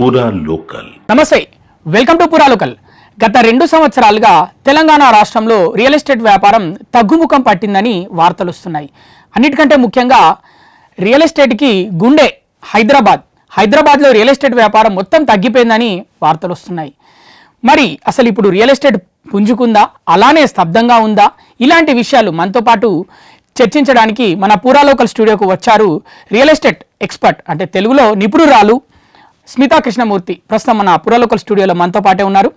పూరా లోకల్. నమస్తే, welcome to పూరా లోకల్. గత 2 సంవత్సరాలుగా తెలంగాణ రాష్ట్రంలో రియల్ ఎస్టేట్ వ్యాపారం తగ్గుముఖం పట్టిందని వార్తలు వస్తున్నాయి. అన్నిటికంటే ముఖ్యంగా రియల్ ఎస్టేట్కి గుండె హైదరాబాద్లో రియల్ ఎస్టేట్ వ్యాపారం మొత్తం తగ్గిపోయిందని వార్తలు వస్తున్నాయి. మరి అసలు ఇప్పుడు రియల్ ఎస్టేట్ పుంజుకుందా, అలానే స్తబ్దంగా ఉందా? ఇలాంటి విషయాలు మనతో పాటు చర్చించడానికి మన పూరా లోకల్ స్టూడియోకు వచ్చారు రియల్ ఎస్టేట్ ఎక్స్పర్ట్, అంటే తెలుగులో నిపుణురాలు స్మితా కృష్ణమూర్తి. ప్రస్తుతం మన పూరా లోకల్ స్టూడియోలో మనతో పాటే ఉన్నారు.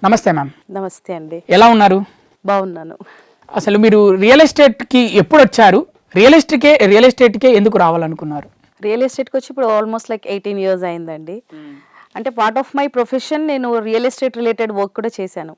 నమస్తే మ్యామ్. నమస్తే అండి. ఎలా ఉన్నారు? బాగున్నాను. అసలు మీరు రియల్ ఎస్టేట్కి ఎప్పుడు వచ్చారు? రియల్ ఎస్టేట్కే ఎందుకు రావాలనుకున్నారు? రియల్ ఎస్టేట్కి వచ్చి ఇప్పుడు ఆల్మోస్ట్ లైక్ 18 years అయిందండి. అంటే పార్ట్ ఆఫ్ మై ప్రొఫెషన్ నేను రియల్ ఎస్టేట్ రిలేటెడ్ వర్క్ కూడా చేశాను.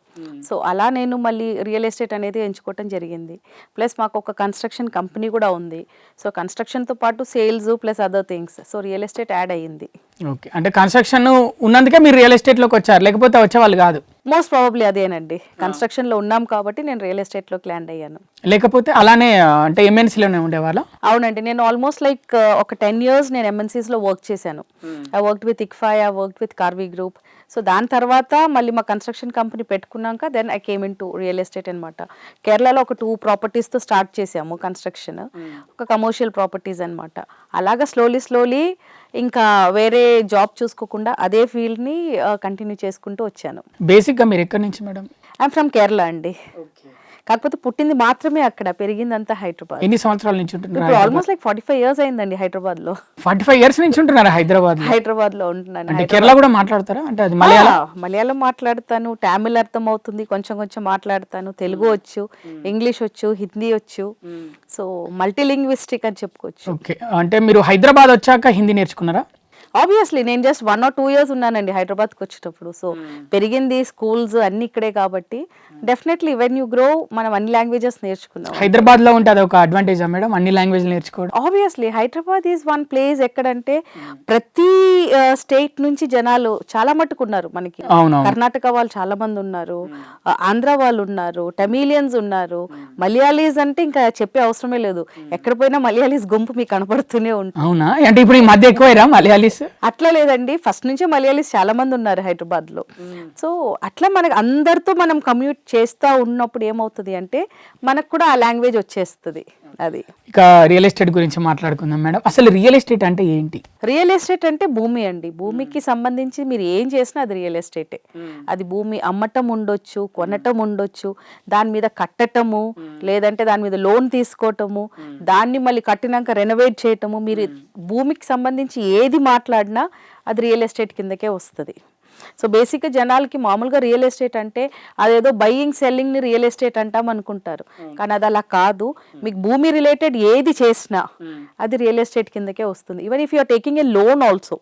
సో అలా నేను మళ్ళీ రియల్ ఎస్టేట్ అనేది ఎంచుకోవటం జరిగింది. ప్లస్ మాకు ఒక కన్స్ట్రక్షన్ కంపెనీ కూడా ఉంది. సో కన్స్ట్రక్షన్తో పాటు sales plus other things, so real estate add అయ్యింది. ఓకే, అంటే కన్స్ట్రక్షన్ ఉన్నందుకే మీరు రియల్ ఎస్టేట్లోకి వచ్చారు, లేకపోతే వచ్చేవాళ్ళు కాదు? మోస్ట్ ప్రాబబ్లీ అదేనండి. కన్స్ట్రక్షన్లో ఉన్నాం కాబట్టి నేను రియల్ ఎస్టేట్లోకి ల్యాండ్ అయ్యాను. లేకపోతే అలానే అంటే ఎంఎన్సీలోనే ఉండేవాళ్ళ? అవునండి, నేను ఆల్మోస్ట్ లైక్ ఒక 10 years నేను ఎంఎన్సీస్లో వర్క్ చేశాను. I work with ICFAI, I work with Karvy group. So దాని తర్వాత మళ్ళీ మా కన్స్ట్రక్షన్ కంపెనీ పెట్టుకున్నాక then I came in to real estate అనమాట. కేరళలో ఒక 2 propertiesతో స్టార్ట్ చేసాము కన్స్ట్రక్షన్, ఒక కమర్షియల్ ప్రాపర్టీస్ అనమాట. అలాగా స్లోలీ ఇంకా వేరే జాబ్ చూసుకోకుండా అదే ఫీల్డ్ని కంటిన్యూ చేసుకుంటూ వచ్చాను. బేసిక్గా మీరు ఎక్కడి నుంచి మేడం? ఐఎమ్ ఫ్రమ్ కేరళ అండి. కాకపోతే పుట్టింది మాత్రమే అక్కడ, పెరిగిందంతా హైదరాబాద్. ఎన్ని సంవత్సరాల నుంచి ఉంటున్నారు? ఇప్పుడు ఆల్మోస్ట్ లైక్ 45 years అయిందండి హైదరాబాద్ లో. 45 years నుంచి ఉంటున్నారు హైదరాబాద్ లో ఉంటున్నాను. అంటే కేరళ కూడా మాట్లాడతారా? అంటే అది మలయాళం మాట్లాడతాను, తమిళ్ అర్థం అవుతుంది, కొంచెం మాట్లాడతాను, తెలుగు వచ్చు, ఇంగ్లీష్ వచ్చు, హిందీ వచ్చు. సో మల్టీ లింగ్విస్టిక్ అని చెప్పుకోవచ్చు. ఓకే, అంటే మీరు హైదరాబాద్ వచ్చాక హిందీ నేర్చుకున్నారా? ఆబ్వియస్లీ నేను జస్ట్ 1 or 2 years ఉన్నానండి హైదరాబాద్కి వచ్చేటప్పుడు. సో పెరిగింది, స్కూల్స్ అన్ని ఇక్కడే కాబట్టి డెఫినెట్లీ వెన్ యూ గ్రో మనం అన్ని లాంగ్వేజెస్ నేర్చుకున్నాం. హైదరాబాద్ లో ఉంటే అది ఒక అడ్వాంటేజా మేడం, అన్ని లాంగ్వేజ్ నేర్చుకోవడం? Obviously Hyderabad is one place ఎక్కడంటే ప్రతి స్టేట్ నుంచి జనాలు చాలా మట్టుకు ఉన్నారు మనకి. కర్ణాటక వాళ్ళు చాలా మంది ఉన్నారు, ఆంధ్ర వాళ్ళు ఉన్నారు, టమిలియన్స్ ఉన్నారు, మలయాళీస్ అంటే ఇంకా చెప్పే అవసరమే లేదు. ఎక్కడ పోయినా మలయాళీస్ గుంపు మీకు కనపడుతూనే ఉంటుంది. అవునా? అంటే ఇప్పుడు ఈ మధ్య ఎక్కువైరా మలయాళీస్? అట్లా లేదండి, ఫస్ట్ నుంచే మలయాళీస్ చాలా మంది ఉన్నారు హైదరాబాద్ లో. సో అట్లా మనకు అందరితో మనం కమ్యూట్ చేస్తా ఉన్నప్పుడు ఏమవుతుంది అంటే మనకు కూడా ఆ లాంగ్వేజ్ వచ్చేస్తుంది. అది. ఇక రియల్ ఎస్టేట్ గురించి మాట్లాడుకుందాం మేడం. అసలు రియల్ ఎస్టేట్ అంటే ఏంటి? రియల్ ఎస్టేట్ అంటే భూమి అండి. భూమికి సంబంధించి మీరు ఏం చేసినా అది రియల్ ఎస్టేటే. అది భూమి అమ్మటం ఉండొచ్చు, కొనటం ఉండొచ్చు, దాని మీద కట్టటము, లేదంటే దాని మీద లోన్ తీసుకోవటము, దాన్ని మళ్ళీ కట్టినాక రెనోవేట్ చేయటము. మీరు భూమికి సంబంధించి ఏది మాట్లాడినా అది రియల్ ఎస్టేట్ కిందకే వస్తుంది. సో బేసిక్గా జనాలకి మామూలుగా రియల్ ఎస్టేట్ అంటే అదేదో బయ్యింగ్ సెల్లింగ్ని రియల్ ఎస్టేట్ అంటాం అనుకుంటారు, కానీ అది అలా కాదు. మీకు భూమి రిలేటెడ్ ఏది చేసినా అది రియల్ ఎస్టేట్ కిందకే వస్తుంది. Even if you're taking a loan also,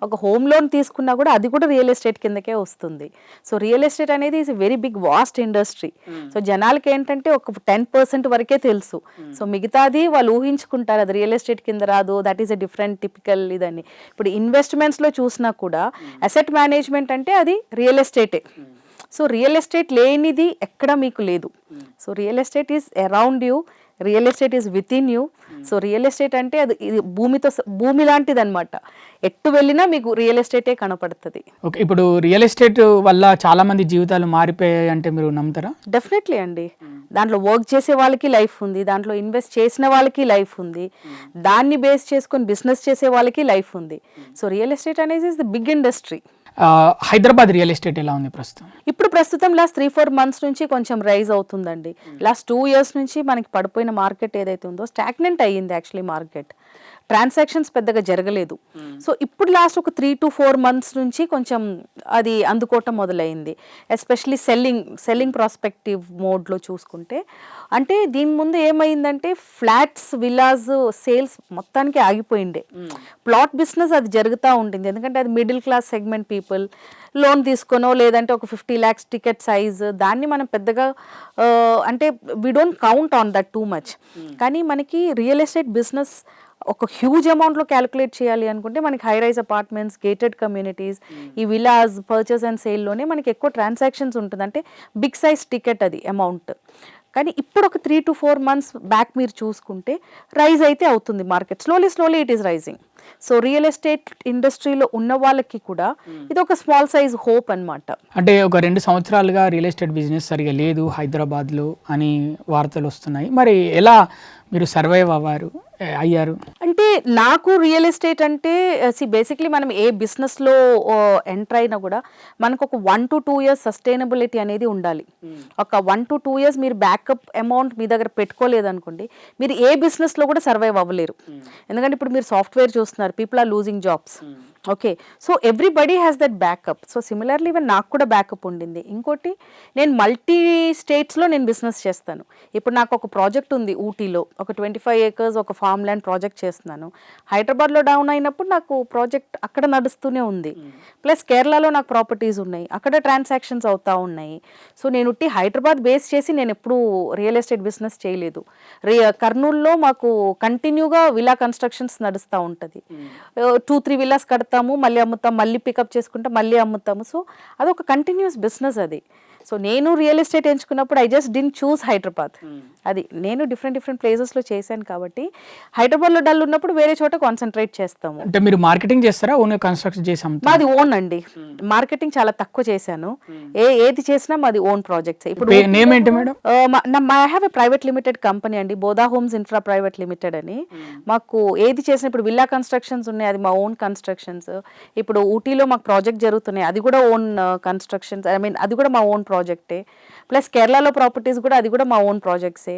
ఒక హోమ్ లోన్ తీసుకున్నా కూడా అది కూడా రియల్ ఎస్టేట్ కిందకే వస్తుంది. సో రియల్ ఎస్టేట్ అనేది is very big vast industry. So జనాలకి ఏంటంటే ఒక 10% వరకే తెలుసు. సో మిగతాది వాళ్ళు ఊహించుకుంటారు అది రియల్ ఎస్టేట్ కింద రాదు, that is a different typical ఇదని. ఇప్పుడు ఇన్వెస్ట్మెంట్స్లో చూసినా కూడా అసెట్ మేనేజ్మెంట్ అంటే అది రియల్ ఎస్టేటే. సో రియల్ ఎస్టేట్ లేనిది ఎక్కడ మీకు లేదు. So real estate is around you, real estate is with in you. So real estate అంటే అది భూమి లాంటిది అనమాట. ఎట్టు వెళ్ళినా మీకు రియల్ ఎస్టేటే కనపడుతుంది. ఓకే, ఇప్పుడు రియల్ ఎస్టేట్ వల్ల చాలా మంది జీవితాలు మారిపోయాయి అంటే మీరు నమ్ముతారా? డెఫినెట్లీ అండి. దాంట్లో వర్క్ చేసే వాళ్ళకి లైఫ్ ఉంది, దాంట్లో ఇన్వెస్ట్ చేసిన వాళ్ళకి లైఫ్ ఉంది, దాన్ని బేస్ చేసుకొని బిజినెస్ చేసే వాళ్ళకి లైఫ్ ఉంది. సో రియల్ ఎస్టేట్ అనేది is the big industry. Hyderabad real estate ఎలా ఉంది ప్రస్తుతం? ఇప్పుడు ప్రస్తుతం లాస్ట్ 3-4 months నుంచి కొంచెం రైజ్ అవుతుందండి. లాస్ట్ 2 years నుంచి మనకి పడిపోయిన మార్కెట్ ఏదైతే ఉందో స్టాగ్నెంట్ అయ్యింది యాక్చువల్లీ మార్కెట్. ట్రాన్సాక్షన్స్ పెద్దగా జరగలేదు. సో ఇప్పుడు లాస్ట్ ఒక 3 to 4 months నుంచి కొంచెం అది అందుకోవటం మొదలైంది. ఎస్పెషలీ సెల్లింగ్ ప్రాస్పెక్టివ్ మోడ్లో చూసుకుంటే. అంటే దీని ముందు ఏమైందంటే ఫ్లాట్స్, విల్లాస్ సేల్స్ మొత్తానికి ఆగిపోయిండే. ప్లాట్ బిజినెస్ అది జరుగుతూ ఉంటుంది, ఎందుకంటే అది middle class segment people loan తీసుకోనో లేదంటే ఒక 50 lakhs టికెట్ సైజ్, దాన్ని మనం పెద్దగా అంటే we don't count on that too much. కానీ మనకి రియల్ ఎస్టేట్ బిజినెస్ ఒక హ్యూజ్ అమౌంట్లో క్యాలిక్యులేట్ చేయాలి అనుకుంటే మనకి high rise apartments, gated communities, ఈ విలాస్ పర్చేస్ అండ్ సేల్లోనే మనకి ఎక్కువ ట్రాన్సాక్షన్స్ ఉంటుంది. అంటే బిగ్ సైజ్ టికెట్ అది అమౌంట్. కానీ ఇప్పుడు ఒక 3 to 4 months బ్యాక్ మీరు చూసుకుంటే రైజ్ అయితే అవుతుంది market. Slowly it is rising. So real estate ఇండస్ట్రీలో ఉన్న వాళ్ళకి కూడా ఇది ఒక స్మాల్ సైజ్ హోప్ అన్నమాట. అంటే ఒక 2 సంవత్సరాలుగా రియల్ ఎస్టేట్ బిజినెస్ సరిగా లేదు హైదరాబాద్లో అని వార్తలు వస్తున్నాయి. మరి ఎలా మీరు సర్వైవ్ అయ్యారు? అంటే నాకు రియల్ ఎస్టేట్ అంటే బేసిక్లీ మనం ఏ బిజినెస్లో ఎంటర్ అయినా కూడా మనకు ఒక 1 to 2 years సస్టైనబిలిటీ అనేది ఉండాలి. ఒక 1 to 2 years మీరు బ్యాకప్ అమౌంట్ మీ దగ్గర పెట్టుకోలేదు అనుకోండి, మీరు ఏ బిజినెస్లో కూడా సర్వైవ్ అవ్వలేరు. ఎందుకంటే ఇప్పుడు మీరు సాఫ్ట్వేర్ చూస్తున్నారు, people are losing jobs. Okay, so everybody has that backup. So similarly even నాకు కూడా బ్యాకప్ ఉండింది. ఇంకోటి, నేను మల్టీ స్టేట్స్లో నేను బిజినెస్ చేస్తాను. ఇప్పుడు నాకు ఒక ప్రాజెక్ట్ ఉంది ఊటీలో, ఒక 25 acres ఒక ఫార్మ్ ల్యాండ్ ప్రాజెక్ట్ చేస్తున్నాను. హైదరాబాద్లో డౌన్ అయినప్పుడు నాకు ప్రాజెక్ట్ అక్కడ నడుస్తూనే ఉంది. ప్లస్ కేరళలో నాకు ప్రాపర్టీస్ ఉన్నాయి, అక్కడ ట్రాన్సాక్షన్స్ అవుతూ ఉన్నాయి. సో నేను హైదరాబాద్ బేస్ చేసి నేను ఎప్పుడూ రియల్ ఎస్టేట్ బిజినెస్ చేయలేదు. కర్నూలులో మాకు కంటిన్యూగా విల్లా కన్స్ట్రక్షన్స్ నడుస్తూ ఉంటుంది. 2-3 విల్లాస్ కడతాము, మళ్ళీ అమ్ముతాం, మళ్ళీ పికప్ చేసుకుంటాం, మళ్ళీ అమ్ముతాము. సో అదొక కంటిన్యూస్ బిజినెస్ అది. సో నేను రియల్ ఎస్టేట్ ఎంచుకున్నప్పుడు ఐ జస్ట్ డిన్ చూస్ హైదరాబాద్. అది నేను డిఫరెంట్ ప్లేసెస్లో చేశాను కాబట్టి హైదరాబాద్లో డల్ ఉన్నప్పుడు వేరే చోట కాన్సన్ట్రేట్ చేస్తాము. అంటే మీరు మార్కెటింగ్ చేస్తారా, ఓన్ కన్స్ట్రక్షన్ చేసాం? మాది ఓన్ అండి. మార్కెటింగ్ చాలా తక్కువ చేశాను. ఏది చేసినా మాది ఓన్ ప్రాజెక్ట్స్. ఇప్పుడు నేమ్ ఏంటి madam? I have a private limited company అండి, బోదా హోమ్స్ ఇన్ఫ్రా ప్రైవేట్ లిమిటెడ్ అని. మాకు ఏది చేసినా ఇప్పుడు విల్లా కన్స్ట్రక్షన్స్ ఉన్నాయి, అది మా ఓన్ కన్స్ట్రక్షన్స్. ఇప్పుడు ఊటీలో మాకు ప్రాజెక్ట్ జరుగుతున్నాయి, అది కూడా ఓన్ కన్స్ట్రక్షన్స్, అది కూడా మా ఓన్ ప్రాజెక్టే. ప్లస్ కేరళలో ప్రాపర్టీస్ కూడా, అది కూడా మా ఓన్ ప్రాజెక్ట్సే.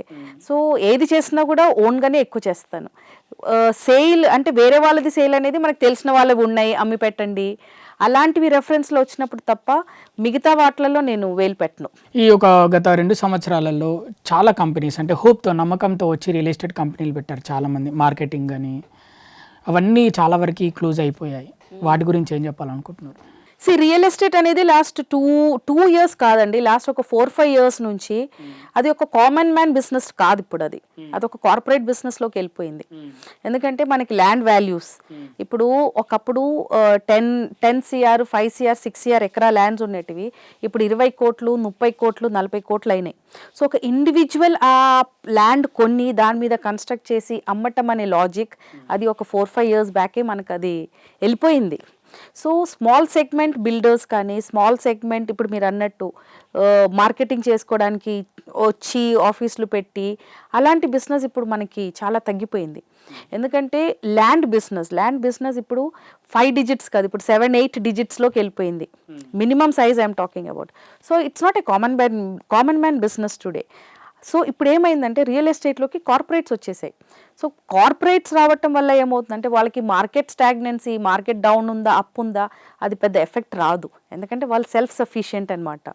సో ఏది చేసినా కూడా ఓన్గానే ఎక్కువ చేస్తాను. సేల్ అంటే వేరే వాళ్ళది సేల్ అనేది మనకు తెలిసిన వాళ్ళవి ఉన్నాయి, అమ్మి పెట్టండి అలాంటివి రెఫరెన్స్లో వచ్చినప్పుడు తప్ప మిగతా వాటిలలో నేను వేలు పెట్టను. ఈ ఒక గత 2 సంవత్సరాలలో చాలా కంపెనీస్ అంటే హోప్తో, నమ్మకంతో వచ్చి రియల్ ఎస్టేట్ కంపెనీలు పెట్టారు చాలామంది. మార్కెటింగ్ అని అవన్నీ చాలా వరకు క్లోజ్ అయిపోయాయి. వాటి గురించి ఏం చెప్పాలనుకుంటున్నారు? రియల్ ఎస్టేట్ అనేది లాస్ట్ టూ ఇయర్స్ కాదండి, లాస్ట్ ఒక 4-5 years నుంచి అది ఒక కామన్ మ్యాన్ బిజినెస్ కాదు. ఇప్పుడు అది ఒక కార్పొరేట్ బిజినెస్లోకి వెళ్ళిపోయింది. ఎందుకంటే మనకి ల్యాండ్ వాల్యూస్ ఇప్పుడు ఒకప్పుడు 10 CR 5 CR 6 CR ఎకరా ల్యాండ్స్ ఉండేటివి ఇప్పుడు 20 కోట్లు 30 కోట్లు 40 కోట్లు అయినాయి. సో ఒక ఇండివిజువల్ ఆ ల్యాండ్ కొన్ని దాని మీద కన్స్ట్రక్ట్ చేసి అమ్మటం అనే లాజిక్ అది ఒక 4-5 years బ్యాకే మనకు అది వెళ్ళిపోయింది. సో స్మాల్ సెగ్మెంట్ బిల్డర్స్ కానీ, స్మాల్ సెగ్మెంట్ ఇప్పుడు మీరు అన్నట్టు మార్కెటింగ్ చేసుకోవడానికి వచ్చి ఆఫీసులు పెట్టి అలాంటి బిజినెస్ ఇప్పుడు మనకి చాలా తగ్గిపోయింది. ఎందుకంటే ల్యాండ్ బిజినెస్ ఇప్పుడు 5 digits కాదు, ఇప్పుడు 7-8 digitsలోకి వెళ్ళిపోయింది. Minimum size I'm talking about. So it's not a common man business today. So ఇప్పుడు ఏమైందంటే రియల్ ఎస్టేట్లోకి కార్పొరేట్స్ వచ్చేసాయి. సో కార్పొరేట్స్ రావటం వల్ల ఏమవుతుందంటే వాళ్ళకి మార్కెట్ స్టాగ్నెన్సీ, మార్కెట్ డౌన్ ఉందా అప్ ఉందా అది పెద్ద ఎఫెక్ట్ రాదు. ఎందుకంటే వాళ్ళు సెల్ఫ్ సఫిషియెంట్ అనమాట.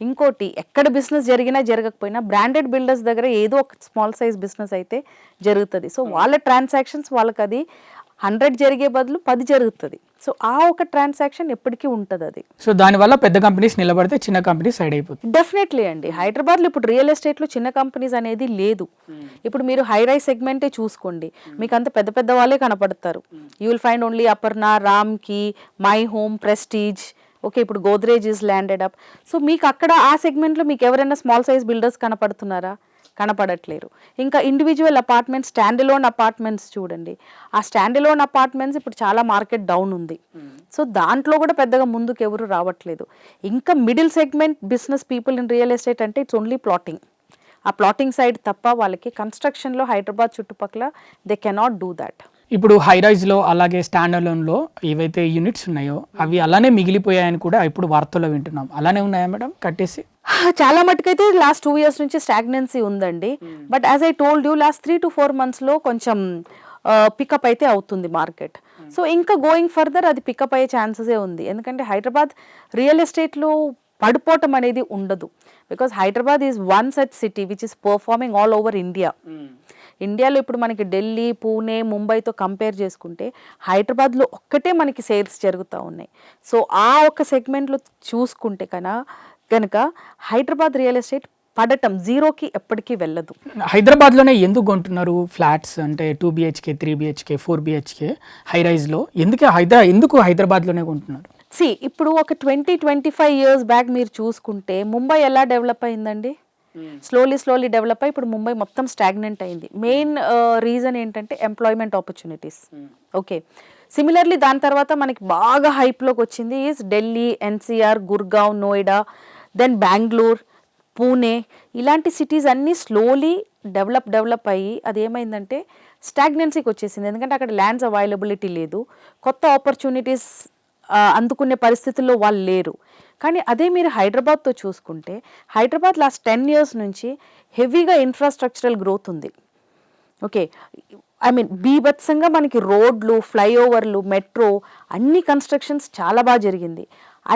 ఇంకోటి, ఎక్కడ బిజినెస్ జరిగినా జరగకపోయినా బ్రాండెడ్ బిల్డర్స్ దగ్గర ఏదో ఒక స్మాల్ సైజ్ బిజినెస్ అయితే జరుగుతుంది. సో వాళ్ళ ట్రాన్సాక్షన్స్ వాళ్ళకి అది 100 జరిగే బదులు 10 జరుగుతుంది. సో ఆ ఒక ట్రాన్సాక్షన్ ఎప్పటికీ ఉంటుంది అది. సో దానివల్ల పెద్ద కంపెనీస్ నిలబడితే చిన్న కంపెనీస్ సైడ్ అయిపోతుంది. డెఫినెట్లీ అండి. హైదరాబాద్లో ఇప్పుడు రియల్ ఎస్టేట్లో చిన్న కంపెనీస్ అనేది లేదు. ఇప్పుడు మీరు హై రైజ్ సెగ్మెంటే చూసుకోండి, మీకు అంత పెద్ద పెద్ద వాళ్ళే కనపడతారు. You will find only Aparna, రామ్కి, మై హోమ్, ప్రెస్టీజ్. ఓకే, ఇప్పుడు Godrej is landed up. So మీకు అక్కడ ఆ సెగ్మెంట్లో మీకు ఎవరైనా స్మాల్ సైజ్ బిల్డర్స్ కనపడుతున్నారా? కనపడట్లేరు. ఇంకా ఇండివిజువల్ అపార్ట్మెంట్స్, స్టాండ్-ఎలోన్ అపార్ట్మెంట్స్ చూడండి. ఆ స్టాండ్-ఎలోన్ అపార్ట్మెంట్స్ ఇప్పుడు చాలా మార్కెట్ డౌన్ ఉంది. సో దాంట్లో కూడా పెద్దగా ముందుకు ఎవరు రావట్లేదు. ఇంకా middle segment business people in real estate అంటే ఇట్స్ ఓన్లీ ప్లాటింగ్. ఆ ప్లాటింగ్ సైడ్ తప్ప వాళ్ళకి కన్స్ట్రక్షన్లో హైదరాబాద్ చుట్టుపక్కల దే కెనాట్ డూ దాట్. ఇప్పుడు హైరైజ్లో అలాగే స్టాండ్-ఎలోన్లో ఏవైతే యూనిట్స్ ఉన్నాయో అవి అలానే మిగిలిపోయాయని కూడా ఇప్పుడు వార్తల్లో వింటున్నాం. అలానే ఉన్నాయా మేడం కట్టేసి? చాలా మటుకైతే లాస్ట్ 2 years నుంచి స్టాగ్నెన్సీ ఉందండి. But as I told you last 3 to 4 monthsలో కొంచెం పికప్ అయితే అవుతుంది మార్కెట్. సో ఇంకా గోయింగ్ ఫర్దర్ అది పికప్ అయ్యే ఛాన్సెసే ఉంది. ఎందుకంటే హైదరాబాద్ రియల్ ఎస్టేట్లో పడిపోవటం అనేది ఉండదు. Because Hyderabad is one such city which is performing all over India. ఇండియాలో ఇప్పుడు మనకి ఢిల్లీ, పూణే, ముంబైతో కంపేర్ చేసుకుంటే హైదరాబాద్లో ఒక్కటే మనకి సేల్స్ జరుగుతూ ఉన్నాయి. సో ఆ ఒక్క సెగ్మెంట్లో చూసుకుంటే కనుక హైదరాబాద్ రియల్ ఎస్టేట్ పడటం జీరోకి ఎప్పటికీ వెళ్ళదు. హైదరాబాద్లోనే ఎందుకు కొంటున్నారు ఫ్లాట్స్? అంటే 2 BHK 3 BHK 4 BHK హైరైజ్లో ఎందుకు హైదరాబాద్లోనే కొంటున్నారు? ఇప్పుడు ఒక 20-25 years బ్యాక్ మీరు చూసుకుంటే ముంబై ఎలా డెవలప్ అయిందండి? స్లోలీ డెవలప్ అయ్యి ఇప్పుడు ముంబై మొత్తం స్టాగ్నెంట్ అయింది. మెయిన్ రీజన్ ఏంటంటే ఎంప్లాయ్మెంట్ ఆపర్చునిటీస్. ఓకే, సిమిలర్లీ దాని తర్వాత మనకి బాగా హైప్లోకి వచ్చింది is Delhi, NCR, Gurgaon, Noida, then Bengaluru, Pune, ఇలాంటి సిటీస్ అన్నీ స్లోలీ డెవలప్ అయ్యి అది ఏమైందంటే స్టాగ్నెన్సీకి వచ్చేసింది. ఎందుకంటే అక్కడ ల్యాండ్స్ అవైలబిలిటీ లేదు, కొత్త ఆపర్చునిటీస్ అందుకునే పరిస్థితుల్లో వాళ్ళు లేరు. కానీ అదే మీరు హైదరాబాద్తో చూసుకుంటే హైదరాబాద్ లాస్ట్ 10 years నుంచి హెవీగా ఇన్ఫ్రాస్ట్రక్చరల్ గ్రోత్ ఉంది. ఓకే, ఐ మీన్ బీభత్సంగా మనకి రోడ్లు, ఫ్లైఓవర్లు, మెట్రో అన్ని కన్స్ట్రక్షన్స్ చాలా బాగా జరిగింది.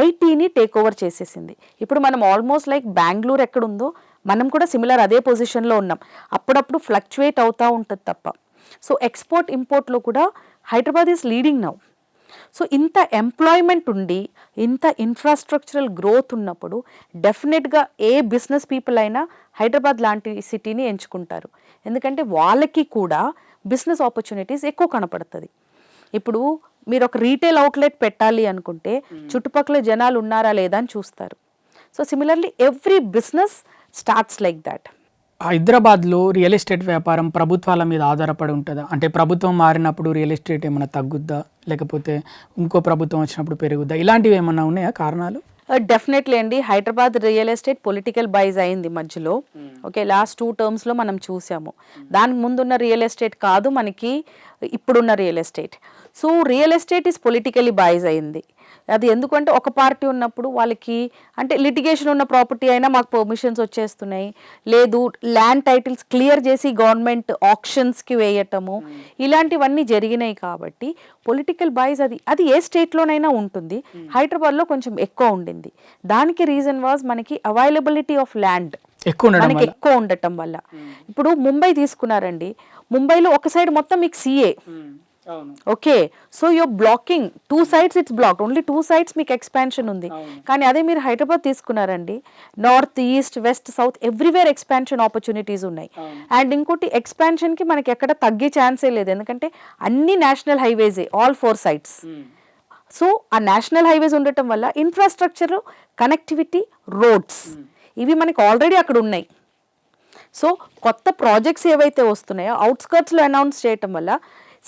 ఐటీని టేక్ ఓవర్ చేసేసింది. ఇప్పుడు మనం ఆల్మోస్ట్ లైక్ బెంగళూరు ఎక్కడుందో మనం కూడా సిమిలర్ అదే పొజిషన్లో ఉన్నాం. అప్పుడప్పుడు ఫ్లక్చువేట్ అవుతూ ఉంటుంది తప్ప. సో ఎక్స్పోర్ట్ ఇంపోర్ట్లో కూడా Hyderabad is leading now. So ఇంత ఎంప్లాయ్మెంట్ ఉండి ఇంత ఇన్ఫ్రాస్ట్రక్చరల్ గ్రోత్ ఉన్నప్పుడు డెఫినెట్గా ఏ బిజినెస్ పీపుల్ అయినా హైదరాబాద్ లాంటి సిటీని ఎంచుకుంటారు. ఎందుకంటే వాళ్ళకి కూడా బిజినెస్ ఆపర్చునిటీస్ ఎక్కువ కనపడుతుంది. ఇప్పుడు మీరు ఒక రీటైల్ అవుట్లెట్ పెట్టాలి అనుకుంటే చుట్టుపక్కల జనాలు ఉన్నారా లేదా అని చూస్తారు. So similarly every business starts like that. హైదరాబాద్లో రియల్ ఎస్టేట్ వ్యాపారం ప్రభుత్వాల మీద ఆధారపడి ఉంటుందా? అంటే ప్రభుత్వం మారినప్పుడు రియల్ ఎస్టేట్ ఏమైనా తగ్గుద్దా, లేకపోతే ఇంకో ప్రభుత్వం వచ్చినప్పుడు పెరుగుద్దా? ఇలాంటివి ఏమన్నా ఉన్నాయా కారణాలు? డెఫినెట్లీ అండి. Hyderabad real estate political buys అయింది మధ్యలో. ఓకే, లాస్ట్ 2 termsలో మనం చూసాము. దానికి ముందున్న రియల్ ఎస్టేట్ కాదు మనకి ఇప్పుడున్న real estate. So real estate is politically buys అయింది. అది ఎందుకంటే ఒక పార్టీ ఉన్నప్పుడు వాళ్ళకి అంటే లిటిగేషన్ ఉన్న ప్రాపర్టీ అయినా మాకు పర్మిషన్స్ వచ్చేస్తున్నాయి, లేదు ల్యాండ్ టైటిల్స్ క్లియర్ చేసి గవర్నమెంట్ ఆక్షన్స్కి వేయటము, ఇలాంటివన్నీ జరిగినాయి. కాబట్టి పొలిటికల్ బైజ్ అది ఏ స్టేట్లోనైనా ఉంటుంది, హైదరాబాద్లో కొంచెం ఎక్కువ ఉండింది. దానికి రీజన్ వాజ్ మనకి అవైలబిలిటీ ఆఫ్ ల్యాండ్ మనకి ఎక్కువ ఉండటం వల్ల. ఇప్పుడు ముంబై తీసుకున్నారండి, ముంబైలో ఒక సైడ్ మొత్తం మీకు సిఏ. Okay, so you're blocking 2 sides, it's blocked, only 2 sides మీకు ఎక్స్పాన్షన్ ఉంది. కానీ అదే మీరు హైదరాబాద్ తీసుకున్నారండి, north, east, west, south everywhere expansion opportunities ఉన్నాయి. అండ్ ఇంకోటి ఎక్స్పాన్షన్కి మనకి ఎక్కడ తగ్గే ఛాన్సే లేదు, ఎందుకంటే అన్ని నేషనల్ హైవేసే ఆల్ 4 sides. సో ఆ నేషనల్ హైవేస్ ఉండటం వల్ల ఇన్ఫ్రాస్ట్రక్చర్, కనెక్టివిటీ, రోడ్స్ ఇవి మనకి ఆల్రెడీ అక్కడ ఉన్నాయి. సో కొత్త ప్రాజెక్ట్స్ ఏవైతే వస్తున్నాయో అవుట్స్కర్ట్స్లో అనౌన్స్ చేయటం వల్ల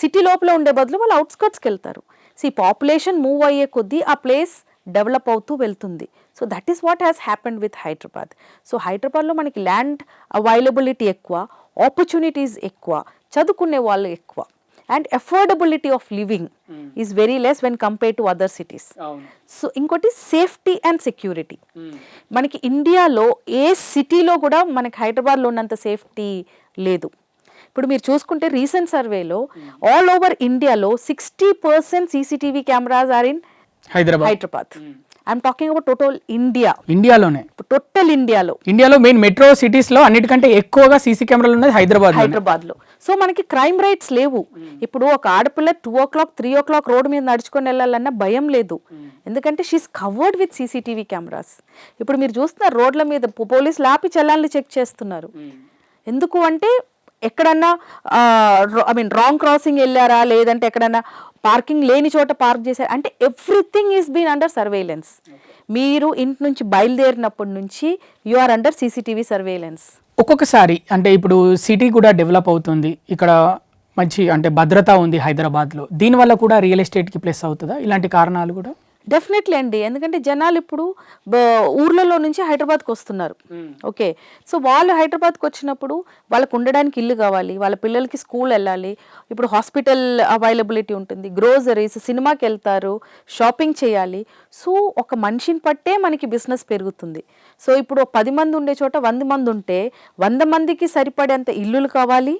సిటీ లోపల ఉండే బదులు వాళ్ళు అవుట్స్కర్ట్స్కి వెళ్తారు. సో ఈ పాపులేషన్ మూవ్ అయ్యే కొద్దీ ఆ ప్లేస్ డెవలప్ అవుతూ వెళ్తుంది. So that is what has happened with Hyderabad. So హైదరాబాద్లో మనకి ల్యాండ్ అవైలబిలిటీ ఎక్కువ, ఆపర్చునిటీస్ ఎక్కువ, చదువుకునే వాళ్ళు ఎక్కువ, and affordability of living is very less when compare to other cities. So ఇంకోటి సేఫ్టీ అండ్ సెక్యూరిటీ. మనకి ఇండియాలో ఏ సిటీలో కూడా మనకి హైదరాబాద్లో ఉన్నంత సేఫ్టీ లేదు. ఇప్పుడు మీరు చూసుకుంటే రీసెంట్ సర్వేలో ఆల్ ఓవర్ ఇండియాలో 60% CCTV cameras are in Hyderabad. I'm talking about total ఇండియాలోనే, టోటల్ ఇండియాలో మెయిన్ మెట్రో సిటీస్ లో అన్నిటికంటే ఎక్కువగా సీసీ కెమెరాలు ఉన్నది హైదరాబాద్ లో. సో మనకి క్రైమ్ రేట్స్ లేవు. ఇప్పుడు ఒక ఆడపిల్ల 2 o'clock 3 o'clock రోడ్ మీద నడుచుకొని వెళ్ళాలన్నా భయం లేదు, ఎందుకంటే she's covered with CCTV cameras. ఇప్పుడు మీరు చూస్తున్నారు రోడ్ల మీద పోలీసులు ఆపి చలాన్లు చెక్ చేస్తున్నారు. ఎందుకు అంటే ఎక్కడన్నా రాంగ్ క్రాసింగ్ వెళ్ళారా, లేదంటే ఎక్కడన్నా పార్కింగ్ లేని చోట పార్క్ చేశారు అంటే everything is been under surveillance. మీరు ఇంటి నుంచి బయలుదేరినప్పటి నుంచి you are under CCTV surveillance. ఒక్కొక్కసారి అంటే ఇప్పుడు సిటీ కూడా డెవలప్ అవుతుంది, ఇక్కడ మంచి అంటే భద్రత ఉంది హైదరాబాద్లో, దీనివల్ల కూడా రియల్ ఎస్టేట్కి ప్లస్ అవుతుందా ఇలాంటి కారణాలు కూడా? డెఫినెట్లీ అండి, ఎందుకంటే జనాలు ఇప్పుడు ఊర్లలో నుంచి హైదరాబాద్కి వస్తున్నారు. ఓకే, సో వాళ్ళు హైదరాబాద్కి వచ్చినప్పుడు వాళ్ళకు ఉండడానికి ఇల్లు కావాలి, వాళ్ళ పిల్లలకి స్కూల్ వెళ్ళాలి, ఇప్పుడు హాస్పిటల్ అవైలబిలిటీ ఉంటుంది, గ్రోసరీస్, సినిమాకి వెళ్తారు, షాపింగ్ చేయాలి. సో ఒక మనిషిని పట్టే మనకి బిజినెస్ పెరుగుతుంది. సో ఇప్పుడు 10 మంది ఉండే చోట 100 మంది ఉంటే 100 మందికి సరిపడేంత ఇల్లులు కావాలి,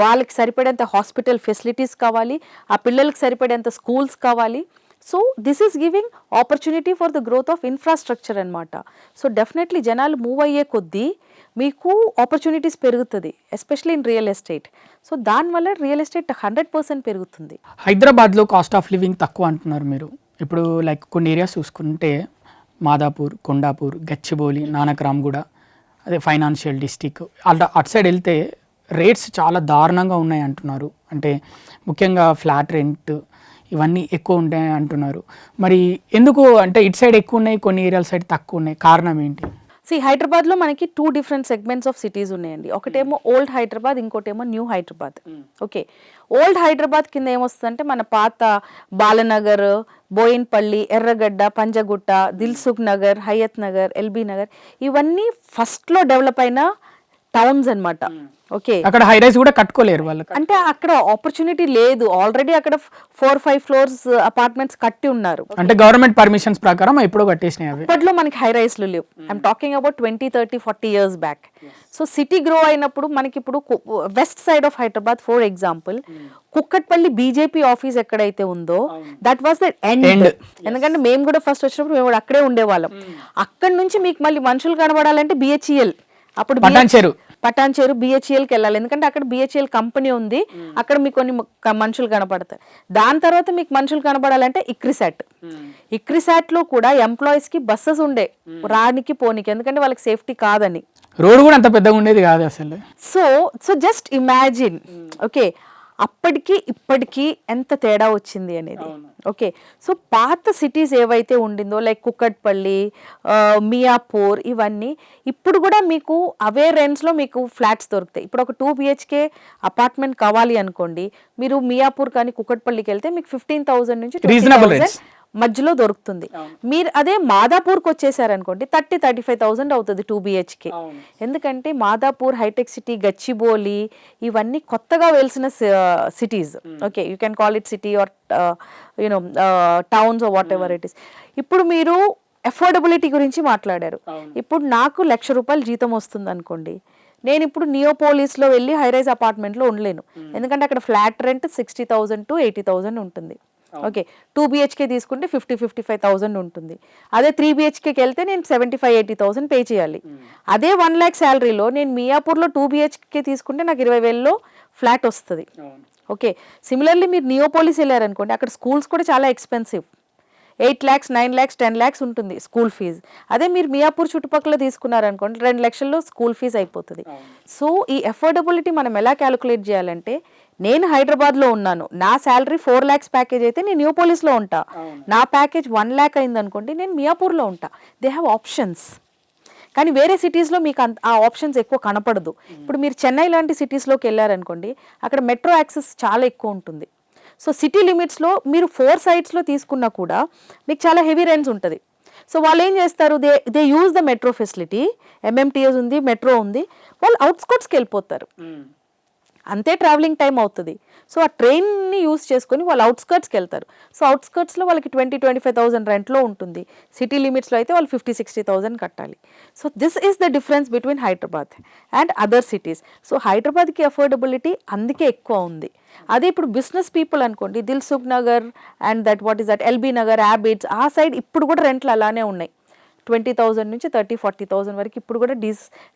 వాళ్ళకి సరిపడేంత హాస్పిటల్ ఫెసిలిటీస్ కావాలి, ఆ పిల్లలకి సరిపడేంత స్కూల్స్ కావాలి. So this is giving opportunity for the growth of infrastructure అనమాట. సో డెఫినెట్లీ జనాలు మూవ్ అయ్యే కొద్దీ మీకు ఆపర్చునిటీస్ పెరుగుతుంది, especially in real estate. So దానివల్ల రియల్ ఎస్టేట్ 100% పెరుగుతుంది. హైదరాబాద్లో కాస్ట్ ఆఫ్ లివింగ్ తక్కువ అంటున్నారు మీరు. ఇప్పుడు లైక్ కొన్ని ఏరియాస్ చూసుకుంటే మాదాపూర్, కొండాపూర్, గచ్చిబౌలి, నానక్రామ్గూడ, అదే ఫైనాన్షియల్ డిస్టిక్ అటు సైడ్ వెళ్తే రేట్స్ చాలా దారుణంగా ఉన్నాయి అంటున్నారు. అంటే ముఖ్యంగా ఫ్లాట్ రెంట్ ఇవన్నీ ఎక్కువ ఉంటాయి అంటున్నారు. మరి ఎందుకు అంటే ఇటు సైడ్ ఎక్కువ ఉన్నాయి, కొన్ని ఏరియాల సైడ్ తక్కువ ఉన్నాయి, కారణం ఏంటి? హైదరాబాద్లో మనకి 2 డిఫరెంట్ సెగ్మెంట్స్ ఆఫ్ సిటీస్ ఉన్నాయండి. ఒకటేమో ఓల్డ్ హైదరాబాద్, ఇంకోటేమో new Hyderabad. Okay, old Hyderabad కింద ఏమొస్తుందంటే మన పాత బాలనగర్, బోయిన్పల్లి, ఎర్రగడ్డ, పంజగుట్ట, దిల్సుఖ్ నగర్, హయత్ నగర్, ఎల్బీ నగర్, ఇవన్నీ ఫస్ట్లో డెవలప్ అయిన టౌన్స్ అన్నమాట. ఓకే, అక్కడ హై రైస్ కూడా కట్టుకోలేరు వాళ్ళకి, అంటే అక్కడ ఆపర్చునిటీ లేదు. ఆల్రెడీ అక్కడ 4-5 ఫ్లోర్స్ అపార్ట్మెంట్స్ కట్టి ఉన్నారు. అంటే గవర్నమెంట్ పర్మిషన్స్ ప్రకారం ఎప్పుడో కట్టేసినాయి అవి. అప్పట్లో మనకి హై రైస్లు లేవు. I'm talking about 20-30-40 years back. So city grow అయినప్పుడు మనకి ఇప్పుడు west side of Hyderabad for example Kukatpally BJP office ఎక్కడైతే ఉందో దట్ వాస్ ద ఎండ్. ఎందుకంటే మేము కూడా ఫస్ట్ వచ్చినప్పుడు మేము కూడా అక్కడే ఉండేవాళ్ళం. అక్కడ నుంచి మీకు మళ్ళీ మనుషులు కనబడాలంటే బిహెచ్ఈఎల్, అప్పుడు పటాన్చేరు బిహెచ్ఈఎల్కి వెళ్ళాలి. ఎందుకంటే అక్కడ బిహెచ్ఈఎల్ కంపెనీ ఉంది, అక్కడ మీకు కొన్ని మనుషులు కనపడతారు. దాని తర్వాత మీకు మనుషులు కనబడాలంటే ఇక్రిసాట్ లో కూడా ఎంప్లాయీస్ కి బస్సెస్ ఉండే రానికి పోనీకి, ఎందుకంటే వాళ్ళకి సేఫ్టీ కాదని. రోడ్ కూడా అంత పెద్దగా ఉండేది కాదు అసలు. సో జస్ట్ ఇమాజిన్, ఓకే, అప్పటికి ఇప్పటికి ఎంత తేడా వచ్చింది అనేది. ఓకే, సో పాత సిటీస్ ఏవైతే ఉండిందో లైక్ కుక్కట్పల్లి, మియాపూర్, ఇవన్నీ ఇప్పుడు కూడా మీకు అవే రెంట్స్లో మీకు ఫ్లాట్స్ దొరుకుతాయి. ఇప్పుడు ఒక 2 BHK అపార్ట్మెంట్ కావాలి అనుకోండి, మీరు మియాపూర్ కానీ కుక్కట్పల్లికి వెళ్తే మీకు 15,000 నుంచి 20,000 మధ్యలో దొరుకుతుంది. మీరు అదే మాదాపూర్కి వచ్చేసారనుకోండి 30-35,000 అవుతుంది 2 BHK. ఎందుకంటే మాదాపూర్, హైటెక్ సిటీ, గచ్చిబౌలి ఇవన్నీ కొత్తగా వెలిసిన cities. Okay, you can call it city or you know towns or whatever it is. ఇప్పుడు మీరు అఫోర్డబిలిటీ గురించి మాట్లాడారు. ఇప్పుడు నాకు ₹1,00,000 జీతం వస్తుంది అనుకోండి, నేను ఇప్పుడు నియోపోలిస్లో వెళ్ళి హైరైజ్ అపార్ట్మెంట్లో ఉండలేను. ఎందుకంటే అక్కడ ఫ్లాట్ రెంట్ 60,000 to 80,000 ఉంటుంది. ఓకే, 2 BHK తీసుకుంటే 50-55,000 ఉంటుంది. అదే 3 BHKకి వెళ్తే నేను 75-80,000 పే చేయాలి. అదే 1 lakh శాలరీలో నేను మియాపూర్లో 2 BHK తీసుకుంటే నాకు 20,000లో ఫ్లాట్ వస్తుంది. ఓకే, సిమిలర్లీ మీరు నియోపోలిస్ వెళ్ళారనుకోండి, అక్కడ స్కూల్స్ కూడా చాలా ఎక్స్పెన్సివ్. 8 lakhs, 9 lakhs, 10 lakhs ఉంటుంది స్కూల్ ఫీజు. అదే మీరు మియాపూర్ చుట్టుపక్కల తీసుకున్నారనుకోండి 2 లక్షల్లో స్కూల్ ఫీజు అయిపోతుంది. సో ఈ అఫోర్డబిలిటీ మనం ఎలా క్యాలిక్యులేట్ చేయాలంటే, నేను హైదరాబాద్లో ఉన్నాను, నా శాలరీ 4 lakhs ప్యాకేజ్ అయితే నేను న్యూపోలిస్లో ఉంటా, నా ప్యాకేజ్ 1 lakh అయింది అనుకోండి నేను మియాపూర్లో ఉంటా. They have options. కానీ వేరే సిటీస్లో మీకు ఆ ఆప్షన్స్ ఎక్కువ కనపడదు. ఇప్పుడు మీరు చెన్నై లాంటి సిటీస్లోకి వెళ్ళారనుకోండి, అక్కడ మెట్రో యాక్సెస్ చాలా ఎక్కువ ఉంటుంది. సో సిటీ లిమిట్స్లో మీరు 4 sites తీసుకున్నా కూడా మీకు చాలా హెవీ రెంట్స్ ఉంటుంది. సో వాళ్ళు ఏం చేస్తారు, they use the metro facility, MMTS ఉంది, మెట్రో ఉంది, వాళ్ళు అవుట్స్కర్ట్స్కి వెళ్ళిపోతారు. అంతే ట్రావెలింగ్ టైం అవుతుంది. సో ఆ ట్రైన్ని యూజ్ చేసుకొని వాళ్ళు అవుట్స్కర్ట్స్కి వెళ్తారు. సో అవుట్స్కర్ట్స్లో వాళ్ళకి 20-25,000 రెంట్లో ఉంటుంది. సిటీ లిమిట్స్లో అయితే వాళ్ళు 50-60,000 కట్టాలి. So this is the difference between Hyderabad and other cities. So హైదరాబాద్కి అఫోర్డబిలిటీ అందుకే ఎక్కువ ఉంది. అదే ఇప్పుడు బిజినెస్ పీపుల్ అనుకోండి, Dilsukh Nagar and what is that LB Nagar, Abids, ఆ సైడ్ ఇప్పుడు కూడా రెంట్లు అలానే ఉన్నాయి. 20,000 నుంచి 30-40,000 వరకు ఇప్పుడు కూడా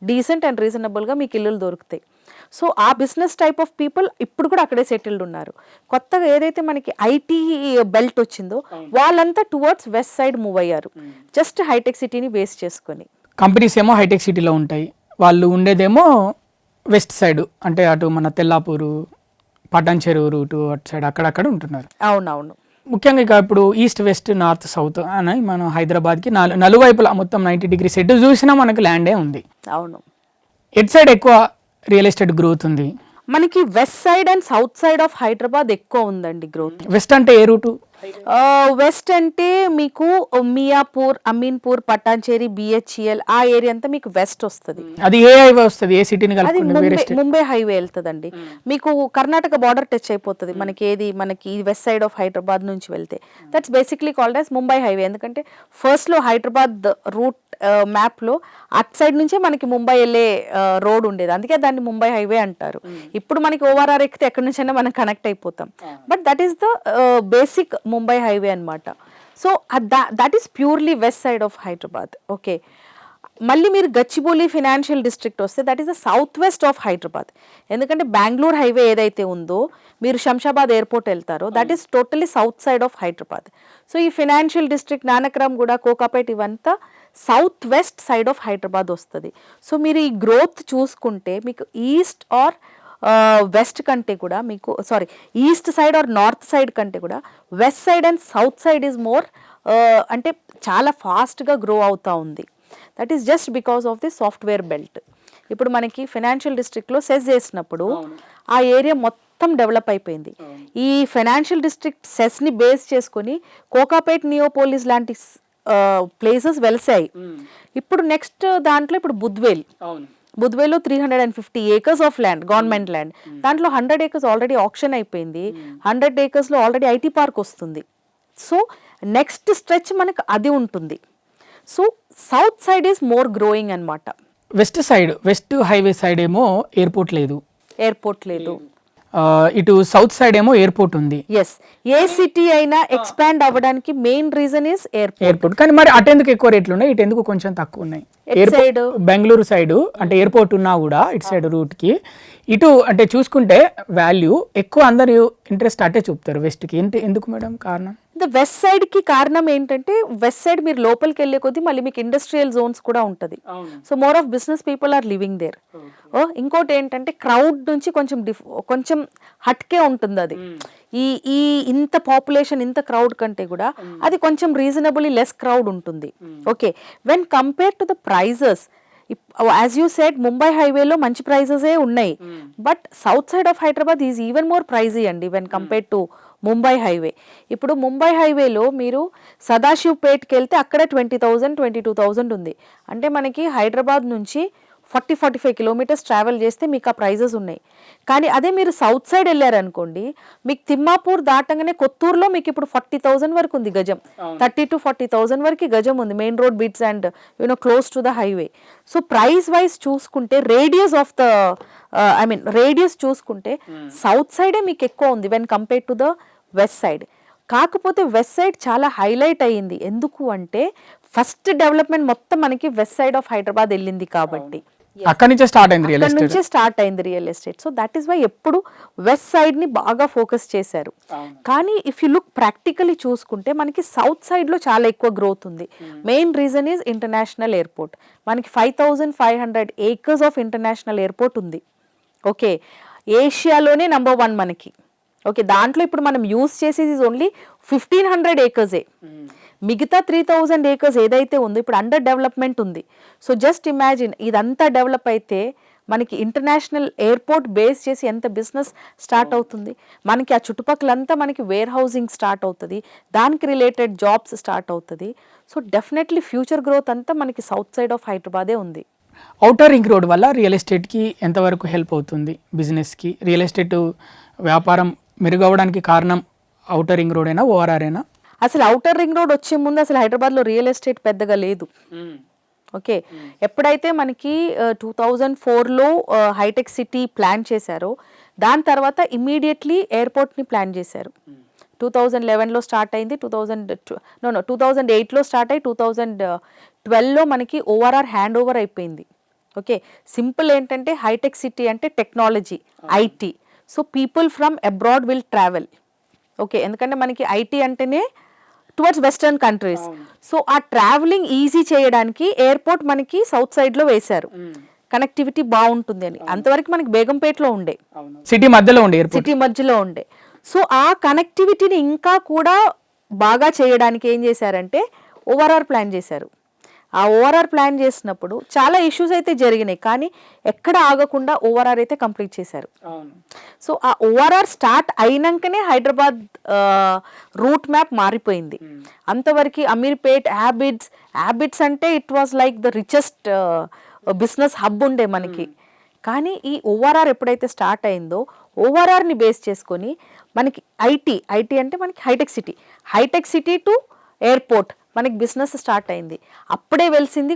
డీసెంట్ అండ్ రీజనబుల్గా మీకు ఇల్లులు దొరుకుతాయి. సో ఆ బిజినెస్ టైప్ ఆఫ్ పీపుల్ ఇప్పుడు కూడా అక్కడే సెటిల్డ్ ఉన్నారు. కొత్తగా ఏదైతే మనకి ఐటీ బెల్ట్ వచ్చిందో వాళ్ళంతా టువర్డ్స్ వెస్ట్ సైడ్ మూవ్ అయ్యారు, జస్ట్ హైటెక్ సిటీని బేస్ చేసుకొని. కంపెనీస్ ఏమో హైటెక్ సిటీలో ఉంటాయి, వాళ్ళు ఉండేదేమో వెస్ట్ సైడ్, అంటే అటు మన తెల్లాపూరు, పటాన్చెరు రూటు అటు సైడ్ అక్కడక్కడ ఉంటున్నారు. అవునవును. ముఖ్యంగా ఇక ఇప్పుడు ఈస్ట్, వెస్ట్, నార్త్, సౌత్ అని మనం హైదరాబాద్కి నలువైపులా మొత్తం 90 degrees ఎటు చూసినా మనకు ల్యాండే ఉంది. అవును. ఎటు సైడ్ ఎక్కువ రియల్ ఎస్టేట్ గ్రోత్ ఉంది? మనకి west side and south side of Hyderabad ఎక్కువ ఉందండి గ్రోత్. వెస్ట్ అంటే ఏ రూటు? వెస్ట్ అంటే మీకు మియాపూర్, అమీన్పూర్, పటాన్చేరి, బిహెచ్ఈఎల్ ఆ ఏరియా అంతా మీకు వెస్ట్ వస్తుంది. అది ఏ హైవే వస్తుంది, ఏ సిటీని అది ముంబై హైవే వెళ్తుందండి. మీకు కర్ణాటక బార్డర్ టచ్ అయిపోతుంది మనకి వెస్ట్ సైడ్ ఆఫ్ హైదరాబాద్ నుంచి వెళ్తే. That's basically called as Mumbai highway. ఎందుకంటే ఫస్ట్ లో హైదరాబాద్ రూట్ మ్యాప్లో అట్ సైడ్ నుంచే మనకి ముంబై వెళ్ళే రోడ్ ఉండేది, అందుకే దాన్ని ముంబై హైవే అంటారు. ఇప్పుడు మనకి ఓఆర్ఆర్ ఎక్కితే ఎక్కడి నుంచైనా మనం కనెక్ట్ అయిపోతాం. But that is the basic Mumbai highway అనమాట. So that is purely west side of Hyderabad. Okay, మళ్ళీ మీరు గచ్చిబౌలి ఫినాన్షియల్ డిస్ట్రిక్ట్ వస్తే that is the south west of Hyderabad. ఎందుకంటే బెంగళూరు హైవే ఏదైతే ఉందో, మీరు శంషాబాద్ ఎయిర్పోర్ట్ వెళ్తారో that is totally south side of Hyderabad. So ఈ ఫినాన్షియల్ డిస్ట్రిక్ట్ నానక్రామ్ కూడా, కోకాపేట్ ఇవంతా south west side of Hyderabad వస్తుంది. సో మీరు ఈ గ్రోత్ చూసుకుంటే మీకు ఈస్ట్ ఆర్ వెస్ట్ కంటే కూడా మీకు east side or north side కంటే కూడా west side and south side is more అంటే చాలా ఫాస్ట్గా గ్రో అవుతూ ఉంది. That is just because of the software belt. ఇప్పుడు మనకి ఫైనాన్షియల్ డిస్ట్రిక్ట్లో సెస్ చేసినప్పుడు ఆ ఏరియా మొత్తం డెవలప్ అయిపోయింది. ఈ ఫైనాన్షియల్ డిస్ట్రిక్ట్ సెస్ని బేస్ చేసుకొని కోకాపేట్, నియోపోలిస్ లాంటి ప్లేసెస్ వెలిసాయి. ఇప్పుడు నెక్స్ట్ దాంట్లో ఇప్పుడు బుద్వేల్లో 350 acres of land, government land, దాంట్లో 100 acres ఆల్రెడీ ఆప్షన్ అయిపోయింది. 100 acresలో ఆల్రెడీ ఐటీ పార్క్ వస్తుంది. సో నెక్స్ట్ స్ట్రెచ్ మనకు అది ఉంటుంది. So south side is more growing అన్నమాట. వెస్ట్ హైవే సైడ్ ఏమో ఎయిర్పోర్ట్ లేదు, లేదు. ఇటు సౌత్ సైడ్ ఏమో ఎయిర్పోర్ట్ ఉంది. ఎస్, ఏ సిటీ అయినా ఎక్స్పాండ్ అవ్వడానికి మెయిన్ రీజన్ ఇస్ ఎయిర్పోర్ట్. కానీ మరి అటు ఎందుకు ఎక్కువ రేట్లు ఉన్నాయి, ఇటు ఎందుకు కొంచెం తక్కువ ఉన్నాయి? బెంగళూరు సైడ్ అంటే ఎయిర్పోర్ట్ ఉన్నా కూడా ఇటు సైడ్ రూట్ కి, ఇటు అంటే చూసుకుంటే వాల్యూ ఎక్కువ, అందరు ఇంట్రెస్ట్ అటే చూపుతారు వెస్ట్ కి. ఎందుకు మేడం కారణం? వెస్ట్ సైడ్ కి కారణం ఏంటంటే, వెస్ట్ సైడ్ మీరు లోపలికి వెళ్ళే కొద్దీ మళ్ళీ మీకు ఇండస్ట్రియల్ జోన్స్ కూడా ఉంటుంది. So more of business people are living there. ఇంకోటి ఏంటంటే క్రౌడ్ నుంచి కొంచెం హట్కే ఉంటుంది అది. ఈ ఇంత పాపులేషన్, ఇంత క్రౌడ్ కంటే కూడా అది కొంచెం రీజనబుల్లీ లెస్ క్రౌడ్ ఉంటుంది. Okay, when compare to the prices, as you said Mumbai హైవేలో మంచి ప్రైజెసే ఉన్నాయి, but south side of Hyderabad is even more pricey అండి when compare to Mumbai highway. ఇప్పుడు ముంబై హైవేలో మీరు సదాశివ్ పేట్కి వెళ్తే అక్కడ 20,000, 22,000 ఉంది. అంటే మనకి హైదరాబాద్ నుంచి 40-45 kilometers ట్రావెల్ చేస్తే మీకు ఆ ప్రైజెస్ ఉన్నాయి. కానీ అదే మీరు సౌత్ సైడ్ వెళ్ళారనుకోండి, మీకు తిమ్మాపూర్ దాటంగానే కొత్తూరులో మీకు ఇప్పుడు 40,000 వరకు ఉంది గజం, 30 to 40,000 వరకు గజం ఉంది, main road bits and close to the highway. So price wise చూసుకుంటే రేడియస్ చూసుకుంటే సౌత్ సైడే మీకు ఎక్కువ ఉంది when compare to the west side. కాకపోతే వెస్ట్ సైడ్ చాలా హైలైట్ అయ్యింది. ఎందుకు అంటే ఫస్ట్ డెవలప్మెంట్ మొత్తం మనకి వెస్ట్ సైడ్ ఆఫ్ హైదరాబాద్ వెళ్ళింది కాబట్టి అక్కడ నుంచే స్టార్ట్ అయింది real estate. So that is why ఎప్పుడు వెస్ట్ సైడ్ ని బాగా ఫోకస్ చేశారు. కానీ ఇఫ్ యు లుక్ ప్రాక్టికలీ చూసుకుంటే మనకి సౌత్ సైడ్ లో చాలా ఎక్కువ గ్రోత్ ఉంది. Main reason is international airport. మనకి 5,500 acres ఆఫ్ ఇంటర్నేషనల్ ఎయిర్పోర్ట్ ఉంది. ఓకే, ఏషియాలోనే నెంబర్ 1 మనకి. ఓకే, దాంట్లో ఇప్పుడు మనం యూజ్ చేసేది ఓన్లీ 1,500 acres. మిగతా 3,000 acres ఏదైతే ఉందో ఇప్పుడు అండర్ డెవలప్మెంట్ ఉంది. సో జస్ట్ ఇమాజిన్, ఇదంతా డెవలప్ అయితే మనకి ఇంటర్నేషనల్ ఎయిర్పోర్ట్ బేస్ చేసి ఎంత బిజినెస్ స్టార్ట్ అవుతుంది, మనకి ఆ చుట్టుపక్కలంతా మనకి వేర్ హౌసింగ్ స్టార్ట్ అవుతుంది, దానికి రిలేటెడ్ జాబ్స్ స్టార్ట్ అవుతుంది. సో డెఫినెట్లీ ఫ్యూచర్ గ్రోత్ అంతా మనకి సౌత్ సైడ్ ఆఫ్ హైదరాబాదే ఉంది. ఔటర్ రింగ్ రోడ్ వల్ల రియల్ ఎస్టేట్కి ఎంతవరకు హెల్ప్ అవుతుంది? బిజినెస్కి, రియల్ ఎస్టేట్ వ్యాపారం మెరుగవడానికి కారణం ఔటర్ రింగ్ రోడ్ అయినా, ఓఆర్ఆర్ అయినా? అసలు ఔటర్ రింగ్ రోడ్ వచ్చే ముందు అసలు హైదరాబాద్లో రియల్ ఎస్టేట్ పెద్దగా లేదు. ఓకే, ఎప్పుడైతే మనకి 2004లో హైటెక్ సిటీ ప్లాన్ చేశారో, దాని తర్వాత ఇమ్మీడియట్లీ ఎయిర్పోర్ట్ని ప్లాన్ చేశారు. 2011లో స్టార్ట్ అయింది, 2008లో స్టార్ట్ అయ్యి 2012లో మనకి ఓఆర్ఆర్ హ్యాండ్ ఓవర్ అయిపోయింది. ఓకే, సింపుల్ ఏంటంటే హైటెక్ సిటీ అంటే technology, IT. So people from abroad will travel. Okay, ఎందుకంటే మనకి ఐటీ అంటేనే టువర్డ్స్ వెస్టర్న్ కంట్రీస్. సో ఆ ట్రావెలింగ్ ఈజీ చేయడానికి ఎయిర్పోర్ట్ మనకి సౌత్ సైడ్లో వేశారు, కనెక్టివిటీ బాగుంటుంది అని. అంతవరకు మనకి బేగంపేటలో ఉండే, సిటీ మధ్యలో ఉండే. సో ఆ కనెక్టివిటీని ఇంకా కూడా బాగా చేయడానికి ఏం చేశారంటే ఓఆర్ఆర్ ప్లాన్ చేశారు. ఆ ఓఆర్ఆర్ ప్లాన్ చేసినప్పుడు చాలా ఇష్యూస్ అయితే జరిగినాయి, కానీ ఎక్కడ ఆగకుండా ఓఆర్ఆర్ అయితే కంప్లీట్ చేశారు. సో ఆ ఓఆర్ఆర్ స్టార్ట్ అయినాకనే హైదరాబాద్ రూట్ మ్యాప్ మారిపోయింది. అంతవరకు అమీర్పేట్, హ్యాబిట్స్ అంటే it was like the richest business hub ఉండే మనకి. కానీ ఈ ఓఆర్ఆర్ ఎప్పుడైతే స్టార్ట్ అయిందో, ఓఆర్ఆర్ని బేస్ చేసుకొని మనకి ఐటీ అంటే మనకి హైటెక్ సిటీ టు ఎయిర్పోర్ట్ మనకి బిజినెస్ స్టార్ట్ అయింది. అప్పుడే వెలిసింది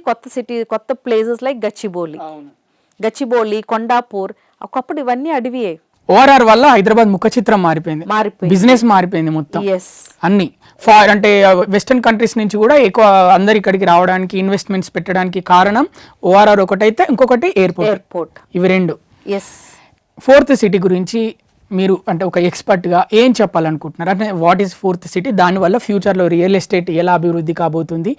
కొత్త ప్లేసెస్ లైక్ గచ్చిబౌలి, కొండాపూర్. ఒకప్పుడు ఇవన్నీ అడవియే. ఓఆర్ఆర్ వల్ల హైదరాబాద్ ముఖ చిత్రం మారిపోయింది, బిజినెస్ మారిపోయింది మొత్తం. అన్ని అంటే వెస్టర్న్ కంట్రీస్ నుంచి కూడా ఎక్కువ అందరు ఇక్కడికి రావడానికి, ఇన్వెస్ట్మెంట్స్ పెట్టడానికి కారణం ఓఆర్ఆర్ ఒకటైతే, ఇంకొకటి ఎయిర్పోర్ట్. ఇవి రెండు. ఫోర్త్ సిటీ గురించి మీరు అంటే ఒక ఎక్స్పర్ట్గా ఏం చెప్పాలనుకుంటున్నారు? అంటే వాట్ ఈస్ ఫోర్త్ సిటీ, దానివల్ల ఫ్యూచర్లో రియల్ ఎస్టేట్ ఎలా అభివృద్ధి కాబోతుంది,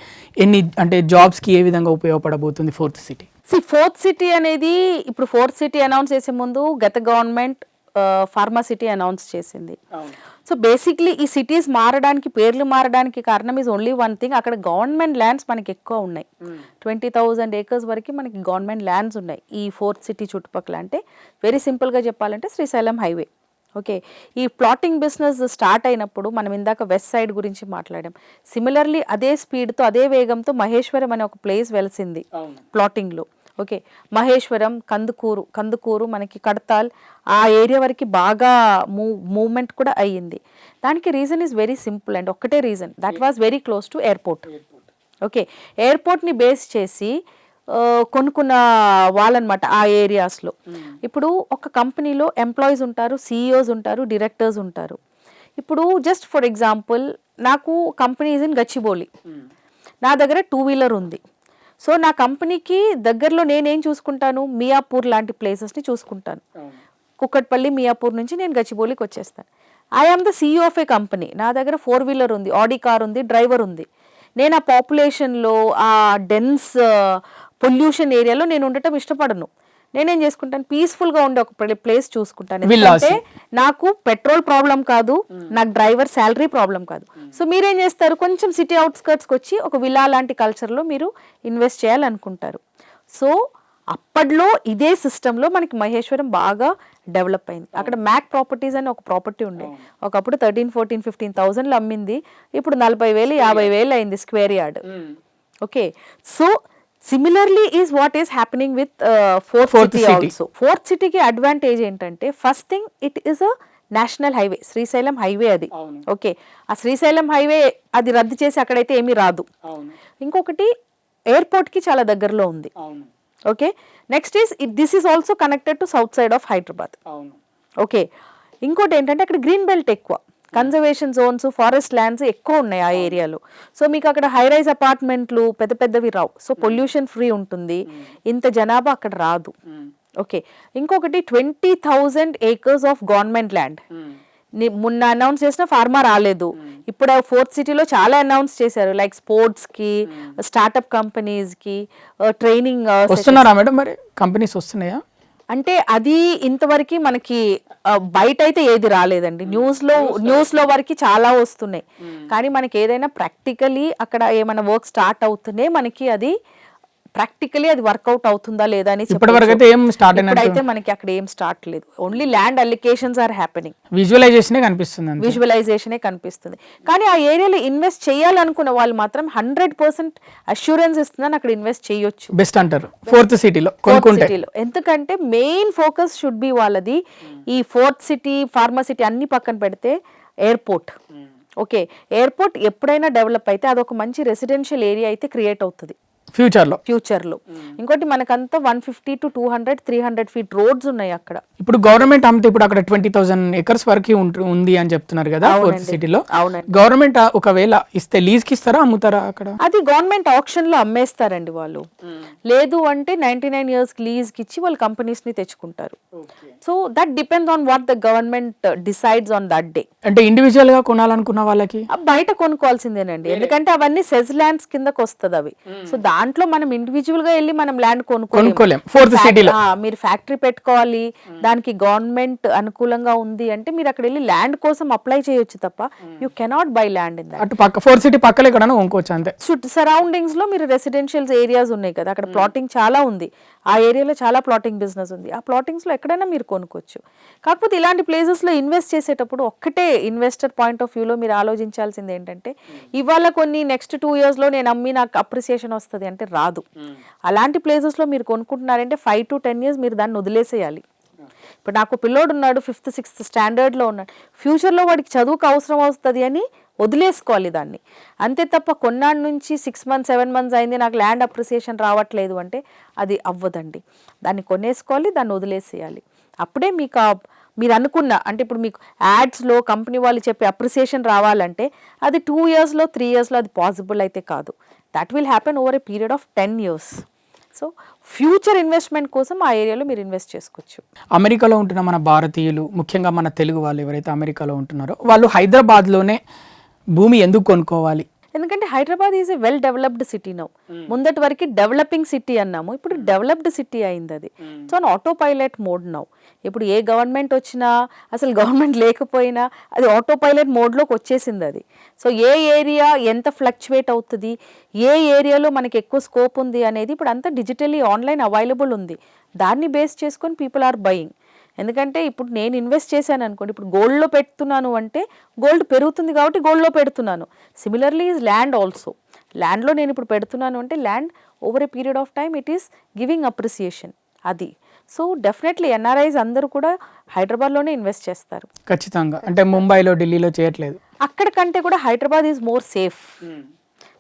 అంటే జాబ్స్కి ఏ విధంగా ఉపయోగపడబోతుంది ఫోర్త్ సిటీ? ఫోర్త్ సిటీ అనేది ఇప్పుడు ఫోర్త్ సిటీ అనౌన్స్ చేసే ముందు గత గవర్నమెంట్ ఫార్మా సిటీ అనౌన్స్ చేసింది. సో బేసిక్లీ ఈ సిటీస్ మారడానికి, పేర్లు మారడానికి కారణం ఈజ్ ఓన్లీ వన్ థింగ్, అక్కడ గవర్నమెంట్ ల్యాండ్స్ మనకి ఎక్కువ ఉన్నాయి. 20,000 acres వరకు మనకి గవర్నమెంట్ ల్యాండ్స్ ఉన్నాయి ఈ ఫోర్త్ సిటీ చుట్టుపక్కల. అంటే వెరీ సింపుల్గా చెప్పాలంటే శ్రీశైలం హైవే. ఓకే, ఈ ప్లాటింగ్ బిజినెస్ స్టార్ట్ అయినప్పుడు మనం ఇందాక వెస్ట్ సైడ్ గురించి మాట్లాడాం. సిమిలర్లీ అదే స్పీడ్తో, అదే వేగంతో మహేశ్వరం అనే ఒక ప్లేస్ వెలిసింది ప్లాటింగ్లో. ఓకే, మహేశ్వరం, కందుకూరు మనకి కడతాల్ ఆ ఏరియా వరకు బాగా మూవ్మెంట్ కూడా అయ్యింది. దానికి reason is very simple and ఒక్కటే reason, that was very close to airport. Okay, ఎయిర్పోర్ట్ని బేస్ చేసి కొనుక్కున్న వాళ్ళనమాట ఆ ఏరియాస్లో. ఇప్పుడు ఒక కంపెనీలో ఎంప్లాయీస్ ఉంటారు, CEOs ఉంటారు, డైరెక్టర్స్ ఉంటారు. ఇప్పుడు జస్ట్ ఫర్ ఎగ్జాంపుల్ నాకు కంపెనీ ఈజ్ ఇన్ గచ్చిబౌలి, నా దగ్గర 2-wheeler ఉంది. సో నా కంపెనీకి దగ్గరలో నేనేం చూసుకుంటాను, మియాపూర్ లాంటి ప్లేసెస్ని చూసుకుంటాను. కుక్కట్పల్లి, మియాపూర్ నుంచి నేను గచ్చిబౌలికి వచ్చేస్తాను. I am the CEO of a company, నా దగ్గర 4-wheeler ఉంది, ఆడి కార్ ఉంది, డ్రైవర్ ఉంది. నేను ఆ పాపులేషన్లో, ఆ డెన్స్ పొల్యూషన్ ఏరియాలో నేను ఉండటం ఇష్టపడను. నేనేం చేసుకుంటాను, పీస్ఫుల్గా ఉండే ఒక ప్లేస్ చూసుకుంటాను. ఎందుకంటే నాకు పెట్రోల్ ప్రాబ్లం కాదు, నాకు డ్రైవర్ శాలరీ ప్రాబ్లం కాదు. సో మీరేం చేస్తారు, కొంచెం సిటీ అవుట్స్కర్ట్స్కి వచ్చి ఒక విల్లా లాంటి కల్చర్లో మీరు ఇన్వెస్ట్ చేయాలనుకుంటారు. సో అప్పట్లో ఇదే సిస్టంలో మనకి మహేశ్వరం బాగా డెవలప్ అయింది. అక్కడ మ్యాక్ ప్రాపర్టీస్ అని ఒక ప్రాపర్టీ ఉండే, ఒకప్పుడు 13, 14, 15,000 అమ్మింది, ఇప్పుడు 40,000, 50,000 అయింది square yard. Okay, so similarly is what is happening with fourth city also. Fourth సిటీకి అడ్వాంటేజ్ ఏంటంటే, first thing it is a national highway, Srisailam highway అది. ఓకే, ఆ శ్రీశైలం హైవే అది రద్దు చేసి అక్కడైతే ఏమీ రాదు. ఇంకొకటి ఎయిర్పోర్ట్కి చాలా దగ్గరలో ఉంది. Okay, next is this is also connected to south side of Hyderabad. Okay, ఇంకోటి ఏంటంటే అక్కడ గ్రీన్ బెల్ట్ ఎక్కువ, కన్జర్వేషన్ జోన్స్, ఫారెస్ట్ ల్యాండ్స్ ఎక్కువ ఉన్నాయి ఆ ఏరియాలో. సో మీకు అక్కడ హై రైజ్ అపార్ట్మెంట్లు పెద్ద పెద్దవి రావు. సో పొల్యూషన్ ఫ్రీ ఉంటుంది, ఇంత జనాభా అక్కడ రాదు. ఓకే, ఇంకొకటి 20,000 acres ఆఫ్ గవర్నమెంట్ ల్యాండ్. మొన్న అనౌన్స్ చేసిన ఫార్మా రాలేదు, ఇప్పుడు ఫోర్త్ సిటీలో చాలా అనౌన్స్ చేశారు, లైక్ స్పోర్ట్స్కి, స్టార్ట్అప్ కంపెనీస్కి ట్రైనింగ్. వస్తున్నారా మేడం మరి కంపెనీస్ వస్తున్నాయా? అంటే అది ఇంతవరకు మనకి బయట అయితే ఏది రాలేదండి. న్యూస్లో వరకు చాలా వస్తున్నాయి, కానీ మనకి ఏదైనా ప్రాక్టికలీ అక్కడ ఏమైనా వర్క్ స్టార్ట్ అవుతూనే మనకి అది ప్రాక్టికలీ అది వర్కౌట్ అవుతుందా లేదా అని ఇప్పటివరకైతే ఏం స్టార్ట్ అయితే మనకి అక్కడ ఏం స్టార్ట్ లేదు. Only land allocations are happening. విజువలైజేషనే కనిపిస్తుంది. కానీ ఆ ఏరియాలో ఇన్వెస్ట్ చేయాలనుకున్న వాళ్ళు మాత్రం 100% అష్యూరెన్స్ ఇస్తుందని అక్కడ ఇన్వెస్ట్ చేయొచ్చు. బెస్ట్ అంటారు ఫోర్త్ సిటీలో. ఎందుకంటే మెయిన్ ఫోకస్ షుడ్ బి వాళ్ళది ఈ ఫోర్త్ సిటీ, ఫార్మా సిటీ అన్ని పక్కన పెడితే ఎయిర్పోర్ట్. ఓకే, ఎయిర్పోర్ట్ ఎప్పుడైనా డెవలప్ అయితే అదొక మంచి రెసిడెన్షియల్ ఏరియా అయితే క్రియేట్ అవుతుంది ఫ్యూచర్లో. ఇంకోటి మనకంతా 150 to 200, 300 feet రోడ్స్ ఉన్నాయి అక్కడ. ఇప్పుడు గవర్నమెంట్ అమ్మితే ఇప్పుడు అక్కడ 20,000 acres వరకు ఉంది అని చెప్తున్నారు కదా ఫోర్త్ సిటీలో. గవర్నమెంట్ ఒకవేళ ఇస్తే లీజ్ కి ఇస్తారా, అమ్ముతారా అక్కడ? అది గవర్నమెంట్ ఆప్షన్ లో అమ్మేస్తారండి వాళ్ళు. లేదు అంటే 99 years లీజ్ కి ఇచ్చి వాళ్ళు కంపెనీస్ ని తెచ్చుకుంటారు. So that depends on what the government decides on that day. అంటే ఇండివిజువల్ గా కొనాలనుకున్న వాళ్ళకి బయట కొనుక్కోవాల్సిందేనండి, ఎందుకంటే అవన్నీ సెజ్ ల్యాండ్స్ కిందకి వస్తుంది అవి. సో దాంట్లో మనం ఇండివిజువల్ గా వెళ్ళి మనం ల్యాండ్ కొనుక్కోలేం. ఫోర్త్ సిటీలో మీరు ఫ్యాక్టరీ పెట్టుకోవాలి, దానికి గవర్నమెంట్ అనుకూలంగా ఉంది అంటే మీరు అక్కడ వెళ్ళి ల్యాండ్ కోసం అప్లై చేయొచ్చు తప్ప you cannot by land in that. అటు పక్క ఫోర్త్ సిటీ పక్కన ఎక్కడ కొనుక్కోవచ్చు అంతే. సరౌండింగ్స్ లో మీరు రెసిడెన్షియల్ ఏరియాస్ ఉన్నాయి కదా, అక్కడ ప్లాటింగ్ చాలా ఉంది, ఆ ఏరియాలో చాలా ప్లాటింగ్ బిజినెస్ ఉంది. ఆ ప్లాటింగ్స్ లో ఎక్కడైనా మీరు కొనుక్కోవచ్చు. కాకపోతే ఇలాంటి ప్లేసెస్ లో ఇన్వెస్ట్ చేసేటప్పుడు ఒక్కటే ఇన్వెస్టర్ పాయింట్ ఆఫ్ వ్యూలో మీరు ఆలోచించాల్సింది ఏంటంటే, ఇవాళ కొన్ని నెక్స్ట్ 2 years లో నేను అమ్మి నాకు అప్రిసియేషన్ వస్తుంది అంటే రాదు. అలాంటి ప్లేసెస్ లో మీరు కొనుక్కుంటున్నారంటే 5 to 10 years మీరు దాన్ని వదిలేసేయాలి. ఇప్పుడు నాకు పిల్లోడు ఉన్నాడు, 5th, 6th స్టాండర్డ్లో ఉన్నాడు, ఫ్యూచర్లో వాడికి చదువుకు అవసరం అవుతుంది అని వదిలేసుకోవాలి దాన్ని. అంతే తప్ప కొన్నాళ్ళ నుంచి 6 months 7 months అయింది నాకు ల్యాండ్ అప్రిసియేషన్ రావట్లేదు అంటే అది అవ్వదండి. దాన్ని కొనేసుకోవాలి, దాన్ని వదిలేసేయాలి. అప్పుడే మీకు మీరు అనుకున్న అంటే ఇప్పుడు మీకు యాడ్స్లో కంపెనీ వాళ్ళు చెప్పే అప్రిసియేషన్ రావాలంటే అది 2 yearsలో 3 yearsలో అది పాసిబుల్ అయితే కాదు. That will happen over a period of 10 years. So future investment కోసం ఆ ఏరియాలో మీరు ఇన్వెస్ట్ చేసుకోవచ్చు. అమెరికాలో ఉంటున్న మన భారతీయులు, ముఖ్యంగా మన తెలుగు వాళ్ళు ఎవరైతే అమెరికాలో ఉంటున్నారో వాళ్ళు హైదరాబాద్లోనే భూమి ఎందుకు కొనుక్కోవాలి? ఎందుకంటే Hyderabad is a well developed city now. ముందటి వరకు డెవలపింగ్ సిటీ అన్నాము, ఇప్పుడు డెవలప్డ్ సిటీ అయింది అది. So on auto pilot mode now. ఇప్పుడు ఏ గవర్నమెంట్ వచ్చినా, అసలు గవర్నమెంట్ లేకపోయినా అది ఆటో పైలట్ మోడ్లోకి వచ్చేసింది అది. సో ఏ ఏరియా ఎంత ఫ్లక్చువేట్ అవుతుంది, ఏ ఏరియాలో మనకి ఎక్కువ స్కోప్ ఉంది అనేది ఇప్పుడు అంతా డిజిటలీ ఆన్లైన్ అవైలబుల్ ఉంది. దాన్ని బేస్ చేసుకొని పీపుల్ ఆర్ బయింగ్. ఎందుకంటే ఇప్పుడు నేను ఇన్వెస్ట్ చేశాను అనుకోండి, ఇప్పుడు గోల్డ్లో పెడుతున్నాను అంటే గోల్డ్ పెరుగుతుంది కాబట్టి గోల్డ్లో పెడుతున్నాను. Similarly is land also. ల్యాండ్లో నేను ఇప్పుడు పెడుతున్నాను అంటే land over a period of time it is giving appreciation అది. సో డెఫినెట్లీ ఎన్ఆర్ఐస్ అందరూ కూడా హైదరాబాద్లోనే ఇన్వెస్ట్ చేస్తారు. ఖచ్చితంగా. అంటే ముంబైలో, ఢిల్లీలో చేయట్లేదు. అక్కడ కంటే కూడా Hyderabad is more safe.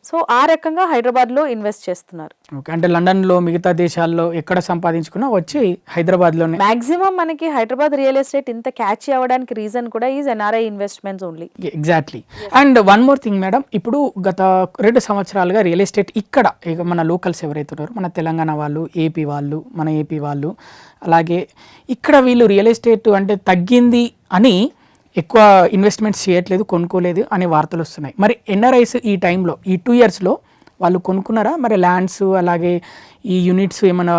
So ఆ రకంగా హైదరాబాద్లో ఇన్వెస్ట్ చేస్తున్నారు. ఓకే. అంటే లండన్లో, మిగతా దేశాల్లో ఎక్కడ సంపాదించుకున్నా వచ్చి హైదరాబాద్లోనే. మాక్సిమం మనకి హైదరాబాద్ రియల్ ఎస్టేట్ ఇంత క్యాచ్ అవ్వడానికి రీజన్ కూడా is NRI investments only. Exactly. And one more thing madam, ఇప్పుడు గత 2 సంవత్సరాలుగా రియల్ ఎస్టేట్ ఇక్కడ ఇక మన లోకల్స్ ఎవరైతే ఉన్నారో, మన తెలంగాణ వాళ్ళు, ఏపీ వాళ్ళు, మన ఏపీ వాళ్ళు, అలాగే ఇక్కడ వీళ్ళు రియల్ ఎస్టేట్ అంటే తగ్గింది అని ఎక్కువ ఇన్వెస్ట్మెంట్స్ చేయట్లేదు, కొనుక్కోలేదు అనే వార్తలు వస్తున్నాయి. మరి ఎన్ఆర్ఐస్ ఈ టైంలో, ఈ 2 ఇయర్స్లో వాళ్ళు కొనుక్కున్నారా? మరి ల్యాండ్స్ అలాగే ఈ యూనిట్స్ ఏమైనా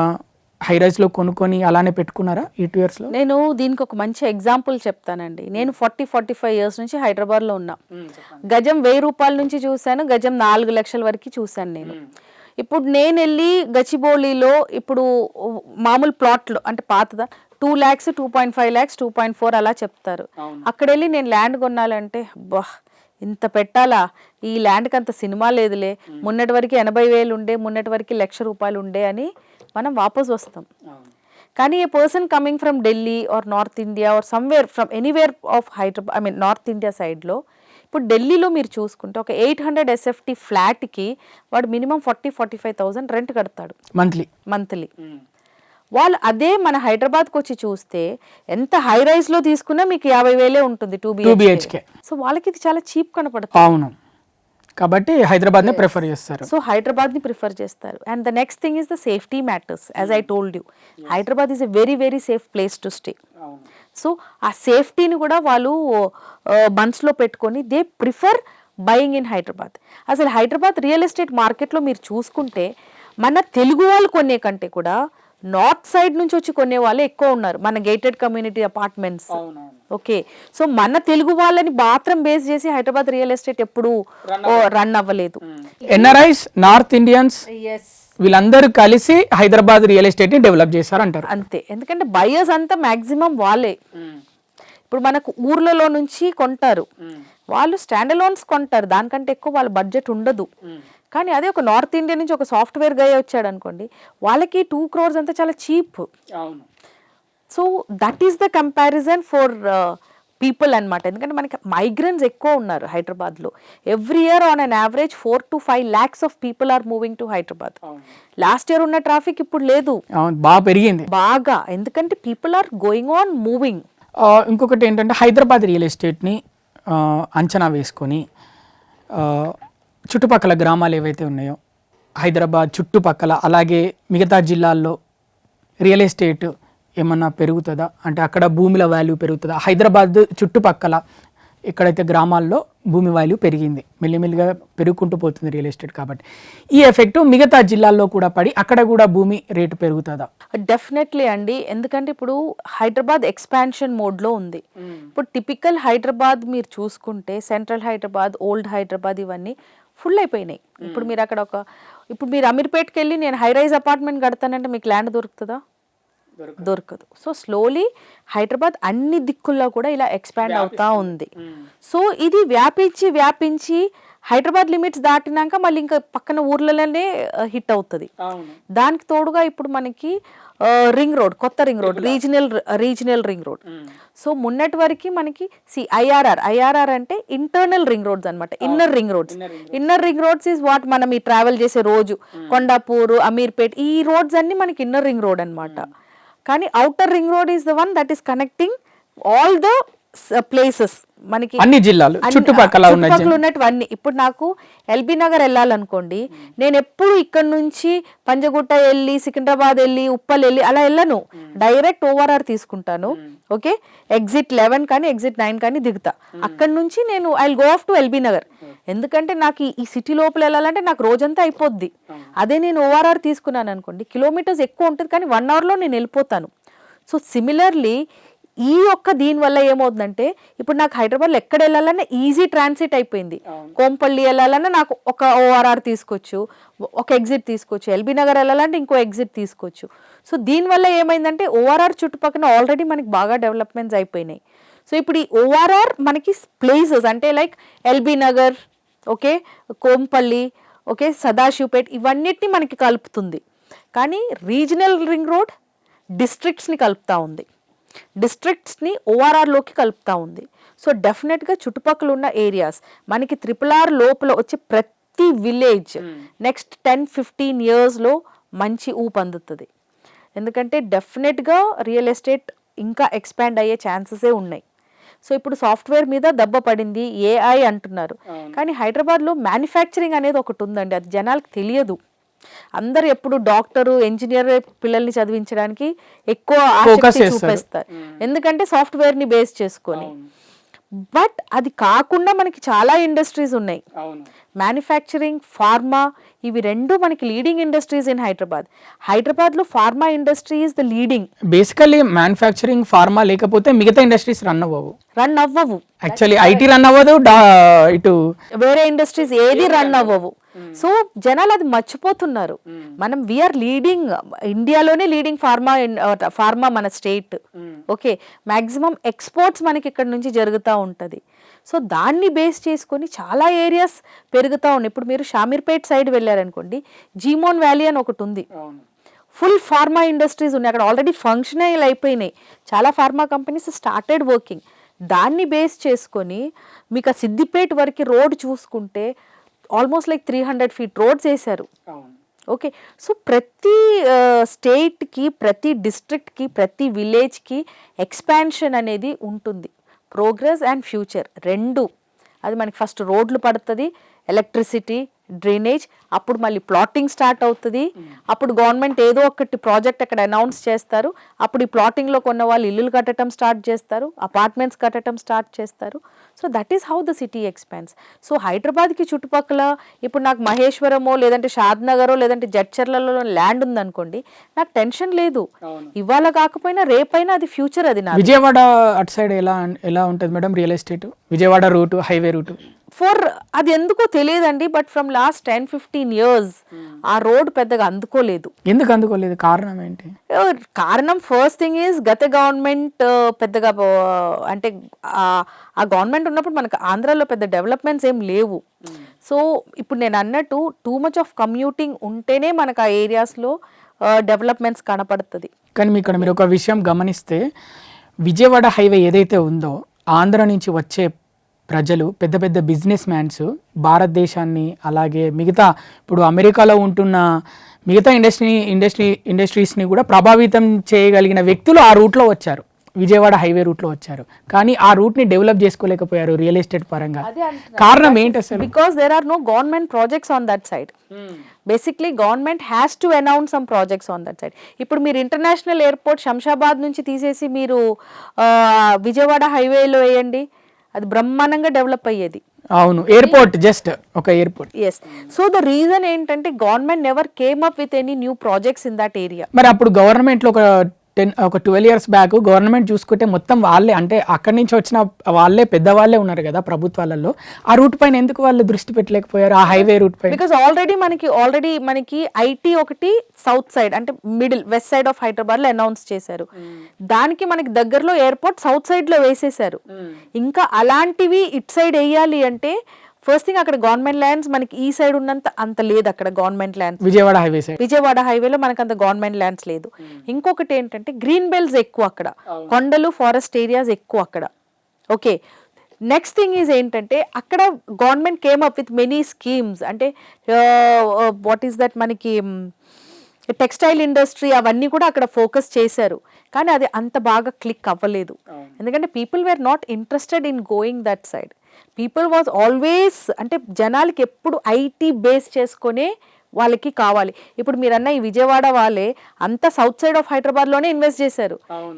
హైరైజ్లో కొనుక్కొని అలానే పెట్టుకున్నారా ఈ 2 ఇయర్స్లో? నేను దీనికి ఒక మంచి ఎగ్జాంపుల్ చెప్తానండి. నేను 40-45 ఇయర్స్ నుంచి హైదరాబాద్లో ఉన్నా. గజం 1000 రూపాయల నుంచి చూశాను, గజం 4 లక్షల వరకు చూశాను నేను. ఇప్పుడు నేను వెళ్ళి గచ్చిబౌలిలో ఇప్పుడు మామూలు ప్లాట్లు అంటే పాతదా 2 lakhs, 2.5 lakhs, 2.4 అలా చెప్తారు. అక్కడ వెళ్ళి నేను ల్యాండ్ కొనాలంటే బా ఇంత పెట్టాలా, ఈ ల్యాండ్కి అంత సినిమా లేదులే, మొన్నటి వరకు 80,000 ఉండే, మొన్నటి వరకు 1,00,000 రూపాయలు ఉండే అని మనం వాపస్ వస్తాం. కానీ a person coming from Delhi or north India or somewhere from anywhere of Hyderabad, I mean north India సైడ్లో, ఇప్పుడు ఢిల్లీలో మీరు చూసుకుంటే ఒక 800 SFT ఫ్లాట్కి వాడు మినిమం 40-45,000 రెంట్ కడతాడు మంత్లీ. వాళ్ళు అదే మన హైదరాబాద్కి వచ్చి చూస్తే ఎంత హై రైజ్లో తీసుకున్నా మీకు 50,000 ఉంటుంది 2 BHK. సో వాళ్ళకి ఇది చాలా చీప్ కనపడుతుంది. అవును, కాబట్టి హైదరాబాద్ని ప్రిఫర్ చేస్తారు. సో హైదరాబాద్ని ప్రిఫర్ చేస్తారు. And the next thing is the safety matters. As I told you, Hyderabad is a very very safe place to stay. So ఆ సేఫ్టీని కూడా వాళ్ళు మనసులో పెట్టుకొని they prefer buying in Hyderabad. అసలు హైదరాబాద్ రియల్ ఎస్టేట్ మార్కెట్లో మీరు చూసుకుంటే మన తెలుగు వాళ్ళు కొనే కంటే కూడా నార్త్ సైడ్ నుంచి వచ్చి కొనే వాళ్ళే ఎక్కువ ఉన్నారు, మన gated community apartments. Okay, so మన తెలుగు వాళ్ళని మాత్రం బేస్ చేసి హైదరాబాద్ రియల్ ఎస్టేట్ ఎప్పుడు రన్ అవ్వలేదు. ఎన్ఆర్ఐస్, నార్త్ ఇండియన్స్ వీళ్ళందరూ కలిసి హైదరాబాద్ రియల్ ఎస్టేట్ ని డెవలప్ చేశారంటారు. అంతే, ఎందుకంటే బయర్స్ అంతా మాక్సిమం వాళ్ళే. ఇప్పుడు మనకు ఊర్లలో నుంచి కొంటారు, వాళ్ళు స్టాండ్ అలోన్స్ కొంటారు, దానికంటే ఎక్కువ వాళ్ళ బడ్జెట్ ఉండదు. కానీ అదే ఒక నార్త్ ఇండియా నుంచి ఒక సాఫ్ట్వేర్ గై వచ్చాడు అనుకోండి, వాళ్ళకి 2 crores అంతా చాలా cheap. So that is the comparison for people అనమాట. ఎందుకంటే మనకి మైగ్రెంట్స్ ఎక్కువ ఉన్నారు హైదరాబాద్లో. Every year on an average 4 to 5 lakhs of people are moving to Hyderabad. Last year ఉన్న ట్రాఫిక్ ఇప్పుడు లేదు, బాగా పెరిగింది బాగా, ఎందుకంటే people are going on moving. ఇంకొకటి ఏంటంటే హైదరాబాద్ రియల్ ఎస్టేట్ని అంచనా వేసుకొని చుట్టుపక్కల గ్రామాలు ఏవైతే ఉన్నాయో హైదరాబాద్ చుట్టుపక్కల, అలాగే మిగతా జిల్లాల్లో రియల్ ఎస్టేట్ ఏమన్నా పెరుగుతుందా? అంటే అక్కడ భూమిల వాల్యూ పెరుగుతుందా? హైదరాబాద్ చుట్టుపక్కల ఎక్కడైతే గ్రామాల్లో భూమి వాల్యూ పెరిగింది, మెల్లిమెల్లిగా పెరుగుకుంటూ పోతుంది రియల్ ఎస్టేట్, కాబట్టి ఈ ఎఫెక్ట్ మిగతా జిల్లాల్లో కూడా పడి అక్కడ కూడా భూమి రేటు పెరుగుతుందా? డెఫినెట్లీ అండి, ఎందుకంటే ఇప్పుడు హైదరాబాద్ ఎక్స్పాన్షన్ మోడ్లో ఉంది. ఇప్పుడు టిపికల్ హైదరాబాద్ మీరు చూసుకుంటే సెంట్రల్ హైదరాబాద్, ఓల్డ్ హైదరాబాద్ ఇవన్నీ ఫుల్ అయిపోయినాయి. ఇప్పుడు మీరు అక్కడ ఇప్పుడు మీరు అమీర్పేట్కి వెళ్ళి నేను హై రైజ్ అపార్ట్మెంట్ కడతానంటే మీకు ల్యాండ్ దొరుకుతుందా? దొరకదు. సో స్లోలీ హైదరాబాద్ అన్ని దిక్కుల్లో కూడా ఇలా ఎక్స్పాండ్ అవుతా ఉంది. సో ఇది వ్యాపించి హైదరాబాద్ లిమిట్స్ దాటినాక మళ్ళీ ఇంకా పక్కన ఊర్లలోనే హిట్ అవుతుంది. దానికి తోడుగా ఇప్పుడు మనకి రింగ్ రోడ్, కొత్త ring road, regional ring road. So మొన్నటి వరకు మనకి ఐఆర్ఆర్ అంటే ఇంటర్నల్ రింగ్ రోడ్స్ అనమాట. Inner ring roads is what మనం ఈ ట్రావెల్ చేసే రోజు కొండాపూర్, అమీర్పేట్, ఈ రోడ్స్ అన్ని మనకి ఇన్నర్ రింగ్ రోడ్ అనమాట. కానీ outer ring road is the one that is connecting all the places మనకి అన్ని జిల్లాలు చుట్టుపక్కల ఉన్నటువన్నీ. ఇప్పుడు నాకు ఎల్బీ నగర్ వెళ్ళాలనుకోండి, నేను ఎప్పుడు ఇక్కడ నుంచి పంజగుట్ట వెళ్ళి సికింద్రాబాద్ వెళ్ళి ఉప్పల్ వెళ్ళి అలా వెళ్ళను, డైరెక్ట్ ఓఆర్ఆర్ తీసుకుంటాను. ఓకే, ఎగ్జిట్ 11 కానీ ఎగ్జిట్ 9 కానీ దిగుతా. అక్కడ నుంచి నేను I go off to LB Nagar. ఎందుకంటే నాకు ఈ సిటీ లోపల వెళ్ళాలంటే నాకు రోజంతా అయిపోద్ది. అదే నేను ఓఆర్ఆర్ తీసుకున్నాను అనుకోండి, కిలోమీటర్స్ ఎక్కువ ఉంటుంది కానీ 1 అవర్లో నేను వెళ్ళిపోతాను. సో సిమిలర్లీ ఈ యొక్క దీనివల్ల ఏమవుతుందంటే ఇప్పుడు నాకు హైదరాబాద్లో ఎక్కడ వెళ్ళాలన్నా ఈజీ ట్రాన్సిట్ అయిపోయింది. కోంపల్లి వెళ్ళాలన్నా నాకు ఒక ఓఆర్ఆర్ తీసుకోవచ్చు, ఒక ఎగ్జిట్ తీసుకోవచ్చు. ఎల్బీ నగర్ వెళ్ళాలంటే ఇంకో ఎగ్జిట్ తీసుకోవచ్చు. సో దీనివల్ల ఏమైందంటే ఓఆర్ఆర్ చుట్టుపక్కల ఆల్రెడీ మనకి బాగా డెవలప్మెంట్స్ అయిపోయినాయి. సో ఇప్పుడు ఈ ఓఆర్ఆర్ మనకి ప్లేసెస్ అంటే like LB Nagar, okay, Kompally, okay, Sadasivpet, ఇవన్నిటిని మనకి కలుపుతుంది. కానీ రీజనల్ రింగ్ రోడ్ డిస్ట్రిక్ట్స్ని కలుపుతూ ఉంది, డిస్ట్రిక్ట్స్ని ఓఆర్ఆర్లోకి కలుపుతూ ఉంది. సో డెఫినెట్గా చుట్టుపక్కల ఉన్న ఏరియాస్ మనకి RRR లోపల వచ్చే ప్రతి విలేజ్ నెక్స్ట్ 10-15 yearsలో మంచి ఊపు అందుతుంది. ఎందుకంటే డెఫినెట్గా రియల్ ఎస్టేట్ ఇంకా ఎక్స్పాండ్ అయ్యే ఛాన్సెసే ఉన్నాయి. సో ఇప్పుడు సాఫ్ట్వేర్ మీద దెబ్బ పడింది, AI అంటున్నారు. కానీ హైదరాబాద్లో మ్యానుఫ్యాక్చరింగ్ అనేది ఒకటి ఉందండి, అది జనాలకు తెలియదు. అందరు ఎప్పుడు డాక్టరు ఇంజనీర్ పిల్లల్ని చదివించడానికి ఎక్కువ ఆసక్తి చూపిస్తారు, ఎందుకంటే సాఫ్ట్వేర్ని బేస్ చేసుకొని. బట్ అది కాకుండా మనకి చాలా ఇండస్ట్రీస్ ఉన్నాయి, మ్యానుఫ్యాక్చరింగ్, ఫార్మా, ఇవి రెండు మనకి లీడింగ్ ఇండస్ట్రీస్ ఇన్ హైదరాబాద్. హైదరాబాద్లో pharma industry is the leading. Basically manufacturing, pharma లేకపోతే మిగతా ఇండస్ట్రీస్ రన్ అవ్వవు. యాక్చువల్లీ ఐటీ రన్ అవ్వదు, ఇటు వేరే ఇండస్ట్రీస్ ఏది రన్ అవ్వవు. సో జనాలు అది మర్చిపోతున్నారు. మనం వీఆర్ లీడింగ్, ఇండియాలోనే లీడింగ్ ఫార్మా మన స్టేట్. ఓకే, మాక్సిమం ఎక్స్పోర్ట్స్ మనకి ఇక్కడ నుంచి జరుగుతూ ఉంటుంది. సో దాన్ని బేస్ చేసుకొని చాలా ఏరియాస్ పెరుగుతూ ఉన్నాయి. ఇప్పుడు మీరు షామీర్పేట్ సైడ్ వెళ్ళారనుకోండి, జీమోన్ వ్యాలీ అని ఒకటి ఉంది, ఫుల్ ఫార్మా ఇండస్ట్రీస్ ఉన్నాయి అక్కడ, ఆల్రెడీ ఫంక్షనల్ అయిపోయినాయి. చాలా ఫార్మా కంపెనీస్ స్టార్టెడ్ వర్కింగ్. దాన్ని బేస్ చేసుకొని మీకు ఆ సిద్దిపేట వరకు రోడ్ చూసుకుంటే ఆల్మోస్ట్ లైక్ 300 feet రోడ్స్ వేశారు. ఓకే, సో ప్రతి స్టేట్కి, ప్రతి డిస్ట్రిక్ట్కి, ప్రతి విలేజ్కి ఎక్స్పాన్షన్ అనేది ఉంటుంది. ప్రోగ్రెస్ అండ్ ఫ్యూచర్ రెండు. అది మనకి ఫస్ట్ రోడ్లు పడుతుంది, ఎలక్ట్రిసిటీ, డ్రైనేజ్, అప్పుడు మళ్ళీ ప్లాటింగ్ స్టార్ట్ అవుతుంది. అప్పుడు గవర్నమెంట్ ఏదో ఒకటి ప్రాజెక్ట్ అక్కడ అనౌన్స్ చేస్తారు. అప్పుడు ఈ ప్లాటింగ్లో కొన్న వాళ్ళు ఇల్లులు కట్టడం స్టార్ట్ చేస్తారు, అపార్ట్మెంట్స్ కట్టడం స్టార్ట్ చేస్తారు. So that is how the city expanse. So హైదరాబాద్కి చుట్టుపక్కల ఇప్పుడు నాకు మహేశ్వరమో లేదంటే షాద్నగరో లేదంటే జడ్చర్లలో ల్యాండ్ ఉందనుకోండి, నాకు టెన్షన్ లేదు. ఇవాళ కాకపోయినా రేపైనా అది ఫ్యూచర్. అది నా విజయవాడ అటు సైడ్ ఎలా ఉంటుంది madam real estate? Vijayawada route, highway route అది ఎందుకో తెలియదండి, బట్ ఫ్రమ్ లాస్ట్ 10-15 years ఆ రోడ్ పెద్దగా అందుకోలేదు. ఎందుకు అందుకోలేదు? కారణం ఏంటి? కారణం ఫస్ట్ థింగ్ ఈజ్ గత గవర్నమెంట్ పెద్దగా అంటే ఆ గవర్నమెంట్ ఉన్నప్పుడు మనకు ఆంధ్రాలో పెద్ద డెవలప్మెంట్స్ ఏం లేవు. సో ఇప్పుడు నేను అన్నట్టు టూ మచ్ ఆఫ్ కమ్యూటింగ్ ఉంటేనే మనకు ఆ ఏరియాస్లో డెవలప్మెంట్స్ కనపడుతుంది. కానీ ఇక్కడ మీరు ఒక విషయం గమనిస్తే, విజయవాడ హైవే ఏదైతే ఉందో ఆంధ్ర నుంచి వచ్చే ప్రజలు, పెద్ద పెద్ద బిజినెస్ మ్యాన్స్, భారతదేశాన్ని అలాగే మిగతా ఇప్పుడు అమెరికాలో ఉంటున్న మిగతా ఇండస్ట్రీస్ని కూడా ప్రభావితం చేయగలిగిన వ్యక్తులు ఆ రూట్లో వచ్చారు, విజయవాడ హైవే రూట్లో వచ్చారు. కానీ ఆ రూట్ని డెవలప్ చేసుకోలేకపోయారు రియల్ ఎస్టేట్ పరంగా. కారణం ఏంటి అసలు? Because there are no government projects on that side. Basically government has to announce some projects on that side. ఇప్పుడు మీరు ఇంటర్నేషనల్ ఎయిర్పోర్ట్ శంషాబాద్ నుంచి తీసేసి మీరు విజయవాడ హైవేలో వేయండి, అది బ్రహ్మాండంగా డెవలప్ అయ్యేది. అవును, ఎయిర్పోర్ట్ జస్ట్ ఒక airport. Yes. So the reason ఏంటంటే government never came up with any new projects in that area. మరి అప్పుడు గవర్నమెంట్లో ఒక 12 years బ్యాక్ గవర్నమెంట్ చూసుకుంటే మొత్తం వాళ్ళే, అంటే అక్కడి నుంచి వచ్చిన వాళ్ళే పెద్దవాళ్ళే ఉన్నారు కదా ప్రభుత్వాలలో. ఆ రూట్ పైన ఎందుకు వాళ్ళు దృష్టి పెట్టలేకపోయారు, ఆ హైవే రూట్ పైన? బికాస్ ఆల్రెడీ మనకి ఐటీ ఒకటి సౌత్ సైడ్ అంటే వెస్ట్ సైడ్ ఆఫ్ హైదరాబాద్ లో అనౌన్స్ చేశారు. దానికి మనకి దగ్గరలో ఎయిర్పోర్ట్ సౌత్ సైడ్ లో వేసేసారు. ఇంకా అలాంటివి ఇట్ సైడ్ వేయాలి అంటే ఫస్ట్ థింగ్ అక్కడ గవర్నమెంట్ ల్యాండ్స్ మనకి ఈ సైడ్ ఉన్నంత అంత లేదు. అక్కడ గవర్నమెంట్ ల్యాండ్స్ విజయవాడ హైవేలో మనకు అంత గవర్నమెంట్ ల్యాండ్స్ లేదు. ఇంకొకటి ఏంటంటే గ్రీన్ బెల్ట్స్ ఎక్కువ అక్కడ, కొండలు, ఫారెస్ట్ ఏరియాస్ ఎక్కువ అక్కడ. ఓకే, నెక్స్ట్ థింగ్ ఈజ్ ఏంటంటే అక్కడ government came up with many schemes. అంటే వాట్ ఈస్ దట్, మనకి టెక్స్టైల్ ఇండస్ట్రీ అవన్నీ కూడా అక్కడ ఫోకస్ చేశారు, కానీ అది అంత బాగా క్లిక్ అవ్వలేదు. ఎందుకంటే people were not interested in going that side. People was always, అంటే జనాలకి ఎప్పుడు ఐటీ బేస్ చేసుకునే వాళ్ళకి కావాలి. ఇప్పుడు మీరన్న ఈ విజయవాడ వాళ్ళే అంతా సౌత్ సైడ్ ఆఫ్ హైదరాబాద్ లోనే ఇన్వెస్ట్ చేశారు.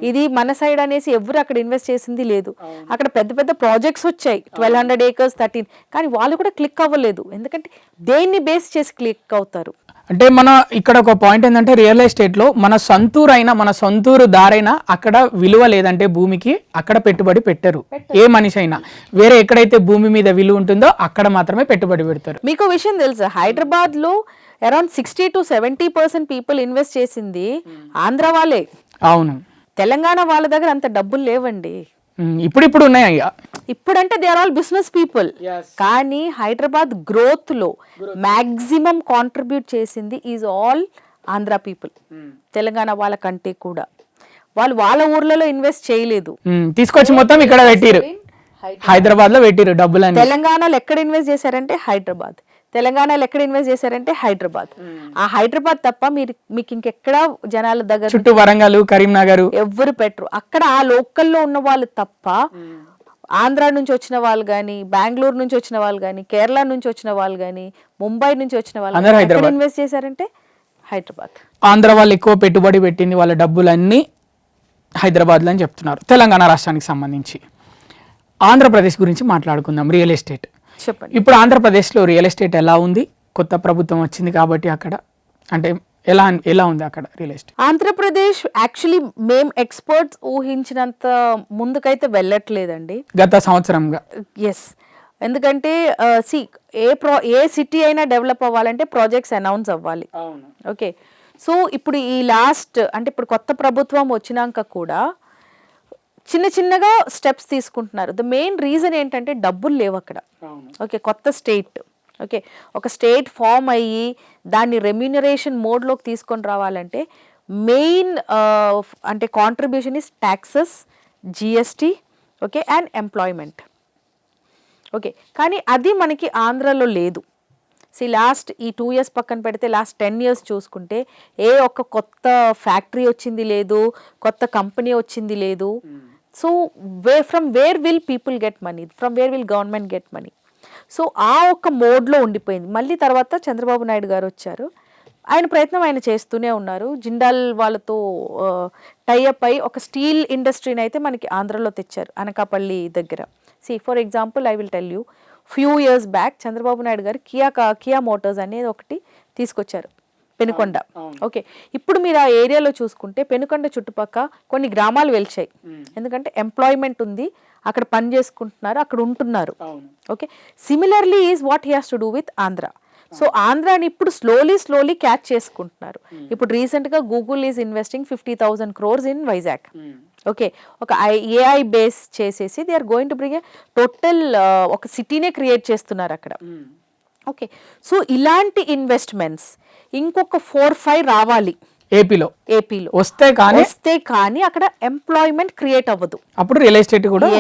ఇది మన సైడ్ అనేసి ఎవరు అక్కడ ఇన్వెస్ట్ చేసింది లేదు. అక్కడ పెద్ద పెద్ద ప్రాజెక్ట్స్ వచ్చాయి, 1200 acres 13, కానీ వాళ్ళు కూడా క్లిక్ అవ్వలేదు. ఎందుకంటే దేన్ని బేస్ చేసి క్లిక్ అవుతారు? అంటే మన ఇక్కడ ఒక పాయింట్ ఏంటంటే రియల్ ఎస్టేట్ లో మన సొంతూరు అయినా మన సొంతూరు దారైనా అక్కడ విలువ లేదంటే భూమికి అక్కడ పెట్టుబడి పెట్టరు. ఏ మనిషి అయినా వేరే ఎక్కడైతే భూమి మీద విలువ ఉంటుందో అక్కడ మాత్రమే పెట్టుబడి పెడతారు. మీకు విషయం తెలుసా, హైదరాబాద్ లో అరౌండ్ 60 to 70% పీపుల్ ఇన్వెస్ట్ చేసింది ఆంధ్ర వాళ్ళే. అవును, తెలంగాణ వాళ్ళ దగ్గర అంత డబ్బులు లేవండి. ఇప్పుడు ఉన్నాయి అయ్యా. ఇప్పుడంటే they are all business people, కానీ హైదరాబాద్ గ్రోత్ లో మాక్సిమం కాంట్రిబ్యూట్ చేసింది is all Andhra people. Telangana వాళ్ళ కంటే కూడా వాళ్ళు వాళ్ళ ఊర్లలో ఇన్వెస్ట్ చేయలేదు, తీసుకొచ్చి మొత్తం ఇక్కడ పెట్టిరు, హైదరాబాద్ లో పెట్టిరు డబ్బులని. తెలంగాణలో ఎక్కడ ఇన్వెస్ట్ చేశారంటే హైదరాబాద్, తెలంగాణలో ఎక్కడ ఇన్వెస్ట్ చేశారంటే హైదరాబాద్. ఆ హైదరాబాద్ తప్ప మీకు ఇంకెక్కడ జనాల దగ్గర చుట్టూ వరంగల్, కరీంనగర్ ఎవ్వరు పెట్టరు. అక్కడ ఆ లోకల్లో ఉన్న వాళ్ళు తప్ప ఆంధ్ర నుంచి వచ్చిన వాళ్ళు కానీ, బెంగళూరు నుంచి వచ్చిన వాళ్ళు కానీ, కేరళ నుంచి వచ్చిన వాళ్ళు కానీ, ముంబై నుంచి వచ్చిన వాళ్ళు ఎక్కడ ఇన్వెస్ట్ చేశారంటే హైదరాబాద్. ఆంధ్ర వాళ్ళు ఎక్కువ పెట్టుబడి పెట్టింది వాళ్ళ డబ్బులన్నీ హైదరాబాద్ లో అని చెప్తున్నారు. తెలంగాణ రాష్ట్రానికి సంబంధించి ఆంధ్రప్రదేశ్ గురించి మాట్లాడుకుందాం. రియల్ ఎస్టేట్ చెప్పండి. ఇప్పుడు ఆంధ్రప్రదేశ్లో రియల్ ఎస్టేట్ ఎలా ఉంది? కొత్త ప్రభుత్వం వచ్చింది కాబట్టి అక్కడ అంటే ఎలా ఉంది అక్కడ రియల్ ఎస్టేట్? ఆంధ్రప్రదేశ్ యాక్చువల్లీ మేము ఎక్స్పర్ట్స్ ఊహించినంత ముందుకైతే వెళ్ళట్లేదండి గత సంవత్సరంగా. ఎస్, ఎందుకంటే ఏ సిటీ అయినా డెవలప్ అవ్వాలంటే ప్రాజెక్ట్స్ అనౌన్స్ అవ్వాలి. ఓకే, సో ఇప్పుడు ఈ లాస్ట్ అంటే ఇప్పుడు కొత్త ప్రభుత్వం వచ్చినాక కూడా చిన్న చిన్నగా స్టెప్స్ తీసుకుంటున్నారు. ద మెయిన్ రీజన్ ఏంటంటే డబ్బులు లేవు అక్కడ. ఓకే, కొత్త స్టేట్, ఓకే, ఒక స్టేట్ ఫామ్ అయ్యి దాన్ని రెమ్యూనరేషన్ మోడ్లోకి తీసుకొని రావాలంటే మెయిన్ అంటే contribution is taxes, GST, okay, and employment. Okay, కానీ అది మనకి ఆంధ్రలో లేదు. లాస్ట్ ఈ 2 years పక్కన పెడితే లాస్ట్ 10 years చూసుకుంటే ఏ ఒక్క కొత్త ఫ్యాక్టరీ వచ్చింది లేదు, కొత్త కంపెనీ వచ్చింది లేదు. So from where will people get money, from where will government get money? So ఆ ఒక్క మోడ్లో ఉండిపోయింది. మళ్ళీ తర్వాత చంద్రబాబు నాయుడు గారు వచ్చారు, ఆయన ప్రయత్నం ఆయన చేస్తూనే ఉన్నారు. జిందాల్ వాళ్ళతో టైఅప్ అయి ఒక స్టీల్ ఇండస్ట్రీని అయితే మనకి ఆంధ్రలో తెచ్చారు, అనకాపల్లి దగ్గర. For example I will tell you, few years back Chandrababu Naidu గారు కియా మోటార్స్ అనేది ఒకటి తీసుకొచ్చారు పెనుకొండ. ఓకే, ఇప్పుడు మీరు ఆ ఏరియాలో చూసుకుంటే పెనుకొండ చుట్టుపక్క కొన్ని గ్రామాలు వెలిచాయి, ఎందుకంటే ఎంప్లాయ్మెంట్ ఉంది, అక్కడ పని చేసుకుంటున్నారు, అక్కడ ఉంటున్నారు. Okay, similarly is what he has to do with Andhra. So ఆంధ్రాని ఇప్పుడు స్లోలీ క్యాచ్ చేసుకుంటున్నారు. ఇప్పుడు రీసెంట్గా Google is investing 50,000 crores in Vizag. Okay, ఒక ఏఐ బేస్ చేసేసి they are going to bring total ఒక సిటీనే క్రియేట్ చేస్తున్నారు అక్కడ. ఓకే, సో ఇలాంటి ఇన్వెస్ట్మెంట్స్ ఇంకొక 4-5 రావాలి ఏపీలో వస్తే కానీ అక్కడ ఎంప్లాయ్మెంట్ క్రియేట్ అవ్వదు. అప్పుడు రియల్ ఎస్టేట్ కూడా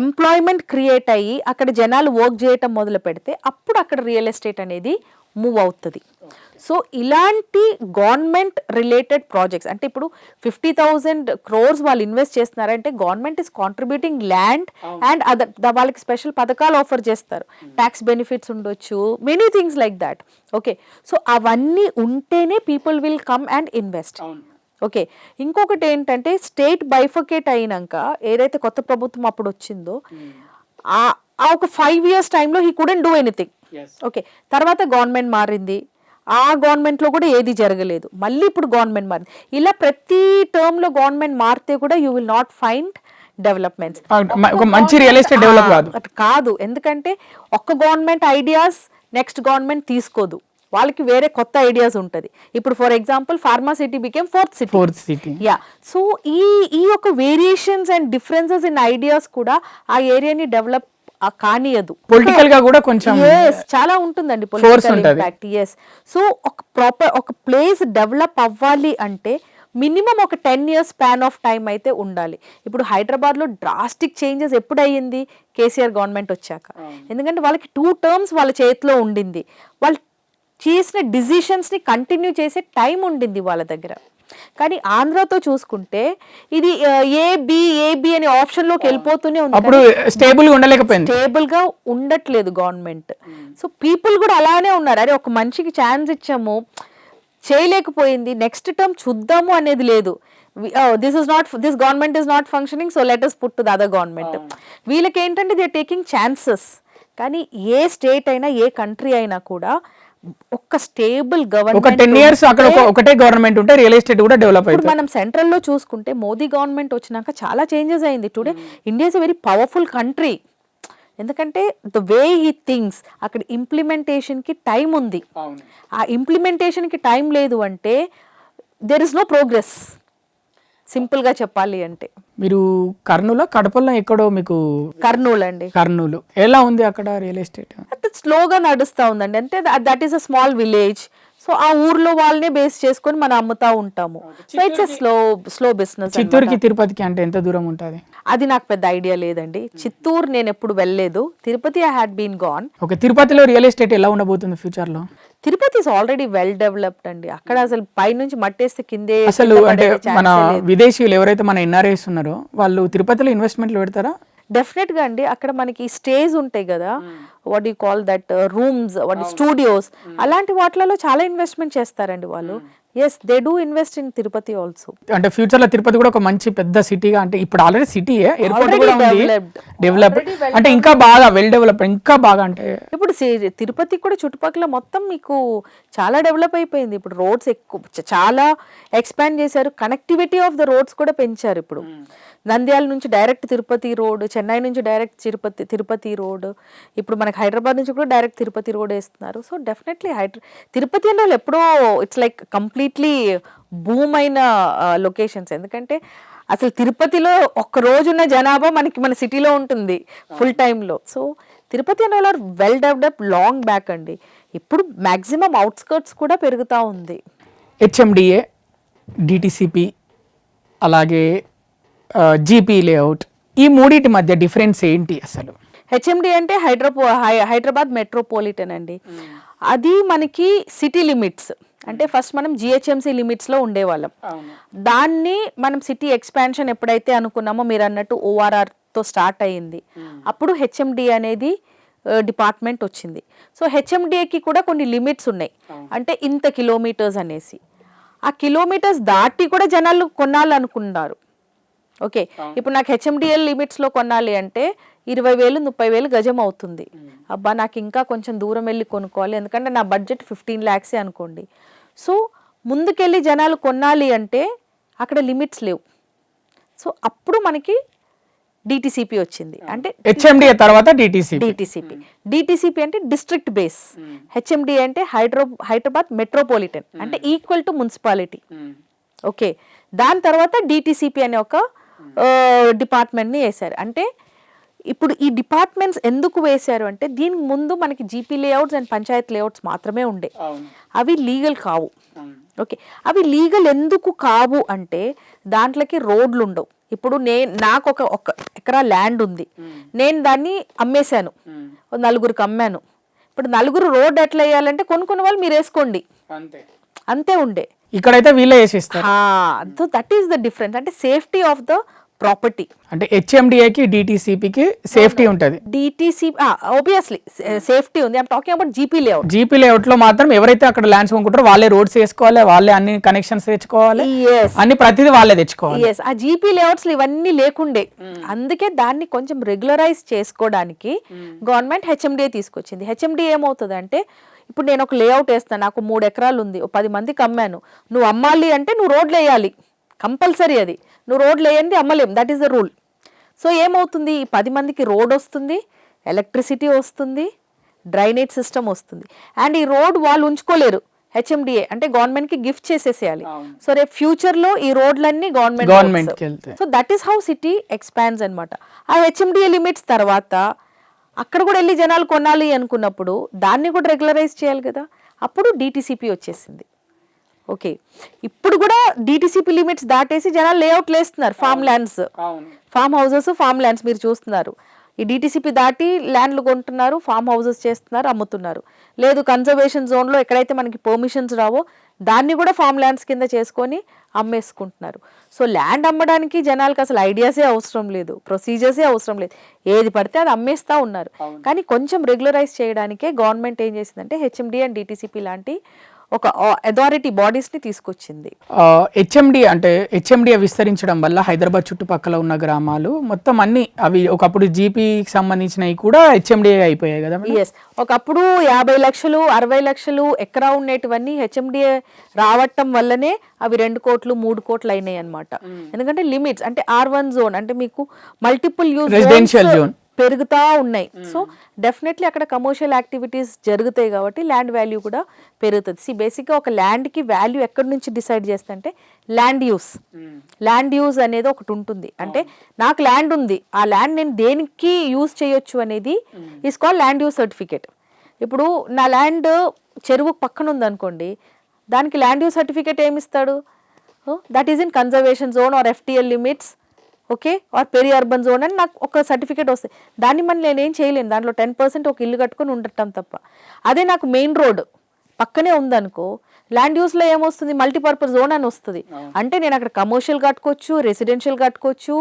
ఎంప్లాయ్మెంట్ క్రియేట్ అయ్యి అక్కడ జనాలు వర్క్ చేయటం మొదలు పెడితే అప్పుడు అక్కడ రియల్ ఎస్టేట్ అనేది మూవ్ అవుతుంది. సో ఇలాంటి గవర్నమెంట్ రిలేటెడ్ ప్రాజెక్ట్స్ అంటే ఇప్పుడు 50,000 crores వాళ్ళు ఇన్వెస్ట్ చేస్తున్నారంటే government is contributing land and other వాళ్ళకి స్పెషల్ పథకాలు ఆఫర్ చేస్తారు, ట్యాక్స్ బెనిఫిట్స్ ఉండొచ్చు, many things like that. Okay, so అవన్నీ ఉంటేనే people will come and invest. Okay, ఇంకొకటి ఏంటంటే స్టేట్ బైఫర్కేట్ అయినాక ఏదైతే కొత్త ప్రభుత్వం అప్పుడు వచ్చిందో ఆ ఒక 5 years టైంలో he couldn't do anything. Okay, తర్వాత గవర్నమెంట్ మారింది, ఆ గవర్నమెంట్లో కూడా ఏది జరగలేదు, మళ్ళీ ఇప్పుడు గవర్నమెంట్ మారింది. ఇలా ప్రతి టర్మ్లో గవర్నమెంట్ మారితే కూడా you will not find developments. మంచి రియల్ ఎస్టేట్ డెవలప్ కాదు, ఎందుకంటే ఒక్క గవర్నమెంట్ ఐడియాస్ నెక్స్ట్ గవర్నమెంట్ తీసుకోదు, వాళ్ళకి వేరే కొత్త ఐడియాస్ ఉంటుంది. ఇప్పుడు for example pharma city became fourth city. Yeah, so ఈ యొక్క variations and differences in ideas కూడా ఆ ఏరియాని డెవలప్ కానియదు. పొలిటికల్ గా కూడా కొంచెం చాలా ఉంటుందండి పొలిటికల్ ఇంపాక్ట్. సో ఒక ప్లేస్ డెవలప్ అవ్వాలి అంటే మినిమం ఒక 10 years స్పాన్ ఆఫ్ టైం అయితే ఉండాలి. ఇప్పుడు హైదరాబాద్లో డ్రాస్టిక్ చేంజెస్ ఎప్పుడు అయ్యింది? కేసీఆర్ గవర్నమెంట్ వచ్చాక. ఎందుకంటే వాళ్ళకి 2 terms వాళ్ళ చేతిలో ఉండింది, వాళ్ళు చేసిన డిసిషన్స్ని కంటిన్యూ చేసే టైం ఉండింది వాళ్ళ దగ్గర. కానీ ఆంధ్రాతో చూసుకుంటే ఇది ఏబి అనే ఆప్షన్లోకి వెళ్ళిపోతూనే ఉంది. అప్పుడు స్టేబుల్ గా ఉండలేకపోయింది, స్టేబుల్ గా ఉండట్లేదు గవర్నమెంట్. సో పీపుల్ కూడా అలానే ఉన్నారు, అరే ఒక మనిషికి ఛాన్స్ ఇచ్చాము చేయలేకపోయింది, నెక్స్ట్ టర్మ్ చూద్దాము అనేది లేదు. This government is not functioning, so let us put to the other government. వీళ్ళకి ఏంటంటే దే ఆర్ టేకింగ్ ఛాన్సెస్. కానీ ఏ స్టేట్ అయినా ఏ కంట్రీ అయినా కూడా ఒక స్టేబుల్ ఒక గవర్నమెంట్ 10 years అక్కడ ఒకటే గవర్నమెంట్ ఉంటే రియల్ ఎస్టేట్ కూడా డెవలప్ ఇప్పుడు అవుతుంది. మనం సెంట్రల్ లో చూసుకుంటే మోదీ గవర్నమెంట్ వచ్చినాక చాలా చేంజెస్ అయింది. Today India is a very powerful country. ఎందుకంటే ద వే హీ థింగ్స్, అక్కడ ఇంప్లిమెంటేషన్ కి టైం ఉంది. ఆ ఇంప్లిమెంటేషన్ కి టైం లేదు అంటే there is no progress, simple గా చెప్పాలి అంటే. మీరు కర్నూలు కడపలో ఎక్కడో మీకు కర్నూలు అండి, కర్నూలు ఎలా ఉంది అక్కడ రియల్ ఎస్టేట్? అంటే స్లోగా నడుస్తూ ఉందండి. అంటే that is a small village. So ఆ ఊర్లో వాళ్ళనే బేస్ చేసుకొని మనం అమ్ముతా ఉంటాము. So it's slow business. చిత్తూరుకి తిరుపతికి అంటే ఎంత దూరం ఉంటుంది? అది నాకు పెద్ద ఐడియా లేదండి. చిత్తూరు నేను ఎప్పుడు వెళ్ళలేదు. Tirupati I had been gone. Okay, తిరుపతిలో రియల్ ఎస్టేట్ ఎలా ఉండబోతుంది ఫ్యూచర్ లో? Tirupati is already well developed అండి. అక్కడ అసలు పైనుంచి మట్టేస్తే కిందే అసలు అంటే మన విదేశీయులు ఎవరైతే మన ఎన్ఆర్ఐస్ ఉన్నారో వాళ్ళు తిరుపతిలో ఇన్వెస్ట్మెంట్లు పెడతారా? డెఫినెట్ గా అండి. అక్కడ మనకి స్టేజ్ ఉంటాయి కదా, what you call that rooms, what studios, అలాంటి వాటిలలో చాలా ఇన్వెస్ట్మెంట్ చేస్తారండి వాళ్ళు. Yes, they do invest in Tirupati also. అంటే ఫ్యూచర్ లో తిరుపతి కూడా ఒక మంచి పెద్ద సిటీగా, అంటే ఇప్పుడు ఆల్రెడీ సిటీ ఎయిర్పోర్ట్ కూడా ఉంది, డెవలప్ అంటే ఇంకా బాగా వెల్ డెవలప్, ఇంకా బాగా అంటే ఇప్పుడు తిరుపతి కూడా చుట్టుపక్కల మొత్తం మీకు చాలా డెవలప్ అయిపోయింది. ఇప్పుడు రోడ్స్ ఎక్కువ చాలా ఎక్స్పాండ్ చేశారు. కనెక్టివిటీ ఆఫ్ ద రోడ్స్ కూడా పెంచారు. ఇప్పుడు నంద్యాల నుంచి డైరెక్ట్ తిరుపతి రోడ్, చెన్నై నుంచి డైరెక్ట్ తిరుపతి రోడ్, ఇప్పుడు మనకి హైదరాబాద్ నుంచి కూడా డైరెక్ట్ తిరుపతి రోడ్ వేస్తున్నారు. సో డెఫినెట్లీ తిరుపతి అనే వాళ్ళు ఎప్పుడో ఇట్స్ లైక్ కంప్లీట్లీ బూమ్ అయిన లొకేషన్స్. ఎందుకంటే అసలు తిరుపతిలో ఒక్క రోజున్న జనాభా మన సిటీలో ఉంటుంది ఫుల్ టైంలో. సో తిరుపతి అనే వాళ్ళు వెల్ డెవలప్ లాంగ్ బ్యాక్ అండి. ఇప్పుడు మ్యాక్సిమం అవుట్స్కర్ట్స్ కూడా పెరుగుతూ ఉంది. హెచ్ఎండిఏ, డిటిసిపి, అలాగే జీపీ లేఅవుట్, ఈ మూడింటి మధ్య డిఫరెన్స్ ఏంటి అసలు? హెచ్ఎండి అంటే హైదరాబాద్ మెట్రోపాలిటన్ అండి. అది మనకి సిటీ లిమిట్స్. అంటే ఫస్ట్ మనం జిహెచ్ఎంసీ లిమిట్స్లో ఉండేవాళ్ళం. దాన్ని మనం సిటీ ఎక్స్పాన్షన్ ఎప్పుడైతే అనుకున్నామో మీరు అన్నట్టు ఓఆర్ఆర్తో స్టార్ట్ అయ్యింది. అప్పుడు హెచ్ఎండి అనేది డిపార్ట్మెంట్ వచ్చింది. సో హెచ్ఎండిఏకి కూడా కొన్ని లిమిట్స్ ఉన్నాయి. అంటే ఇంత కిలోమీటర్స్ అనేసి, ఆ కిలోమీటర్స్ దాటి కూడా జనాలు కొనాలనుకున్నారు. ఓకే, ఇప్పుడు నాకు హెచ్ఎండిఎల్ లిమిట్స్లో కొనాలి అంటే 20,000-30,000 గజం అవుతుంది. అబ్బా నాకు ఇంకా కొంచెం దూరం వెళ్ళి కొనుక్కోవాలి, ఎందుకంటే నా బడ్జెట్ 15 lakhs అనుకోండి. సో ముందుకెళ్ళి జనాలు కొనాలి అంటే అక్కడ లిమిట్స్ లేవు. సో అప్పుడు మనకి డిటిసిపి వచ్చింది. అంటే హెచ్ఎండిఏ తర్వాత డిటిసిపి అంటే డిస్ట్రిక్ట్ బేస్, హెచ్ఎండిఏ అంటే హైదరాబాద్ మెట్రోపాలిటన్ అంటే ఈక్వల్ టు మున్సిపాలిటీ. ఓకే, దాని తర్వాత డిటిసిపి అనే ఒక డిపార్ట్మెంట్ని వేశారు. అంటే ఇప్పుడు ఈ డిపార్ట్మెంట్స్ ఎందుకు వేశారు అంటే దీనికి ముందు మనకి GP layouts and Panchayat layouts మాత్రమే ఉండే, అవి లీగల్ కావు. ఓకే, అవి లీగల్ ఎందుకు కావు అంటే దాంట్లోకి రోడ్లు ఉండవు. ఇప్పుడు నాకు ఒక ఎకరా ల్యాండ్ ఉంది, నేను దాన్ని అమ్మేశాను, 4గురికి అమ్మాను. ఇప్పుడు 4గురు రోడ్ ఎట్లా వేయాలంటే కొనుక్కున్న వాళ్ళు మీరు వేసుకోండి, అంతే ఉండే. ఇక్కడైతే వీళ్ళే వేసిస్తారు. So that is the difference. అంటే సేఫ్టీ ఆఫ్ ద ప్రాపర్టీ. అంటే హెచ్ఎండిఏకి డిటిసిపికి సేఫ్టీ ఉంటుంది. డిటిసిపి ఆబ్వియస్లీ సేఫ్టీ ఉంది. I'm talking about GP layout లో మాత్రం ఎవరైతే అక్కడ ల్యాండ్స్ కొనుక్కుంటారో వాళ్ళే రోడ్స్ వేసుకోవాలి, వాళ్ళే అన్ని కనెక్షన్స్ తెచ్చుకోవాలి, అన్ని ప్రతిదీ వాళ్ళే తెచ్చుకోవాలి. ఆ జీపీ లేఅవుట్స్ ఇవన్నీ లేకుండే, అందుకే దాన్ని కొంచెం రెగ్యులరైజ్ చేసుకోవడానికి గవర్నమెంట్ హెచ్ఎండిఏ తీసుకొచ్చింది. హెచ్ఎండిఏ ఏమవుతుంది అంటే ఇప్పుడు నేను ఒక లేఅవుట్ వేస్తాను, నాకు 3 ఎకరాలు ఉంది, 10 మందికి అమ్మాను, నువ్వు అమ్మాలి అంటే నువ్వు రోడ్లు వేయాలి, కంపల్సరీ. అది నువ్వు రోడ్లు వేయండి అమ్మలేం, that is the rule. So ఏమవుతుంది, ఈ 10 మందికి రోడ్ వస్తుంది, ఎలక్ట్రిసిటీ వస్తుంది, డ్రైనేజ్ సిస్టమ్ వస్తుంది. అండ్ ఈ రోడ్ వాళ్ళు ఉంచుకోలేరు, హెచ్ఎండిఏ అంటే గవర్నమెంట్కి గిఫ్ట్ చేసేసేయాలి. సో రేపు ఫ్యూచర్లో ఈ రోడ్లన్నీ government. So that is how city expands అనమాట. ఆ హెచ్ఎండిఏ లిమిట్స్ తర్వాత అక్కడ కూడా వెళ్ళి జనాలు కొనాలి అనుకున్నప్పుడు దాన్ని కూడా రెగ్యులరైజ్ చేయాలి కదా, అప్పుడు డిటిసిపి వచ్చేసింది. ఓకే, ఇప్పుడు కూడా డిటిసిపి లిమిట్స్ దాటేసి జనాలు లేఅవుట్లు వేస్తున్నారు, form lands, form houses, form lands మీరు చూస్తున్నారు. ఈ డిటిసిపి దాటి ల్యాండ్లు కొంటున్నారు, ఫామ్ హౌసెస్ చేస్తున్నారు, అమ్ముతున్నారు. లేదు కన్జర్వేషన్ జోన్లో ఎక్కడైతే మనకి పర్మిషన్స్ రావో దాన్ని కూడా ఫామ్ ల్యాండ్స్ కింద చేసుకొని అమ్మేసుకుంటున్నారు. సో ల్యాండ్ అమ్మడానికి జనాలకు అసలు ఐడియాసే అవసరం లేదు, ప్రొసీజర్సే అవసరం లేదు, ఏది పడితే అది అమ్మేస్తూ ఉన్నారు. కానీ కొంచెం రెగ్యులరైజ్ చేయడానికే గవర్నమెంట్ ఏం చేసిందంటే హెచ్ఎండి అండ్ డిటిసిపి లాంటి ఒక అథారిటీ బాడీస్ని తీసుకొచ్చింది. హెచ్ఎండి విస్తరించడం వల్ల హైదరాబాద్ చుట్టుపక్కల ఉన్న గ్రామాలు మొత్తం అన్ని అవి ఒకప్పుడు జీపీకి సంబంధించినవి కూడా హెచ్ఎండిఏ అయిపోయాయి కదా. ఎస్, ఒకప్పుడు 50 లక్షలు 60 లక్షలు ఎకరా ఉండేటివన్నీ హెచ్ఎండిఏ రావటం వల్లనే అవి 2 కోట్లు 3 కోట్లు అయినాయి అనమాట. ఎందుకంటే లిమిట్స్ అంటే R1 జోన్ అంటే మీకు మల్టిపుల్ యూజ్ రెసిడెన్షియల్ జోన్ పెరుగుతా ఉన్నాయి. సో డెఫినెట్లీ అక్కడ కమర్షియల్ యాక్టివిటీస్ జరుగుతాయి కాబట్టి ల్యాండ్ వాల్యూ కూడా పెరుగుతుంది. బేసిక్గా ఒక ల్యాండ్కి వాల్యూ ఎక్కడి నుంచి డిసైడ్ చేస్తుంటే ల్యాండ్ యూస్ అనేది ఒకటి ఉంటుంది. అంటే నాకు ల్యాండ్ ఉంది, ఆ ల్యాండ్ నేను దేనికి యూజ్ చేయొచ్చు అనేది is call land use certificate. ఇప్పుడు నా ల్యాండ్ చెరువు పక్కన ఉందనుకోండి, దానికి ల్యాండ్ యూస్ సర్టిఫికేట్ ఏమి ఇస్తాడు? That is in conservation zone or FTL limits, okay, or peri urban zone అని నాకు ఒక సర్టిఫికేట్ వస్తుంది. దాన్ని మనం నేనేం చేయలేను, దాంట్లో 10% ఒక ఇల్లు కట్టుకొని ఉండటం తప్ప. అదే నాకు మెయిన్ రోడ్ పక్కనే ఉందనుకో, ల్యాండ్ యూస్లో ఏమొస్తుంది, మల్టీపర్పస్ జోన్ అని వస్తుంది. అంటే నేను అక్కడ కమర్షియల్ కట్టుకోవచ్చు, రెసిడెన్షియల్ కట్టుకోవచ్చు,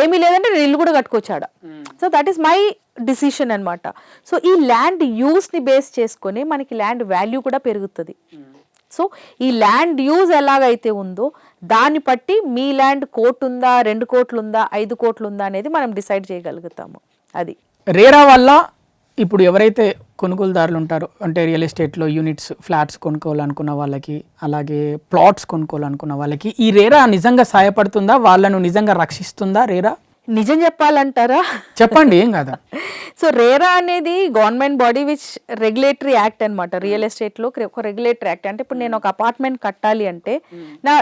ఏమీ లేదంటే నేను ఇల్లు కూడా కట్టుకోవచ్చు ఆడ. So that is my decision అనమాట. సో ఈ ల్యాండ్ యూస్ని బేస్ చేసుకొని మనకి ల్యాండ్ వాల్యూ కూడా పెరుగుతుంది. సో ఈ ల్యాండ్ యూజ్ ఎలాగైతే ఉందో దాన్ని బట్టి మీ ల్యాండ్ 1 కోటి ఉందా, 2 కోట్లు ఉందా, 5 కోట్లు ఉందా అనేది మనం డిసైడ్ చేయగలుగుతాము. అది రేరా వల్ల ఇప్పుడు ఎవరైతే కొనుగోలుదారులు ఉంటారో అంటే రియల్ ఎస్టేట్లో యూనిట్స్ ఫ్లాట్స్ కొనుక్కోవాలనుకున్న వాళ్ళకి, అలాగే ప్లాట్స్ కొనుక్కోవాలనుకున్న వాళ్ళకి ఈ రేరా నిజంగా సహాయపడుతుందా, వాళ్ళను నిజంగా రక్షిస్తుందా రేరా? నిజం చెప్పాలంటారా? చెప్పండి, ఏం కాదా. సో రేరా అనేది government body which regulatory act అనమాట. రియల్ ఎస్టేట్లో ఒక రెగ్యులేటరీ యాక్ట్. అంటే ఇప్పుడు నేను ఒక అపార్ట్మెంట్ కట్టాలి అంటే,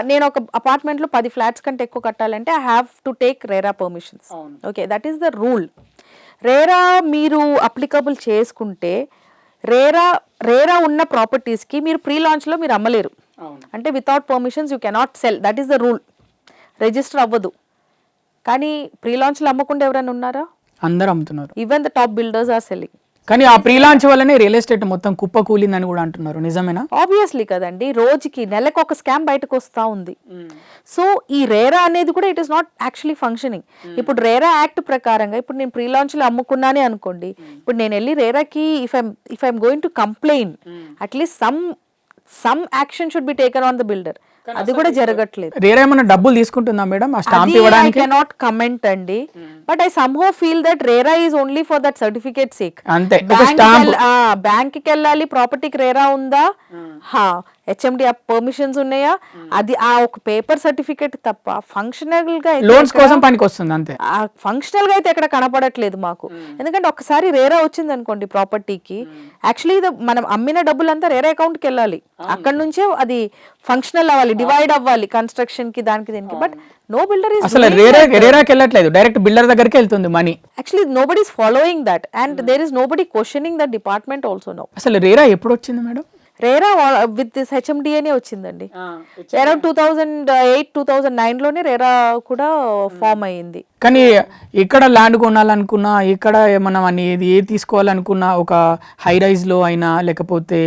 నేను ఒక అపార్ట్మెంట్లో 10 ఫ్లాట్స్ కంటే ఎక్కువ కట్టాలంటే I have to take RERA permissions. Okay, that is the rule. RERA మీరు అప్లికబుల్ చేసుకుంటే రేరా ఉన్న ప్రాపర్టీస్కి మీరు ప్రీ లాంచ్లో మీరు అమ్మలేరు. అంటే without permissions you cannot sell, that is the rule. Register అవ్వదు. కానీ ప్రీ లాంచ్లో అమ్మకుండా ఎవరైనా ఉన్నారా? అందరూ అమ్ముతున్నారు. Even the top builders are selling. కానీ ఆ ప్రీ లాంచ్ వల్లనే రియల్ ఎస్టేట్ మొత్తం కుప్ప కూలిందని కూడా అంటున్నారు. నిజమేనా? ఆబ్వియస్లీ కదండి, రోజుకి నెలకు ఒక స్కామ్ బయటకు వస్తూ ఉంది. సో ఈ రేరా అనేది కూడా it is not actually functioning. ఇప్పుడు రేరా యాక్ట్ ప్రకారంగా ఇప్పుడు నేను ప్రీ లాంచ్లో అమ్ముకున్నానే అనుకోండి, ఇప్పుడు నేను వెళ్ళి రేరాకి if I'm going to complain, at least some action should be taken on the builder. అది కూడా జరగట్లేదు. రేరా ఏమైనా డబ్బులు తీసుకుంటుందా మేడం ఆ స్టాంప్ ఇవ్వడానికి? ఐ కెనాట్ కమెంట్ అండి, but I somehow feel that RERA is only for that certificate sake. అంతే, బ్యాంక్ కి వెళ్ళాలి, ప్రాపర్టీకి రేరా ఉందా, హెచ్ఎండి పర్మిషన్స్ ఉన్నాయా, అది ఆ ఒక పేపర్ సర్టిఫికేట్ తప్ప ఫంక్షనల్ గా లోన్స్ కోసం పనికి వస్తుంది. అంతే, ఫంక్షనల్ గా అయితే ఎక్కడ కనపడట్లేదు మాకు. ఎందుకంటే ఒకసారి రేరా వచ్చింది అనుకోండి ప్రాపర్టీకి, యాక్చువల్లీ మనం అమ్మిన డబ్బులంతా రేరా అకౌంట్ కి వెళ్ళాలి, అక్కడ నుంచే అది ఫంక్షనల్ అవ్వాలి, డివైడ్ అవ్వాలి కన్స్ట్రక్షన్ కి దానికి దీనికి. బట్ నో బిల్డర్ ఇస్ అసలు రేరాకి వెళ్ళట్లేదు, డైరెక్ట్ బిల్డర్ దగ్గరికి వెళ్తుంది money. Actually nobody is following that and there is nobody questioning that department also no. అసలు రేరా ఎప్పుడు వచ్చింది మేడం? రేరా విత్ దిస్ హెచ్ఎండిఏనే వచ్చిందండి. అరౌండ్ 2008-2009 లోనే రేరా కూడా ఫామ్ అయ్యింది. కానీ ఇక్కడ ల్యాండ్ కొనాలనుకున్నా, ఇక్కడ మనం అనేది ఏ తీసుకోవాలనుకున్నా, ఒక హై రైజ్ లో అయినా లేకపోతే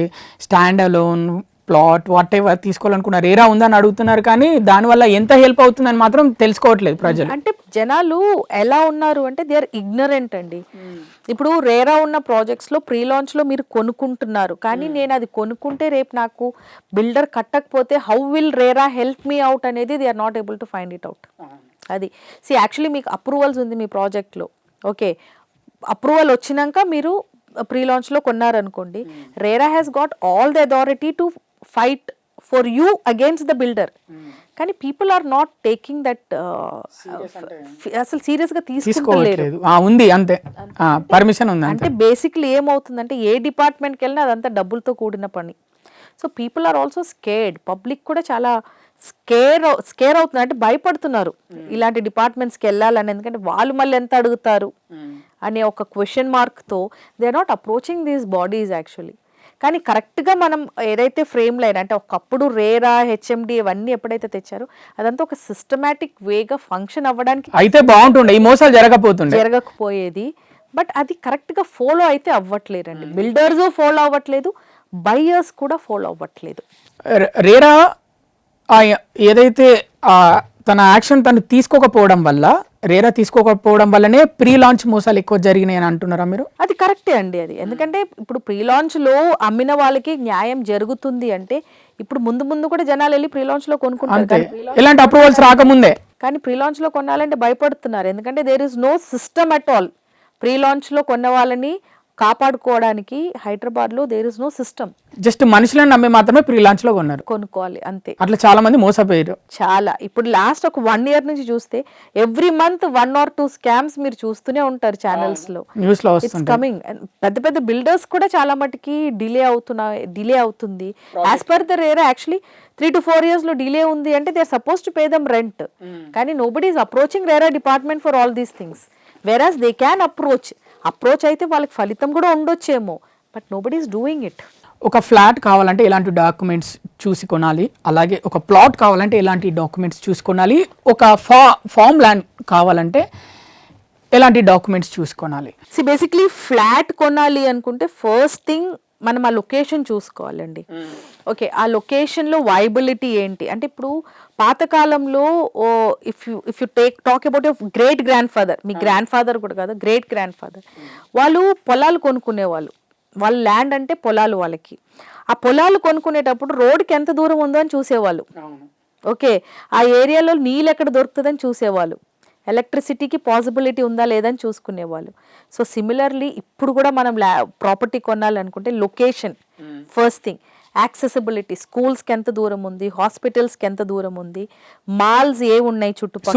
stand alone plot whatever తీసుకోవాలనుకున్న రేరా ఉందని అడుగుతున్నారు. కానీ దానివల్ల ఎంత హెల్ప్ అవుతుందని మాత్రం తెలుసుకోవట్లేదు ప్రజలు. అంటే జనాలు ఎలా ఉన్నారు అంటే దే ఆర్ ఇగ్నరెంట్ అండి. ఇప్పుడు రేరా ఉన్న ప్రాజెక్ట్స్ లో ప్రీ లాంచ్ లో మీరు కొనుక్కుంటున్నారు, కానీ నేను అది కొనుక్కుంటే రేపు నాకు బిల్డర్ కట్టకపోతే how will RERA help me out అనేది they are not able to find it out. అది యాక్చువల్లీ మీకు అప్రూవల్స్ ఉంది మీ ప్రాజెక్ట్లో, ఓకే, అప్రూవల్ వచ్చినాక మీరు ప్రీ లాంచ్ లో కొన్నారనుకోండి, RERA has got all the authority to fight for you against the builder. కానీ people are not taking that, అసలు సీరియస్ గా తీసుకోవట్లేదు. ఉంది అంతే, పర్మిషన్ ఉంది. అంటే బేసిక్లీ ఏమవుతుందంటే ఏ డిపార్ట్మెంట్కి వెళ్ళినా అదంతా డబ్బులతో కూడిన పని. So people are also scared, public కూడా చాలా స్కేర్ అవుతుంది, అంటే భయపడుతున్నారు ఇలాంటి డిపార్ట్మెంట్స్కి వెళ్ళాలని. ఎందుకంటే వాళ్ళు మళ్ళీ ఎంత అడుగుతారు అనే ఒక క్వశ్చన్ మార్క్తో they are not approaching these bodies actually. కానీ కరెక్ట్గా మనం ఏదైతే ఫ్రేమ్ లైన్ అంటే ఒకప్పుడు రేరా హెచ్ఎండి ఇవన్నీ ఎప్పుడైతే తెచ్చారో అదంతా ఒక సిస్టమేటిక్ వేగా ఫంక్షన్ అవ్వడానికి అయితే బాగుంటుండే, ఈ మోసాలు జరగకపోయేది. బట్ అది కరెక్ట్గా ఫాలో అయితే అవ్వట్లేదండి. బిల్డర్స్ ఫాలో అవ్వట్లేదు, బయ్యర్స్ కూడా ఫాలో అవ్వట్లేదు. రేరా ఏదైతే తన యాక్షన్ తను తీసుకోకపోవడం వల్లనే ప్రీ లాంచ్ మోసాలు ఎక్కువ జరిగినాయి అని అంటున్నారా మీరు? అది కరెక్టే అండి. అది ఎందుకంటే ఇప్పుడు ప్రీ లాంచ్ లో అమ్మిన వాళ్ళకి న్యాయం జరుగుతుంది అంటే ఇప్పుడు ముందు కూడా జనాలు వెళ్ళి ప్రీ లాంచ్ లో కొనుక్కుంటారు, ఎలాంటి అప్రూవల్స్ రాకముందే. కానీ ప్రీ లాంచ్ లో కొనాలంటే భయపడుతున్నారు, ఎందుకంటే there is no system at all. Pre launch లో కొన్న వాళ్ళని కాపాడుకోవడానికి హైదరాబాద్ లో there is no system. Just మనుషులను నమ్మి మాత్రమే ప్రీ లాంచ్ లో కొనుక్కోవాలి అంతే. అట్లా చాలా మంది మోసపోయారు. చాలా ఇప్పుడు లాస్ట్ ఒక 1 year నుంచి చూస్తే ఎవ్రీ మంత్ 1 or 2 స్కామ్స్ మీరు చూస్తూనే ఉంటారు ఛానల్స్ లో, న్యూస్ లో ఇట్స్ కమింగ్. పెద్ద బిల్డర్స్ కూడా చాలా మటుకి డిలే అవుతుంది. As per the RERA actually 3 to 4 years లో డిలే ఉంది అంటే they are suppose to pay them rent. కానీ nobody is approaching RERA department for all these things. Whereas they can approach అయితే వాళ్ళకి ఫలితం కూడా ఉండొచ్చేమో, but nobody is doing it. ఒక ఫ్లాట్ కావాలంటే ఎలాంటి డాక్యుమెంట్స్ చూసి కొనాలి, అలాగే ఒక ప్లాట్ కావాలంటే ఎలాంటి డాక్యుమెంట్స్ చూసి కొనాలి, ఒక ఫామ్ ల్యాండ్ కావాలంటే ఎలాంటి డాక్యుమెంట్స్ చూసి కొనాలి? బేసిక్లీ ఫ్లాట్ కొనాలి అనుకుంటే ఫస్ట్ థింగ్ మనం ఆ లొకేషన్ చూసుకోవాలండి. ఓకే, ఆ లొకేషన్లో వైబిలిటీ ఏంటి అంటే ఇప్పుడు పాతకాలంలో if you talk about your great grand father, me grand father కూడా కాదు, గ్రేట్ గ్రాండ్ ఫాదర్, వాళ్ళు పొలాలు కొనుక్కునేవాళ్ళు. వాళ్ళ ల్యాండ్ అంటే పొలాలు వాళ్ళకి. ఆ పొలాలు కొనుక్కునేటప్పుడు రోడ్కి ఎంత దూరం ఉందో అని చూసేవాళ్ళు. ఓకే, ఆ ఏరియాలో నీళ్ళు ఎక్కడ దొరుకుతుందని చూసేవాళ్ళు, ఎలక్ట్రిసిటీకి పాసిబిలిటీ ఉందా లేదని చూసుకునేవాళ్ళు. సో సిమిలర్లీ ఇప్పుడు కూడా మనం ప్రాపర్టీ కొనాలనుకుంటే లొకేషన్ ఫస్ట్ థింగ్, యాక్సెసిబిలిటీ, స్కూల్స్కి ఎంత దూరం ఉంది, హాస్పిటల్స్కి ఎంత దూరం ఉంది, మాల్స్ ఏ ఉన్నాయి చుట్టుపక్కల,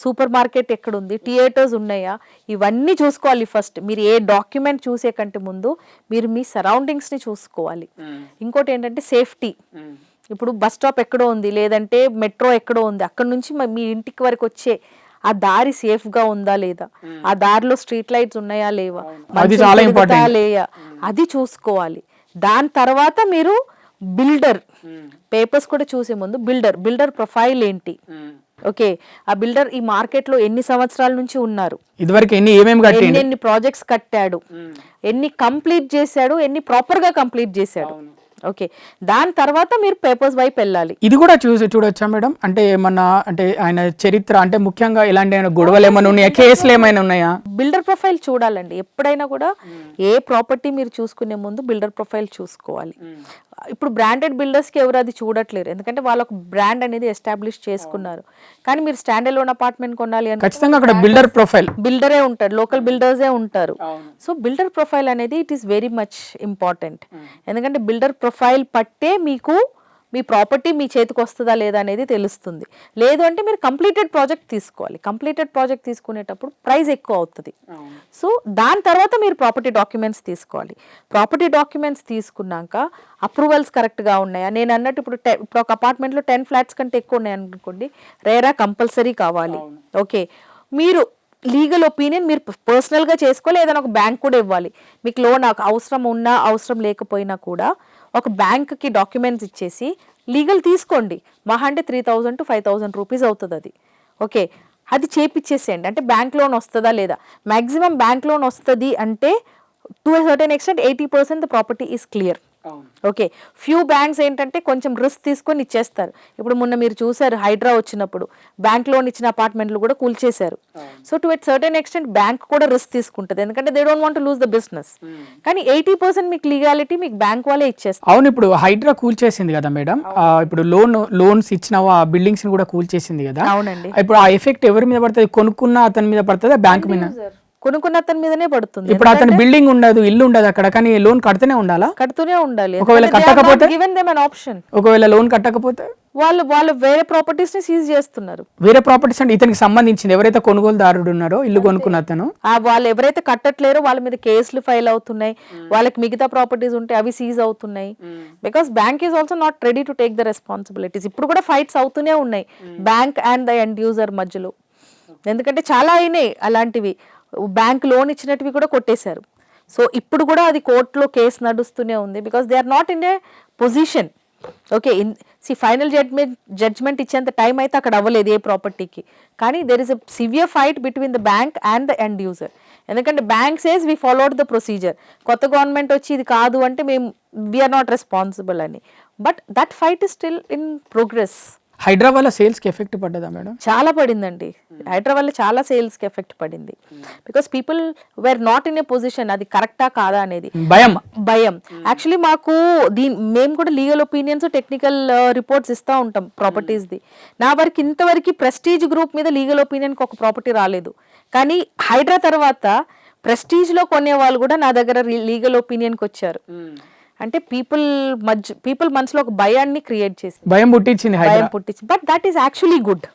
సూపర్ మార్కెట్ ఎక్కడ ఉంది, థియేటర్స్ ఉన్నాయా, ఇవన్నీ చూసుకోవాలి ఫస్ట్. మీరు ఏ డాక్యుమెంట్ చూసే కంటే ముందు మీరు మీ సరౌండింగ్స్ని చూసుకోవాలి. ఇంకోటి ఏంటంటే సేఫ్టీ. ఇప్పుడు బస్ స్టాప్ ఎక్కడో ఉంది, లేదంటే మెట్రో ఎక్కడో ఉంది, అక్కడ నుంచి మీ ఇంటికి వరకు వచ్చే ఆ దారి సేఫ్ గా ఉందా లేదా, ఆ దారిలో స్ట్రీట్ లైట్స్ ఉన్నాయా లేవా, లేయా, అది చూసుకోవాలి. దాని తర్వాత మీరు బిల్డర్ పేపర్స్ కూడా చూసే ముందు బిల్డర్ ప్రొఫైల్ ఏంటి, ఓకే, ఆ బిల్డర్ ఈ మార్కెట్ లో ఎన్ని సంవత్సరాల నుంచి ఉన్నారు, ఇదివరకు ఎన్ని ప్రాజెక్ట్స్ కట్టాడు, ఎన్ని కంప్లీట్ చేశాడు, ఎన్ని ప్రాపర్ గా కంప్లీట్ చేశాడు. ఓకే, దాని తర్వాత మీరు పేపర్స్ వైపు వెళ్ళాలి. ఇది కూడా చూడొచ్చా మేడం? అంటే ఏమన్నా అంటే ఆయన చరిత్ర అంటే ముఖ్యంగా ఇలాంటి గొడవలు ఏమైనా ఉన్నాయా, కేసులు ఏమైనా ఉన్నాయా? బిల్డర్ ప్రొఫైల్ చూడాలండి ఎప్పుడైనా కూడా. ఏ ప్రాపర్టీ మీరు చూసుకునే ముందు బిల్డర్ ప్రొఫైల్ చూసుకోవాలి. ఇప్పుడు బ్రాండెడ్ బిల్డర్స్కి ఎవరు అది చూడట్లేరు, ఎందుకంటే వాళ్ళకు బ్రాండ్ అనేది ఎస్టాబ్లిష్ చేసుకున్నారు. కానీ మీరు స్టాండ్ అలోన్ అపార్ట్మెంట్ కొనాలి అని ఖచ్చితంగా అక్కడ బిల్డరే ఉంటారు, లోకల్ బిల్డర్సే ఉంటారు. సో బిల్డర్ ప్రొఫైల్ అనేది it is very much important. ఎందుకంటే బిల్డర్ ప్రొఫైల్ పట్టే మీకు మీ ప్రాపర్టీ మీ చేతికి వస్తుందా లేదా అనేది తెలుస్తుంది. లేదు అంటే మీరు కంప్లీటెడ్ ప్రాజెక్ట్ తీసుకోవాలి. కంప్లీటెడ్ ప్రాజెక్ట్ తీసుకునేటప్పుడు ప్రైస్ ఎక్కువ అవుతుంది. సో దాని తర్వాత మీరు ప్రాపర్టీ డాక్యుమెంట్స్ తీసుకోవాలి. ప్రాపర్టీ డాక్యుమెంట్స్ తీసుకున్నాక అప్రూవల్స్ కరెక్ట్గా ఉన్నాయా, నేను అన్నట్టు ఇప్పుడు ఒక అపార్ట్మెంట్లో 10 ఫ్లాట్స్ కంటే ఎక్కువ ఉన్నాయనుకోండి, రేరా కంపల్సరీ కావాలి. ఓకే, మీరు లీగల్ ఒపీనియన్ మీరు పర్సనల్గా చేసుకోవాలి, ఏదైనా ఒక బ్యాంక్ కూడా ఇవ్వాలి. మీకు లోన్ అవసరం ఉన్నా అవసరం లేకపోయినా కూడా ఒక బ్యాంక్కి డాక్యుమెంట్స్ ఇచ్చేసి లీగల్ తీసుకోండి. మహా అంటే 3,000 to 5,000 రూపీస్ అవుతుంది అది. ఓకే, అది చేపిచ్చేసేయండి. అంటే బ్యాంక్ లోన్ వస్తుందా లేదా, మ్యాక్సిమం బ్యాంక్ లోన్ వస్తుంది అంటే to a certain extent 80% the property is clear. Okay, few banks ఏంటంటే కొంచెం రిస్క్ తీసుకొని ఇచ్చేస్తారు. ఇప్పుడు మొన్న మీరు చూసారు హైడ్రా వచ్చినప్పుడు బ్యాంక్ లోన్ ఇచ్చిన అపార్ట్మెంట్లు కూడా కూల్చేశారు. So to at certain extent bank కూడా రిస్క్ తీసుకుంటుంది, ఎందుకంటే they don't want to lose the business. కానీ 80% మీకు లీగాలిటీ మీకు బ్యాంక్ వాళ్ళే ఇచ్చేస్తారు. అవును, ఇప్పుడు హైడ్రా కూల్చేసింది కదా మేడం, ఇప్పుడు లోన్స్ ఇచ్చిన బిల్డింగ్స్ కూడా కూల్చేసింది కదా. అవునండి, ఇప్పుడు ఆ ఎఫెక్ట్ ఎవరి మీద పడుతుంది? కొనుక్కున్న అతని మీద పడుతుందా, బ్యాంక్ మీద? కొనుక్కున్న అతని మీదనే పడుతుంది. ఇప్పుడు అతని బిల్డింగ్ ఉండదు, ఇల్లు ఉండదు అక్కడ, కానీ లోన్ కడుతూనే ఉండాలి. ఒకవేళ కట్టకపోతే ఒకవేళ లోన్ కట్టకపోతే వాళ్ళు వేరే ప్రాపర్టీస్ ని సీజ్ చేస్తున్నారు. వేరే ప్రాపర్టీస్ అంటే ఇతనికి సంబంధించింది ఎవరైతే కొనుగోలుదారుడు ఉన్నారో, ఇల్లు కొనుక్కున్న అతను, వాళ్ళు ఎవరైతే కట్టట్లేరో వాళ్ళ మీద కేసులు ఫైల్ అవుతున్నాయి. వాళ్ళకి మిగతా ప్రాపర్టీస్ ఉంటే అవి సీజ్ అవుతున్నాయి. Because bank is also not ready to take the responsibilities. ఇప్పుడు కూడా ఫైట్స్ అవుతూనే ఉన్నాయి bank and the end user మధ్యలో. ఎందుకంటే చాలా అయినాయి అలాంటివి, బ్యాంక్ లోన్ ఇచ్చినట్టువి కూడా కొట్టేశారు. సో ఇప్పుడు కూడా అది కోర్టులో కేసు నడుస్తూనే ఉంది, because they are not in a position. Okay, final judgment ఇచ్చేంత టైం అయితే అక్కడ అవ్వలేదు ఏ ప్రాపర్టీకి. కానీ there is a severe fight between the bank and the end user. ఎందుకంటే bank says we followed the procedure, కొత్త గవర్నమెంట్ వచ్చి ఇది కాదు అంటే మేము వీఆర్ నాట్ రెస్పాన్సిబుల్ అని. But that fight is still in progress. HYDRAA వల్ల సేల్స్కి ఎఫెక్ట్ పడ్డదా మేడం? చాలా పడిందండి. హైడ్రా వల్ల చాలా సేల్స్కి ఎఫెక్ట్ పడింది. Because people were not in a position, అది కరెక్టా కాదా అనేది భయం. యాక్చువల్లీ మాకు మేము కూడా లీగల్ ఒపీనియన్స్, టెక్నికల్ రిపోర్ట్స్ ఇస్తూ ఉంటాం ప్రాపర్టీస్ది. నా వరకు ఇంతవరకు ప్రెస్టీజ్ గ్రూప్ మీద లీగల్ ఒపీనియన్కి ఒక ప్రాపర్టీ రాలేదు. కానీ హైడ్రా తర్వాత ప్రెస్టీజ్లో కొనే వాళ్ళు కూడా నా దగ్గర లీగల్ ఒపీనియన్కి వచ్చారు. అంటే పీపుల్ మనసులో ఒక భయాన్ని క్రియేట్ చేసి భయం పుట్టించింది. But that is actually good.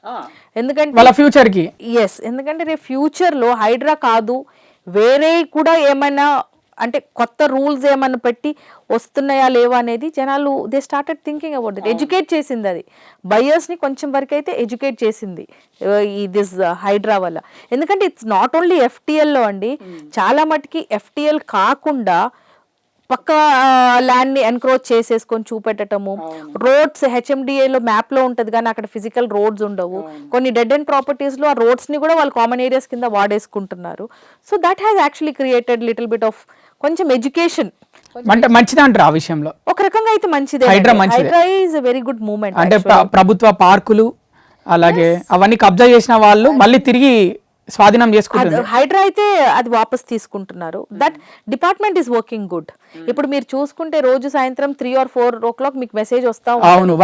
ఎందుకంటే వాళ్ళ ఫ్యూచర్ కి ఎందుకంటే రేపు ఫ్యూచర్ లో హైడ్రా కాదు వేరే కూడా ఏమైనా అంటే కొత్త రూల్స్ ఏమైనా పెట్టి వస్తున్నాయా లేవా అనేది జనాలు they started thinking about it. Educate చేసింది అది, బయర్స్ ని కొంచెం వరకు అయితే ఎడ్యుకేట్ చేసింది ఈ దిస్ హైడ్రా వల్ల. ఎందుకంటే ఇట్స్ నాట్ ఓన్లీ ఎఫ్టిఎల్ లో అండి, చాలా మటుకి ఎఫ్టిఎల్ కాకుండా పక్క ల్యాండ్ ని ఎన్క్రోచ్ చేసేసుకొని చూపెట్టడము. రోడ్స్ హెచ్ఎండిఏలో మ్యాప్ లో ఉంటది కానీ అక్కడ ఫిజికల్ రోడ్స్ ఉండవు. కొన్ని డెడ్ అండ్ ప్రాపర్టీస్ లో ఆ రోడ్స్ ని కూడా వాళ్ళు కామన్ ఏరియాస్ కింద వాడేసుకుంటున్నారు. So that has actually created little bit of కొంచెం ఎడ్యుకేషన్. అంటే మంచిది అంటారు ఆ విషయంలో? ఒక రకంగా అయితే మంచిదే. HYDRAA is a very good movement. అంటే ప్రభుత్వ పార్కులు అలాగే అవన్నీ కబ్జా చేసిన వాళ్ళు మళ్ళీ తిరిగి స్వాధీనం చేసుకుంటారు. హైడ్రా అయితే అది వాపస్ తీసుకుంటున్నారు. That department is working good. ఇప్పుడు మీరు చూసుకుంటే రోజు సాయంత్రం 3 or 4 o'clock మీకు మెసేజ్ వస్తా ఉంటుంది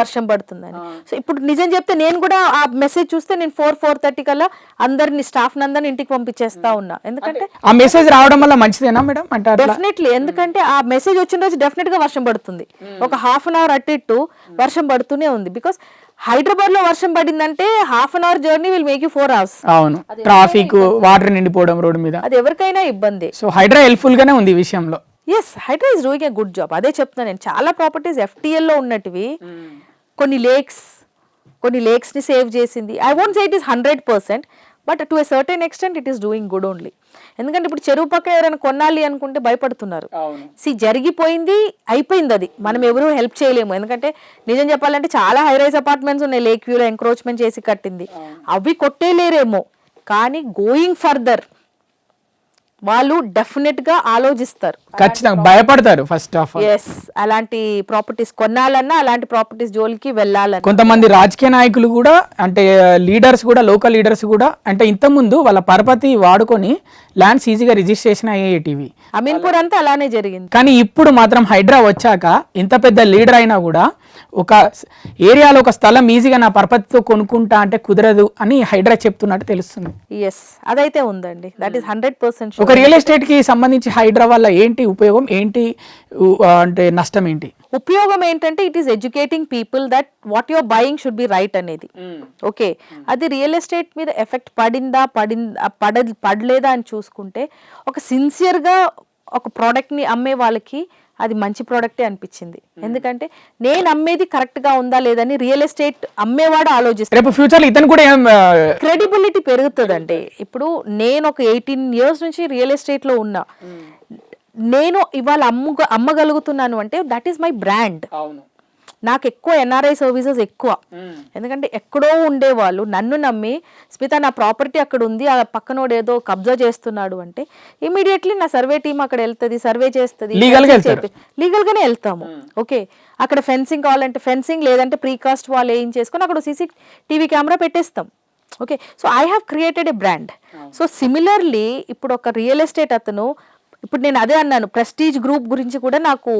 వర్షం పడుతుందని. సో ఇప్పుడు నిజం చెప్తే నేను కూడా ఆ మెసేజ్ చూస్తే నేను 4-4:30 కల్లా అందరిని స్టాఫ్ నందరిని ఇంటికి పంపించేస్తా ఉన్నా. ఎందుకంటే ఆ మెసేజ్ రావడం వల్ల మంచిదేనా మేడం? అంటే డెఫినెట్లీ, ఎందుకంటే ఆ మెసేజ్ వచ్చిన రోజు డెఫినెట్ గా వర్షం పడుతుంది. ఒక ½ an hour అటు ఇటు వర్షం పడుతూనే ఉంది. బికాస్ హైదరాబాద్ లో వర్షం పడిందంటే ½ an hour journey will make you 4 hours. అవును, ట్రాఫిక్, వాటర్ నిండిపోవడం రోడ్ మీద, అది ఎవరికైనా ఇబ్బంది. సో హైడ్రా హెల్ప్ఫుల్ గానే ఉంది ఈ విషయంలో. Yes, Hydraa is doing a good job. అదే చెప్తున్నా నేను. చాలా ప్రాపర్టీస్ ఎఫ్టిఎల్ లో ఉన్నటివి కొన్ని లేక్స్ ని సేవ్ చేసింది. I won't say it is 100%, but to a certain extent it is doing good only. ఎందుకంటే ఇప్పుడు చెరువు పక్కన ఎవరైనా కొనాలి అనుకుంటే భయపడుతున్నారు. జరిగిపోయింది, అయిపోయింది, అది మనం ఎవరు హెల్ప్ చేయలేము. ఎందుకంటే నిజం చెప్పాలంటే చాలా హై రైజ్ అపార్ట్మెంట్స్ ఉన్నాయి లేక్ వ్యూలో ఎంక్రోచ్మెంట్ చేసి కట్టింది, అవి కొట్టేలేరేమో. కానీ గోయింగ్ ఫర్దర్ వాళ్ళు డెఫినెట్ గా ఆలోచిస్తారు, ఖచ్చితంగా భయపడతారు. ఫస్ట్ ఆఫ్ ఆల్ ఎస్, అలాంటి ప్రాపర్టీస్ కొనాలన్నా అలాంటి ప్రాపర్టీస్ జోలికి వెళ్ళాలన్నా. కొంతమంది రాజకీయ నాయకులు కూడా, అంటే లీడర్స్ కూడా, లోకల్ లీడర్స్ కూడా, అంటే ఇంతకుముందు వాళ్ళ పరపతి వాడుకొని ల్యాండ్స్ ఈజీగా రిజిస్ట్రేషన్ అయ్యేటివి. అమీన్పూర్ అంతా అలానే జరిగింది. కానీ ఇప్పుడు మాత్రం హైడ్రా వచ్చాక ఇంత పెద్ద లీడర్ అయినా కూడా ఒక ఏరియాలో ఒక స్థలం ఈజీగా నా పరపతితో కొనుక్కుంటా అంటే కుదరదు అని హైడ్రా చెప్తున్నట్టు తెలుస్తుంది. ఎస్, అదైతే ఉందండి. That is 100%. ఒక రియల్ ఎస్టేట్ కి సంబంధించి హైడ్రా వల్ల ఏంటి ఉపయోగం, ఏంటి అంటే నష్టం ఏంటి? ఉపయోగం ఏంటంటే it is educating people that what your buying should be right అనేది. ఓకే, అది రియల్ ఎస్టేట్ మీద ఎఫెక్ట్ పడలేదా అని చూసుకుంటే ఒక సిన్సియర్గా ఒక ప్రోడక్ట్ని అమ్మే వాళ్ళకి అది మంచి ప్రోడక్టే అనిపించింది. ఎందుకంటే నేను అమ్మేది కరెక్ట్ గా ఉందా లేదని రియల్ ఎస్టేట్ అమ్మేవాడు ఆలోచిస్తాడు. రేపు ఫ్యూచర్ ఇతను కూడా క్రెడిబిలిటీ పెరుగుతుందండి. ఇప్పుడు నేను ఒక 18 years నుంచి రియల్ ఎస్టేట్ లో ఉన్నా, నేను ఇవాళ అమ్మగలుగుతున్నాను అంటే దట్ ఈస్ మై బ్రాండ్. నాకు ఎక్కువ ఎన్ఆర్ఐ సర్వీసెస్ ఎక్కువ. ఎందుకంటే ఎక్కడో ఉండేవాళ్ళు నన్ను నమ్మి స్మిత నా ప్రాపర్టీ అక్కడ ఉంది, ఆ పక్కనోడు ఏదో కబ్జా చేస్తున్నాడు అంటే ఇమీడియట్లీ నా సర్వే టీం అక్కడ వెళ్తుంది, సర్వే చేస్తుంది, లీగల్ గానే వెళ్తాము. ఓకే, అక్కడ ఫెన్సింగ్ కావాలంటే ఫెన్సింగ్, లేదంటే ప్రీకాస్ట్ వాళ్ళు ఏం చేసుకొని అక్కడ CCTV కెమెరా పెట్టేస్తాం. Okay, so I have created a brand. So similarly ఇప్పుడు ఒక రియల్ ఎస్టేట్ అతను, ఇప్పుడు నేను అదే అన్నాను, ప్రెస్టీజ్ గ్రూప్ గురించి కూడా నాకు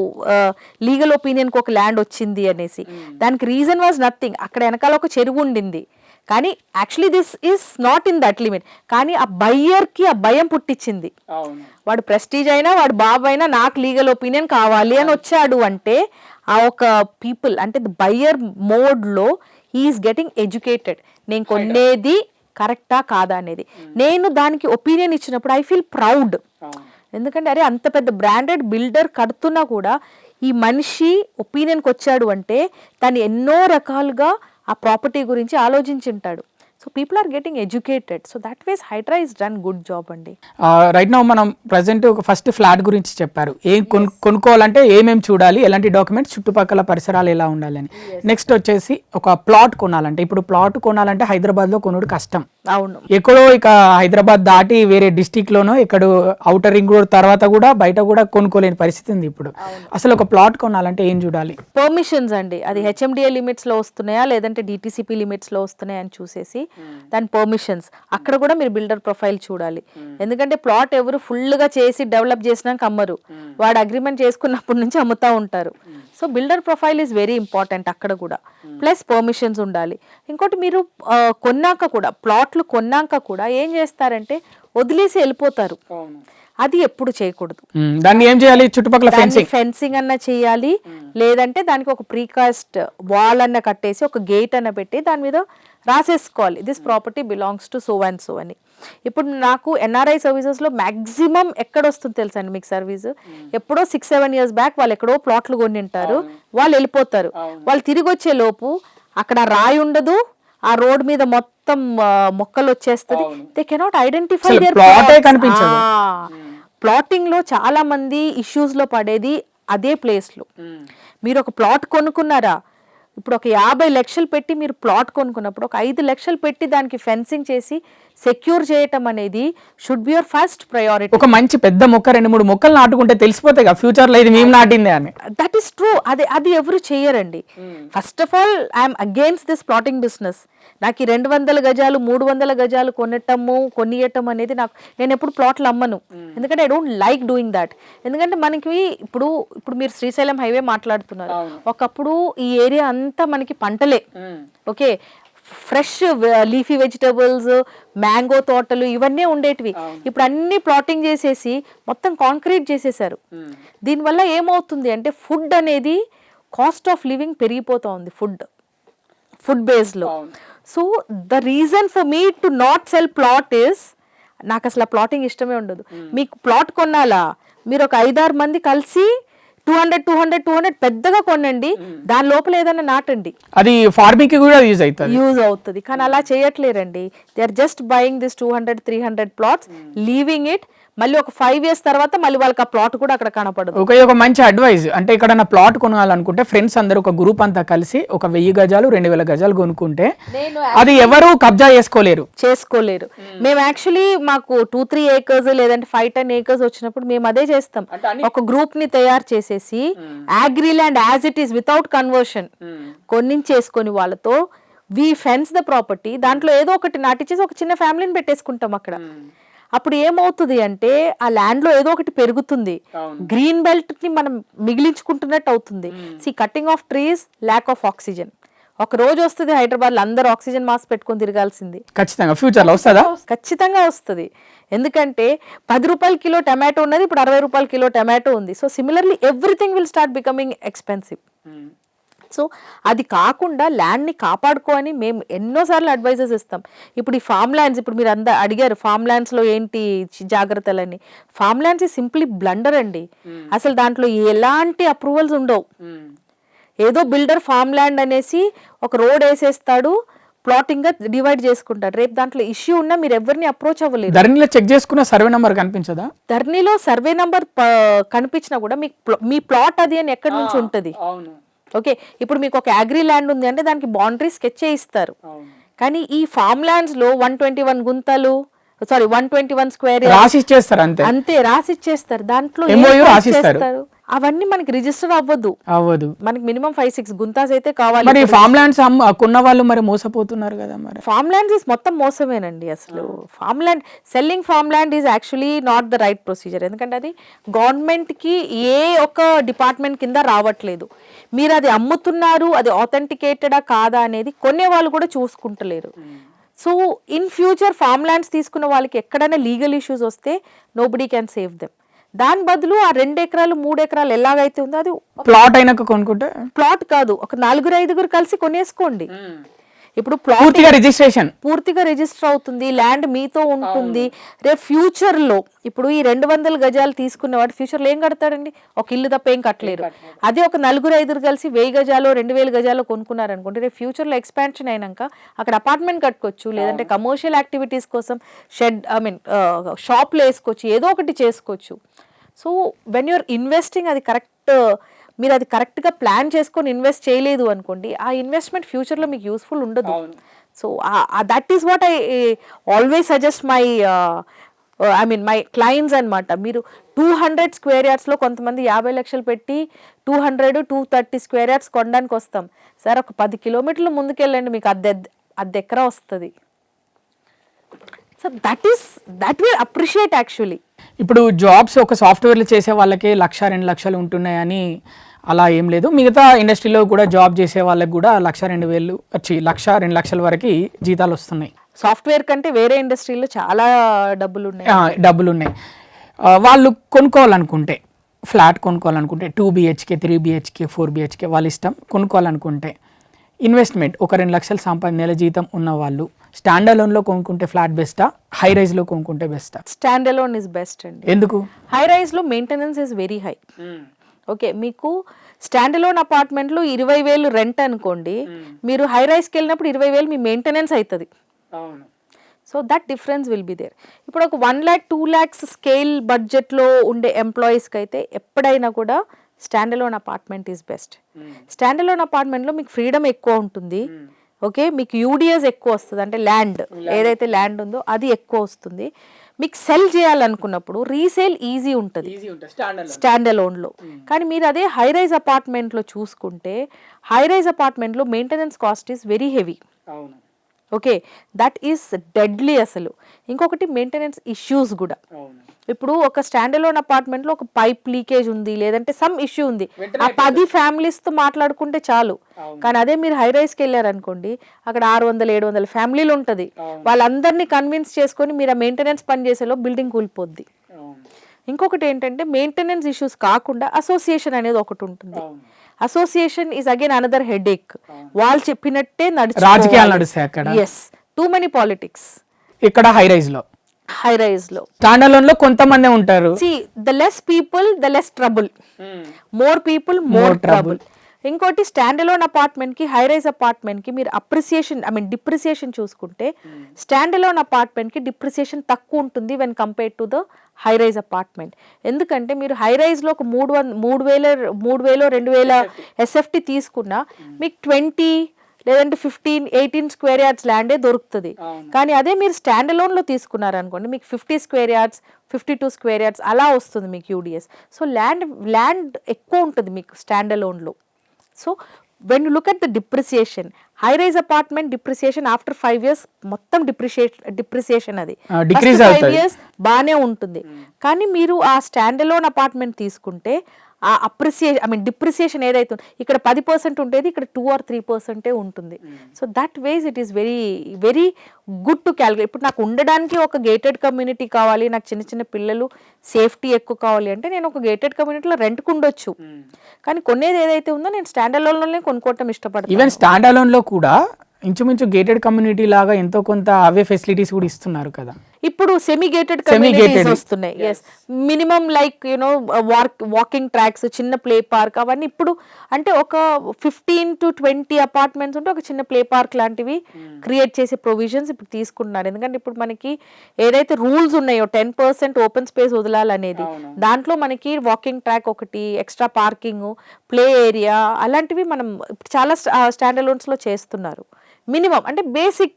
లీగల్ ఒపీనియన్కి ఒక ల్యాండ్ వచ్చింది అనేసి. దానికి రీజన్ వాజ్ నథింగ్. అక్కడ వెనకాల ఒక చెరువు ఉండింది, కానీ actually this is not in that limit. కానీ ఆ బయ్యర్కి ఆ భయం పుట్టించింది. వాడు ప్రెస్టీజ్ అయినా వాడు బాబు అయినా నాకు లీగల్ ఒపీనియన్ కావాలి అని వచ్చాడు అంటే ఆ ఒక పీపుల్ అంటే బయ్యర్ మోడ్లో హీఈస్ గెటింగ్ ఎడ్యుకేటెడ్. నేను కొనేది కరెక్టా కాదా అనేది. నేను దానికి ఒపీనియన్ ఇచ్చినప్పుడు ఐ ఫీల్ ప్రౌడ్. ఎందుకంటే అరే అంత పెద్ద బ్రాండెడ్ బిల్డర్ కడుతున్నా కూడా ఈ మనిషి ఒపీనియన్కి వచ్చాడు అంటే తను ఎన్నో రకాలుగా ఆ ప్రాపర్టీ గురించి ఆలోచించుంటాడు. So people are getting educated. So that ways HYDRAA is done good job అండి. రైట్ నౌ మనం ప్రజెంట్ ఒక ఫస్ట్ ఫ్లాట్ గురించి చెప్పారు, ఏం కొనుక్కోవాలంటే ఏమేమి చూడాలి, ఎలాంటి డాక్యుమెంట్స్, చుట్టుపక్కల పరిసరాలు ఎలా ఉండాలని. నెక్స్ట్ వచ్చేసి ఒక ప్లాట్ కొనాలంటే, ఇప్పుడు ప్లాట్ కొనాలంటే హైదరాబాద్లో కొనుడు కష్టం. అవును, ఎక్కడో ఇక హైదరాబాద్ దాటి వేరే డిస్టిక్ లోనో ఇక్కడ ఔటర్ రింగ్ రోడ్ తర్వాత కూడా బయట కూడా కొనుక్కోలేని పరిస్థితి ఉంది ఇప్పుడు. అసలు ఒక ప్లాట్ కొనాలంటే ఏం చూడాలి? పర్మిషన్స్ అండి, అది హెచ్ఎండిఏ లిమిట్స్ లో వస్తున్నాయా లేదంటే డిటిసిపి లిమిట్స్ లో వస్తున్నాయా అని చూసేసి దాని పర్మిషన్స్, అక్కడ కూడా మీరు బిల్డర్ ప్రొఫైల్ చూడాలి. ఎందుకంటే ప్లాట్ ఎవరు ఫుల్ గా చేసి డెవలప్ చేసినాక అమ్మరు, వాడు అగ్రిమెంట్ చేసుకున్నప్పటి నుంచి అమ్ముతా ఉంటారు. So builder profile is very important అక్కడ కూడా. ప్లస్ పర్మిషన్స్ ఉండాలి. ఇంకోటి మీరు కొన్నాక కూడా, ప్లాట్లు కొన్నాక కూడా ఏం చేస్తారంటే వదిలేసి వెళ్ళిపోతారు. అది ఎప్పుడు చేయకూడదు. దాన్ని ఏం చేయాలి? చుట్టుపక్కల ఫెన్సింగ్ అన్న చేయాలి, లేదంటే దానికి ఒక ప్రీకాస్ట్ వాల్ అన్న కట్టేసి ఒక గేట్ అన్న పెట్టి దాని మీద రాసేసుకోవాలి, this property belongs to so and so అని. ఇప్పుడు నాకు ఎన్ఆర్ఐ సర్వీసెస్ లో మాక్సిమం ఎక్కడ వస్తుంది తెలుసా అండి మీకు సర్వీస్? ఎప్పుడో 6-7 years బ్యాక్ వాళ్ళు ఎక్కడో ప్లాట్లు కొని ఉంటారు, వాళ్ళు వెళ్ళిపోతారు. వాళ్ళు తిరిగి వచ్చే లోపు అక్కడ రాయి ఉండదు, ఆ రోడ్ మీద మొత్తం మొక్కలు వచ్చేస్తుంది. They cannot identify their plotting లో చాలా మంది ఇష్యూస్ లో పడేది అదే ప్లేస్ లో. మీరు ఒక ప్లాట్ కొనుక్కున్నారా, ఇప్పుడు ఒక 50 లక్షలు పెట్టి మీరు ప్లాట్ కొనుక్కున్నప్పుడు ఒక 5 లక్షలు పెట్టి దానికి ఫెన్సింగ్ చేసి సెక్యూర్ చేయటం అనేది should be your first priority. ఒక మంచి పెద్ద మొక్క 2-3 మొక్కలు నాటుకుంటే తెలిసిపోతాయి కదా ఫ్యూచర్ లో ఇది మేము నాటిందే అని. That is true. అది ఎవరు చేయరండి. First of all I'm against this plotting business. నాకు ఈ 200 గజాలు 300 గజాలు కొనియటం అనేది నేను ఎప్పుడు ప్లాట్లు అమ్మను. ఎందుకంటే I don't like doing that. ఎందుకంటే మనకి ఇప్పుడు మీరు శ్రీశైలం హైవే మాట్లాడుతున్నారు, ఒకప్పుడు ఈ ఏరియా అంతా మనకి పంటలే, okay, fresh leafy vegetables, mango తోటలు ఇవన్నీ ఉండేటివి. ఇప్పుడు అన్ని ప్లాటింగ్ చేసేసి మొత్తం కాంక్రీట్ చేసేసారు. దీనివల్ల ఏమవుతుంది అంటే ఫుడ్ అనేది కాస్ట్ ఆఫ్ లివింగ్ పెరిగిపోతా ఉంది ఫుడ్ బేస్ లో. So the reason for me to not cell plot is, నాకు అసలు ప్లాటింగ్ ఇష్టమే ఉండదు. మీకు ప్లాట్ కొనాలా, మీరు ఒక 5-6 మంది కలిసి 200 పెద్దగా కొనండి, దాని లోపల ఏదైనా నాటండి, అది ఫార్మింగ్ కి కూడా యూజ్ అవుతుంది. కానీ అలా చేయట్లేరండి. They are just buying this 200-300 plots, leaving it. మళ్ళీ ఒక 5 years తర్వాత మళ్ళీ వాళ్ళకి ఆ ప్లాట్ కూడా అక్కడ కనపడదు. ఒక మంచి అడ్వైజ్ అంటే, ఇక్కడ ప్లాట్ కొనాలనుకుంటే ఫ్రెండ్స్ అందరూ ఒక గ్రూప్ అంతా కలిసి ఒక 1000 గజాలు 2000 గజాలు కొనుక్కుంటే అది ఎవరు కబ్జా చేసుకోలేరు. మేము యాక్చువల్లీ మాకు 2-3 acres లేదంటే 5-10 acres వచ్చినప్పుడు మేము అదే చేస్తాం. ఒక గ్రూప్ ని తయారు చేసేసి agri land as it is without conversion కొన్నించేసుకొని వాళ్ళతో వి ఫెన్స్ ద ప్రాపర్టీ, దాంట్లో ఏదో ఒకటి నాటించేసి ఒక చిన్న ఫ్యామిలీని పెట్టేసుకుంటాం అక్కడ. అప్పుడు ఏమవుతుంది అంటే ఆ ల్యాండ్ లో ఏదో ఒకటి పెరుగుతుంది, గ్రీన్ బెల్ట్ ని మనం మిగిలించుకుంటున్నట్టు అవుతుంది. Cutting of trees, lack of oxygen. ఒక రోజు వస్తుంది హైదరాబాద్ లో అందరూ ఆక్సిజన్ మాస్క్ పెట్టుకొని తిరగాల్సింది. ఖచ్చితంగా ఫ్యూచర్ లో వస్తుందా? ఖచ్చితంగా వస్తుంది. ఎందుకంటే 10 రూపాయల కిలో టమాటో ఉన్నది, ఇప్పుడు 60 రూపాయల కిలో టమాటో ఉంది. So similarly everything will start becoming expensive. So అది కాకుండా ల్యాండ్ని కాపాడుకోని మేము ఎన్నోసార్లు అడ్వైజెస్ ఇస్తాం. ఇప్పుడు ఈ ఫామ్ ల్యాండ్స్, ఇప్పుడు మీరు అడిగారు ఫామ్ ల్యాండ్స్లో ఏంటి జాగ్రత్తలని. ఫామ్ ల్యాండ్స్ సింప్లీ బ్లండర్ అండి. అసలు దాంట్లో ఎలాంటి అప్రూవల్స్ ఉండవు. ఏదో బిల్డర్ ఫామ్ ల్యాండ్ అనేసి ఒక రోడ్ వేసేస్తాడు, ప్లాటింగ్ గా డివైడ్ చేసుకుంటారు. రేపు దాంట్లో ఇష్యూ ఉన్నా మీరు ఎవరిని అప్రోచ్ అవ్వలేదు. ధరణిలో చెక్ చేసుకున్న సర్వే నంబర్ కనిపించదా? ధరణిలో సర్వే నంబర్ కనిపించినా కూడా మీ ప్లాట్ అది అని ఎక్కడి నుంచి ఉంటది. ఓకే, ఇప్పుడు మీకు ఒక అగ్రి ల్యాండ్ ఉంది అంటే దానికి బౌండరీ స్కెచ్ చేయిస్తారు. కానీ ఈ ఫామ్ ల్యాండ్స్ లో 121 గుంతలు, 121 స్క్వేర్ రాసిచ్చేస్తారు, అంతే రాసిచ్చేస్తారు. దాంట్లో అవన్నీ మనకి రిజిస్టర్ అవ్వదు. మనకి మినిమం 5-6 గుంతాస్ అయితే కావాలి. మరి ఫామ్ ల్యాండ్స్ కొన్న వాళ్ళు మరి మోసపోతున్నారు కదా. మరి ఫామ్ ల్యాండ్స్ మొత్తం మోసమేనండి. అసలు farm land selling farm land is actually not the right procedure. ఎందుకంటే అది గవర్నమెంట్ కి ఏ ఒక్క డిపార్ట్మెంట్ కింద రావట్లేదు. మీరు అది అమ్ముతున్నారు, అది ఆథెంటికేటెడా కాదా అనేది కొనే వాళ్ళు కూడా చూసుకుంటలేరు. So in future farm lands తీసుకున్న వాళ్ళకి ఎక్కడైనా లీగల్ ఇష్యూస్ వస్తే నోబడీ క్యాన్ సేవ్ దెమ్. దాని బదులు ఆ 2 ఎకరాలు 3 ఎకరాలు ఎలాగైతే ఉందో అది ప్లాట్ అయినాక కొనుక్కుంటే, ప్లాట్ కాదు, ఒక 4-5 కలిసి కొనేసుకోండి. ఇప్పుడు పూర్తిగా రిజిస్ట్రేషన్ పూర్తిగా రిజిస్టర్ అవుతుంది, ల్యాండ్ మీతో ఉంటుంది. రేపు ఫ్యూచర్ లో ఇప్పుడు ఈ 200 గజాలు తీసుకునేవాడు ఫ్యూచర్ లో ఏం కడతాడండి? ఒక ఇల్లు తప్ప ఏం కట్టలేరు. అదే ఒక 4-5 కలిసి 1000 గజాలు 2000 గజాలు కొనుక్కున్నారు అనుకోండి, రేపు ఫ్యూచర్ లో ఎక్స్పాన్షన్ అయినాక అక్కడ అపార్ట్మెంట్ కట్టుకోవచ్చు, లేదంటే కమర్షియల్ యాక్టివిటీస్ కోసం షెడ్ షాప్లు వేసుకోవచ్చు, ఏదో ఒకటి చేసుకోవచ్చు. సో వెన్ యూఆర్ ఇన్వెస్టింగ్ అది కరెక్ట్, మీరు అది కరెక్ట్గా ప్లాన్ చేసుకొని ఇన్వెస్ట్ చేయలేదు అనుకోండి, ఆ ఇన్వెస్ట్మెంట్ ఫ్యూచర్లో మీకు యూస్ఫుల్ ఉండదు. So that is what I always suggest my my clients అనమాట. మీరు 200 స్క్వేర్ యార్డ్స్లో కొంతమంది 50 లక్షలు పెట్టి 200-230 స్క్వేర్ యార్డ్స్ కొనడానికి వస్తాం. సార్ ఒక 10 కిలోమీటర్లు ముందుకెళ్ళండి, మీకు అద్దె ఎకరా వస్తుంది. So that will appreciate actually. ఇప్పుడు జాబ్స్ ఒక సాఫ్ట్వేర్లు చేసే వాళ్ళకే 1-2 లక్షలు ఉంటున్నాయని అలా ఏం లేదు. మిగతా ఇండస్ట్రీలో కూడా జాబ్ చేసే వాళ్ళకి కూడా 1,02,000 1,00,000-2 లక్షల వరకు జీతాలు వస్తున్నాయి. సాఫ్ట్వేర్ కంటే వేరే ఇండస్ట్రీలో చాలా డబ్బులు ఉన్నాయి. వాళ్ళు కొనుక్కోవాలనుకుంటే, ఫ్లాట్ కొనుక్కోవాలనుకుంటే 2 BHK 3 BHK 4 BHK వాళ్ళ ఇష్టం. కొనుక్కోవాలనుకుంటే ఇన్వెస్ట్మెంట్ ఒక 2 లక్షలు నెల జీతం ఉన్న వాళ్ళు స్టాండ్ అలోన్లో కొనుక్కుంటే ఫ్లాట్ బెస్టా, హై రైజ్లో కొనుక్కుంటే బెస్టా? స్టాండ్ అలోన్ ఇస్ బెస్ట్ అండి. ఎందుకు? హై రైజ్లో maintenance is very high. Okay, మీకు స్టాండ్ అలోన్ అపార్ట్మెంట్లో 20,000 రెంట్ అనుకోండి, మీరు హై రైజ్కి వెళ్ళినప్పుడు 20,000 మీ మెయింటెనెన్స్ అవుతుంది. So that difference will be there. ఇప్పుడు ఒక 1 lakh 2 lakhs స్కేల్ బడ్జెట్లో ఉండే ఎంప్లాయీస్కి అయితే ఎప్పుడైనా కూడా stand alone apartment is best. Stand alone అపార్ట్మెంట్లో మీకు ఫ్రీడమ్ ఎక్కువ ఉంటుంది. ఓకే, మీకు యూడిఎస్ ఎక్కువ వస్తుంది, అంటే ల్యాండ్ ఏదైతే ల్యాండ్ ఉందో అది ఎక్కువ వస్తుంది. మీకు సెల్ చేయాలనుకున్నప్పుడు రీసేల్ ఈజీ ఉంటుంది స్టాండ్ అలోన్లో. కానీ మీరు అదే హై రైజ్ అపార్ట్మెంట్లో చూసుకుంటే, హై రైజ్ అపార్ట్మెంట్లో maintenance cost is very heavy. Okay, that is deadly అసలు. ఇంకొకటి మెయింటెనెన్స్ ఇష్యూస్ కూడా. ఇప్పుడు ఒక స్టాండ్ అలోన్ అపార్ట్మెంట్లో ఒక పైప్ లీకేజ్ ఉంది, లేదంటే సమ్ ఇష్యూ ఉంది, ఆ 10 ఫ్యామిలీస్తో మాట్లాడుకుంటే చాలు. కానీ అదే మీరు హై రైజ్కి వెళ్ళారనుకోండి, అక్కడ 600-700 ఫ్యామిలీలు ఉంటుంది. వాళ్ళందరినీ కన్విన్స్ చేసుకొని మీరు ఆ మెయింటెనెన్స్ పని చేసేలో బిల్డింగ్ కూలిపోద్ది. ఇంకొకటి ఏంటంటే మెయింటెనెన్స్ ఇష్యూస్ కాకుండా అసోసియేషన్ అనేది ఒకటి ఉంటుంది. Association is again another headache. వాళ్ళు చెప్పినట్టే రాజకీయాలు నడుస్తాయి అక్కడ. Yes, too many politics. ఇక్కడ హై రైజ్ లో స్టాండ్ అలోన్ లో కొంతమంది ఉంటారు. The less people the less trouble, more people more trouble. ఇంకోటి స్టాండ్ అలోన్ అపార్ట్మెంట్ కి హై రైజ్ అపార్ట్మెంట్ కి మీరు డిప్రిసియేషన్ చూసుకుంటే, స్టాండ్ అలోన్ అపార్ట్మెంట్ కి డిప్రిసియేషన్ తక్కువ ఉంటుంది when compared to the high rise apartment. ఎందుకంటే మీరు హై రైజ్ లో ఒక 3,000-2,000 SFT తీసుకున్నా మీకు 20 లేదంటే 15-18 స్క్వేర్ యార్డ్స్ ల్యాండే దొరుకుతుంది. కానీ అదే మీరు స్టాండ్ అలోన్ లో తీసుకున్నారనుకోండి, మీకు 50 స్క్వేర్ యార్డ్స్ 52 స్క్వేర్ యార్డ్స్ అలా వస్తుంది మీకు యూడిఎస్. సో ల్యాండ్ ఎక్కువ ఉంటుంది మీకు స్టాండ్ అలోన్ లో. So when you look at the depreciation, high rise apartment depreciation after 5 years మొత్తం డిప్రిసియేషన్ అది 5 years బాగానే ఉంటుంది. కానీ మీరు ఆ స్టాండ్ అలోన్ అపార్ట్మెంట్ తీసుకుంటే ఆ డిప్రిసియేషన్ ఏదైతే ఇక్కడ 10% ఉండేది ఇక్కడ 2 or 3% ఉంటుంది. So that ways it is very very good to calculate. ఇప్పుడు నాకు ఉండడానికి ఒక గేటెడ్ కమ్యూనిటీ కావాలి, నాకు చిన్న చిన్న పిల్లలు సేఫ్టీ ఎక్కువ కావాలి అంటే నేను ఒక గేటెడ్ కమ్యూనిటీలో రెంట్కు ఉండొచ్చు. కానీ కొనేది ఏదైతే ఉందో నేను స్టాండ్ అలోన్లోనే కొనుక్కోవటం ఇష్టపడతాను. ఈవెన్ స్టాండ్ అలోన్లో కూడా ఇంచుమించు గేటెడ్ కమ్యూనిటీ లాగా ఎంతో కొంత అవే ఫెసిలిటీస్ కూడా ఇస్తున్నారు కదా. ఇప్పుడు సెమీ గేటెడ్ కమ్యూనిటీస్ వస్తున్నాయి. Yes, minimum like you know walking tracks, చిన్న ప్లే పార్క్, అవన్నీ ఇప్పుడు అంటే ఒక 15-20 అపార్ట్మెంట్స్ ఉంటే ఒక చిన్న ప్లే పార్క్ లాంటివి క్రియేట్ చేసే ప్రొవిజన్స్ ఇప్పుడు తీసుకుంటున్నారు. ఎందుకంటే ఇప్పుడు మనకి ఏదైతే రూల్స్ ఉన్నాయో 10% ఓపెన్ స్పేస్ వదలాలనేది, దాంట్లో మనకి వాకింగ్ ట్రాక్ ఒకటి, ఎక్స్ట్రా పార్కింగ్, ప్లే ఏరియా అలాంటివి మనం చాలా స్టాండ్ అలోన్స్ లో చేస్తున్నారు. మినిమం అంటే బేసిక్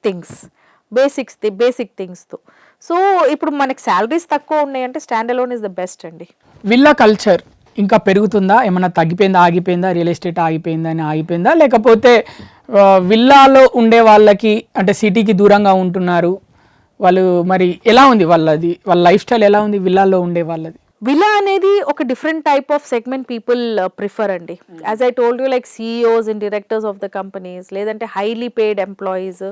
థింగ్స్తో. సో ఇప్పుడు మనకి శాలరీస్ తక్కువ ఉన్నాయంటే stand alone is the best అండి. విల్లా కల్చర్ ఇంకా పెరుగుతుందా, ఏమన్నా తగ్గిపోయిందా, ఆగిపోయిందా, రియల్ ఎస్టేట్ ఆగిపోయిందా, లేకపోతే విల్లాలో ఉండే వాళ్ళకి అంటే సిటీకి దూరంగా ఉంటున్నారు వాళ్ళు, మరి ఎలా ఉంది వాళ్ళ లైఫ్ స్టైల్ ఎలా ఉంది విల్లాలో ఉండే వాళ్ళది? విలా అనేది ఒక different type of segment people prefer అండి. As I told you, like CEOs and directors of the companies, లేదంటే హైలీ పెయిడ్ ఎంప్లాయీస్,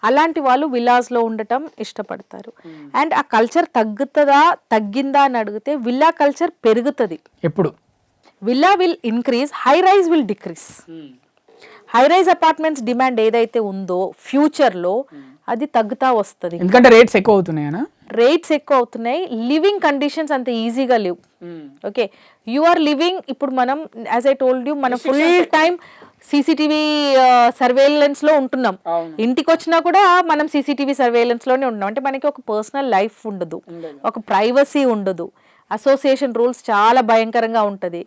అలాంటి వాళ్ళు విల్లాస్లో ఉండటం ఇష్టపడతారు. అండ్ ఆ కల్చర్ తగ్గిందా అని అడిగితే విల్లా కల్చర్ పెరుగుతుంది. ఎప్పుడు? Villa will increase, high rise will decrease. High rise apartments demand ఏదైతే ఉందో ఫ్యూచర్ లో అది తగ్గుతా వస్తుంది. ఎందుకంటే రేట్స్ ఎక్కువ అవుతున్నాయనా? రేట్స్ ఎక్కువ అవుతున్నాయి, లివింగ్ కండిషన్స్ అంత ఈజీగా లేవు. ఓకే, యు ఆర్ లివింగ్, ఇప్పుడు మనం యాజ్ ఐ టోల్డ్ యూ మనం ఫుల్ టైం సీసీటీవీ సర్వేలెన్స్ లో ఉంటున్నాం. ఇంటికి వచ్చినా కూడా మనం సీసీటీవీ సర్వేలెన్స్ లోనే ఉంటున్నాం. అంటే మనకి ఒక పర్సనల్ లైఫ్ ఉండదు, ఒక ప్రైవసీ ఉండదు, అసోసియేషన్ రూల్స్ చాలా భయంకరంగా ఉంటది.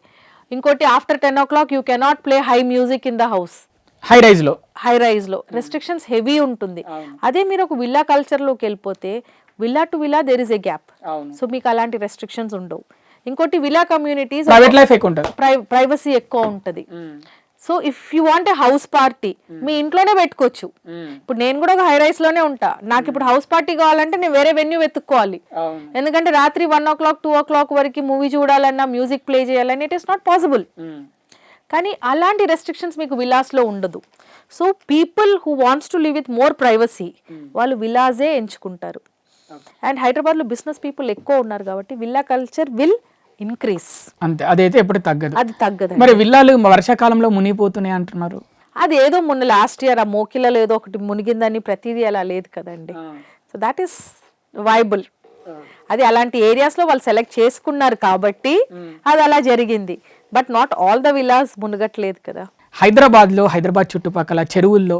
ఇంకోటి after 10 o'clock you cannot play high music in the house. High rise లో రెస్ట్రిక్షన్స్ హెవీ ఉంటుంది. అదే మీరు ఒక విల్లా కల్చర్ లోకి వెళ్ళిపోతే villa to villa there is a gap. So మీకు అలాంటి రెస్ట్రిక్షన్స్ ఉండవు. ఇంకోటి విల్లా కమ్యూనిటీస్ ప్రైవేట్ లైఫ్ ఎక్కువ ఉంటుంది, ప్రైవసీ ఎక్కువ ఉంటుంది. So if you want a house party మీ ఇంట్లోనే పెట్టుకోవచ్చు. ఇప్పుడు నేను కూడా ఒక హై రైస్ లోనే ఉంటా, నాకు ఇప్పుడు హౌస్ పార్టీ కావాలంటే నేను వేరే వెన్యూ వెతుక్కోవాలి. ఎందుకంటే రాత్రి 1 o'clock 2 o'clock వరకు మూవీ చూడాలన్నా మ్యూజిక్ ప్లే చేయాలన్నా ఇట్ ఈస్ నాట్ పాసిబుల్. కానీ అలాంటి రెస్ట్రిక్షన్స్ మీకు విలాస్లో ఉండదు. So people who wants to live with more privacy వాళ్ళు విలాజే ఎంచుకుంటారు. అండ్ హైదరాబాద్లో బిజినెస్ పీపుల్ ఎక్కువ ఉన్నారు కాబట్టి విల్లా కల్చర్ విల్ ఇంక్రీస్. అంతే, అదైతే ఎప్పుడు తగ్గదు. అది తగ్గదు. మరి విల్లాలు వర్షాకాలంలో మునిగిపోతున్నాయి అంటున్నారు. అది ఏదో మొన్న లాస్ట్ ఇయర్ ఆ మోకిలలో ఏదో ఒకటి మునిగిందని ప్రతిదీ అలా లేదు కదండి. So that is viable. అది అలాంటి ఏరియాస్ లో వాళ్ళు సెలెక్ట్ చేసుకున్నారు కాబట్టి అది అలా జరిగింది. But not all the villas మునగట్లేదు కదా. హైదరాబాద్ చుట్టుపక్కల చెరువుల్లో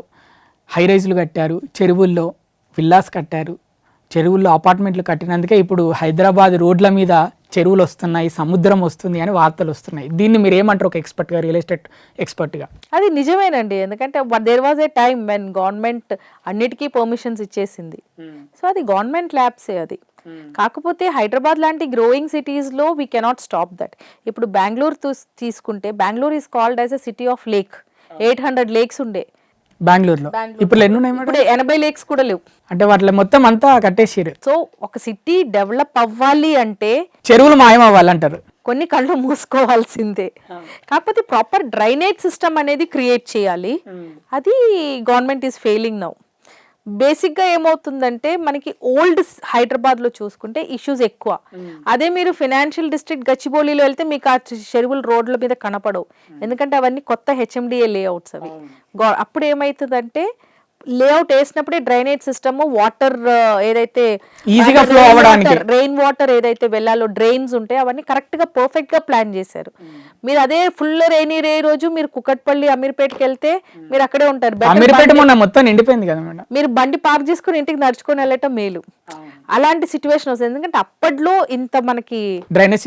హై రైజ్లు కట్టారు, చెరువుల్లో విల్లాస్ కట్టారు, చెరువుల్లో అపార్ట్మెంట్లు కట్టినందుకే ఇప్పుడు హైదరాబాద్ రోడ్ల మీద చెరువులు వస్తున్నాయి, సముద్రం వస్తుంది అని వార్తలు వస్తున్నాయి. దీన్ని మీరు ఏమంటారు ఒక ఎక్స్పర్ట్గా, రియల్ ఎస్టేట్ ఎక్స్పర్ట్గా? అది నిజమేనండి, ఎందుకంటే there was a time when government అన్నిటికీ పర్మిషన్స్ ఇచ్చేసింది. సో అది గవర్నమెంట్ ల్యాబ్సే అది. కాకపోతే హైదరాబాద్ లాంటి గ్రోయింగ్ సిటీస్ లో వీ కెనాట్ స్టాప్ దట్. ఇప్పుడు బెంగళూరు తీసుకుంటే Bengaluru is called as a city of lake. 800 lakes ఉండే బెంగళూరులో, ఇప్పుడు ఎన్ని ఉన్నాయి? ఇప్పుడు 80 లేక్స్ కూడా లేవు. అంటే వాటిలో మొత్తం అంతా కట్టేసారు. సో ఒక సిటీ డెవలప్ అవ్వాలి అంటే చెరువులు మాయం అవ్వాలంటారు. కొన్ని కళ్ళు మూసుకోవాల్సిందే. కాకపోతే ప్రాపర్ డ్రైనేజ్ సిస్టమ్ అనేది క్రియేట్ చేయాలి. అది government is failing now. Basic గా ఏమవుతుందంటే మనకి ఓల్డ్ హైదరాబాద్ లో చూసుకుంటే ఇష్యూస్ ఎక్కువ. అదే మీరు ఫైనాన్షియల్ డిస్ట్రిక్ట్ గచ్చిబౌలిలో వెళ్తే మీకు ఆ చెరువులు రోడ్ల మీద కనపడవు, ఎందుకంటే అవన్నీ కొత్త హెచ్ఎండిఏ లేఅవుట్స్ అవి. అప్పుడు ఏమైతుందంటే లేఅవుట్ వేసినప్పుడే డ్రైనేజ్ సిస్టమ్, వాటర్ ఏదైతే ఈజీగా ఫ్లో అవ్వడానికి రెయిన్ వాటర్ ఏదైతే వెళ్ళాలో డ్రైన్స్ ఉంటాయి అవన్నీ కరెక్ట్ గా పర్ఫెక్ట్ గా ప్లాన్ చేశారు. మీరు అదే ఫుల్ రెయినీ రే రోజు మీరు కుకట్పల్లి అమీర్పేటకి వెళ్తే మీరు అక్కడే ఉంటారు. మొత్తం నిండిపోయింది కదా మేడం, మీరు బండి పార్క్ చేసుకుని ఇంటికి నడుచుకొని వెళ్ళటం మేలు. అలాంటి సిచ్యువేషన్ వస్తుంది. ఎందుకంటే అప్పట్లో ఇంత మనకి డ్రైనేజ్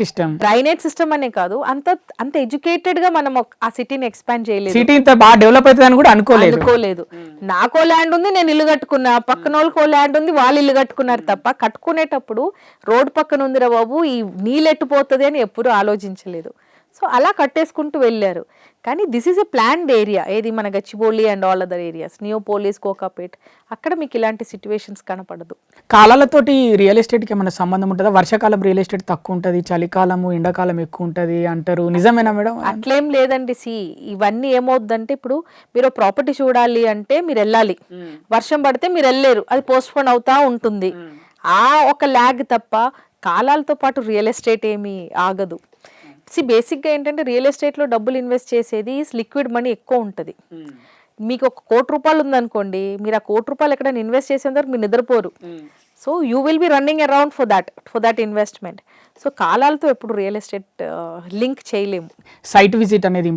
సిస్టమ్ అనే కాదు, అంత ఎడ్యుకేటెడ్ గా మనం ఆ సిటీని ఎక్స్పాండ్ చేయలేదు. సిటీ ఇంత బాగా డెవలప్ అవుతుందని కూడా అనుకోలేదు. నాకో ల్యాండ్ ఉంది, నేను ఇల్లు కట్టుకున్నా, పక్కన వాళ్ళకో ల్యాండ్ ఉంది, వాళ్ళు ఇల్లు కట్టుకున్నారు తప్ప కట్టుకునేటప్పుడు రోడ్ పక్కన ఉందిరా బాబు ఈ నీళ్ళు ఎట్టుపోతుంది అని ఎప్పుడు ఆలోచించలేదు. సో అలా కట్టేసుకుంటూ వెళ్ళారు. కానీ this is a planned area. ఏది మన Gachibowli and all other areas, Neopolis, Kokapet, అక్కడ మీకు ఇలాంటి సిచ్యువేషన్స్ కనపడదు. కాలాలతోటి రియల్ ఎస్టేట్కి ఏమైనా సంబంధం ఉంటుందా? వర్షాకాలం రియల్ ఎస్టేట్ తక్కువ ఉంటుంది, చలికాలము ఎండాకాలం ఎక్కువ ఉంటుంది అంటారు, నిజమేనా మేడం? అట్లేం లేదండి. ఇవన్నీ ఏమవుద్దంటే ఇప్పుడు మీరు ప్రాపర్టీ చూడాలి అంటే మీరు వెళ్ళాలి, వర్షం పడితే మీరు వెళ్ళలేరు, అది పోస్ట్ పోన్ అవుతా ఉంటుంది. ఆ ఒక ల్యాగ్ తప్ప కాలాలతో పాటు రియల్ ఎస్టేట్ ఏమీ ఆగదు. బేసిక్గా ఏంటంటే రియల్ ఎస్టేట్లో డబ్బులు ఇన్వెస్ట్ చేసేది లిక్విడ్ మనీ ఎక్కువ ఉంటుంది. మీకు ఒక ₹1,00,00,000 ఉందనుకోండి, మీరు ఆ ₹1,00,00,000 ఎక్కడైనా ఇన్వెస్ట్ చేసేందుకు మీరు నిద్రపోరు. So you will be running around for that investment. So కాలాలతో ఎప్పుడు రియల్ ఎస్టేట్ లింక్ చేయలేము. సైట్ విజిట్ అనేది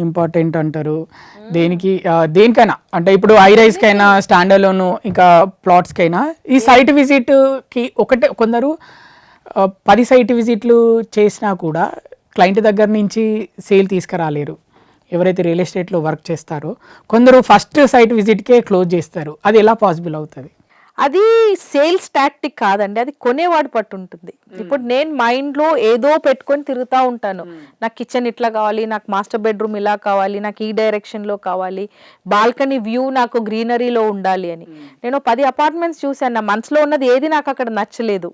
ఇంపార్టెంట్ అంటారు దేనికైనా. అంటే ఇప్పుడు హై రైజ్ కైనా, స్టాండర్లోను, ఇంకా ప్లాట్స్ కైనా ఈ సైట్ విజిట్ కి కొందరు 10 సైట్ విజిట్లు చేసినా కూడా క్లయింట్ దగ్గర నుంచి సేల్ తీసుకురాలేరు ఎవరైతే రియల్ ఎస్టేట్లో వర్క్ చేస్తారో. కొందరు ఫస్ట్ సైట్ విజిట్కే క్లోజ్ చేస్తారు. అది ఎలా పాసిబుల్ అవుతుంది? అది సేల్స్ టాక్టిక్ కాదండి, అది కొనేవాడు పట్టు ఉంటుంది. ఇప్పుడు నేను మైండ్లో ఏదో పెట్టుకొని తిరుగుతూ ఉంటాను, నాకు కిచెన్ ఇట్లా కావాలి, నాకు మాస్టర్ బెడ్రూమ్ ఇలా కావాలి, నాకు ఈ డైరెక్షన్లో కావాలి, బాల్కనీ వ్యూ నాకు గ్రీనరీలో ఉండాలి అని. నేను 10 అపార్ట్మెంట్స్ చూశాను, నా మనసులో ఉన్నది ఏది నాకు అక్కడ నచ్చలేదు.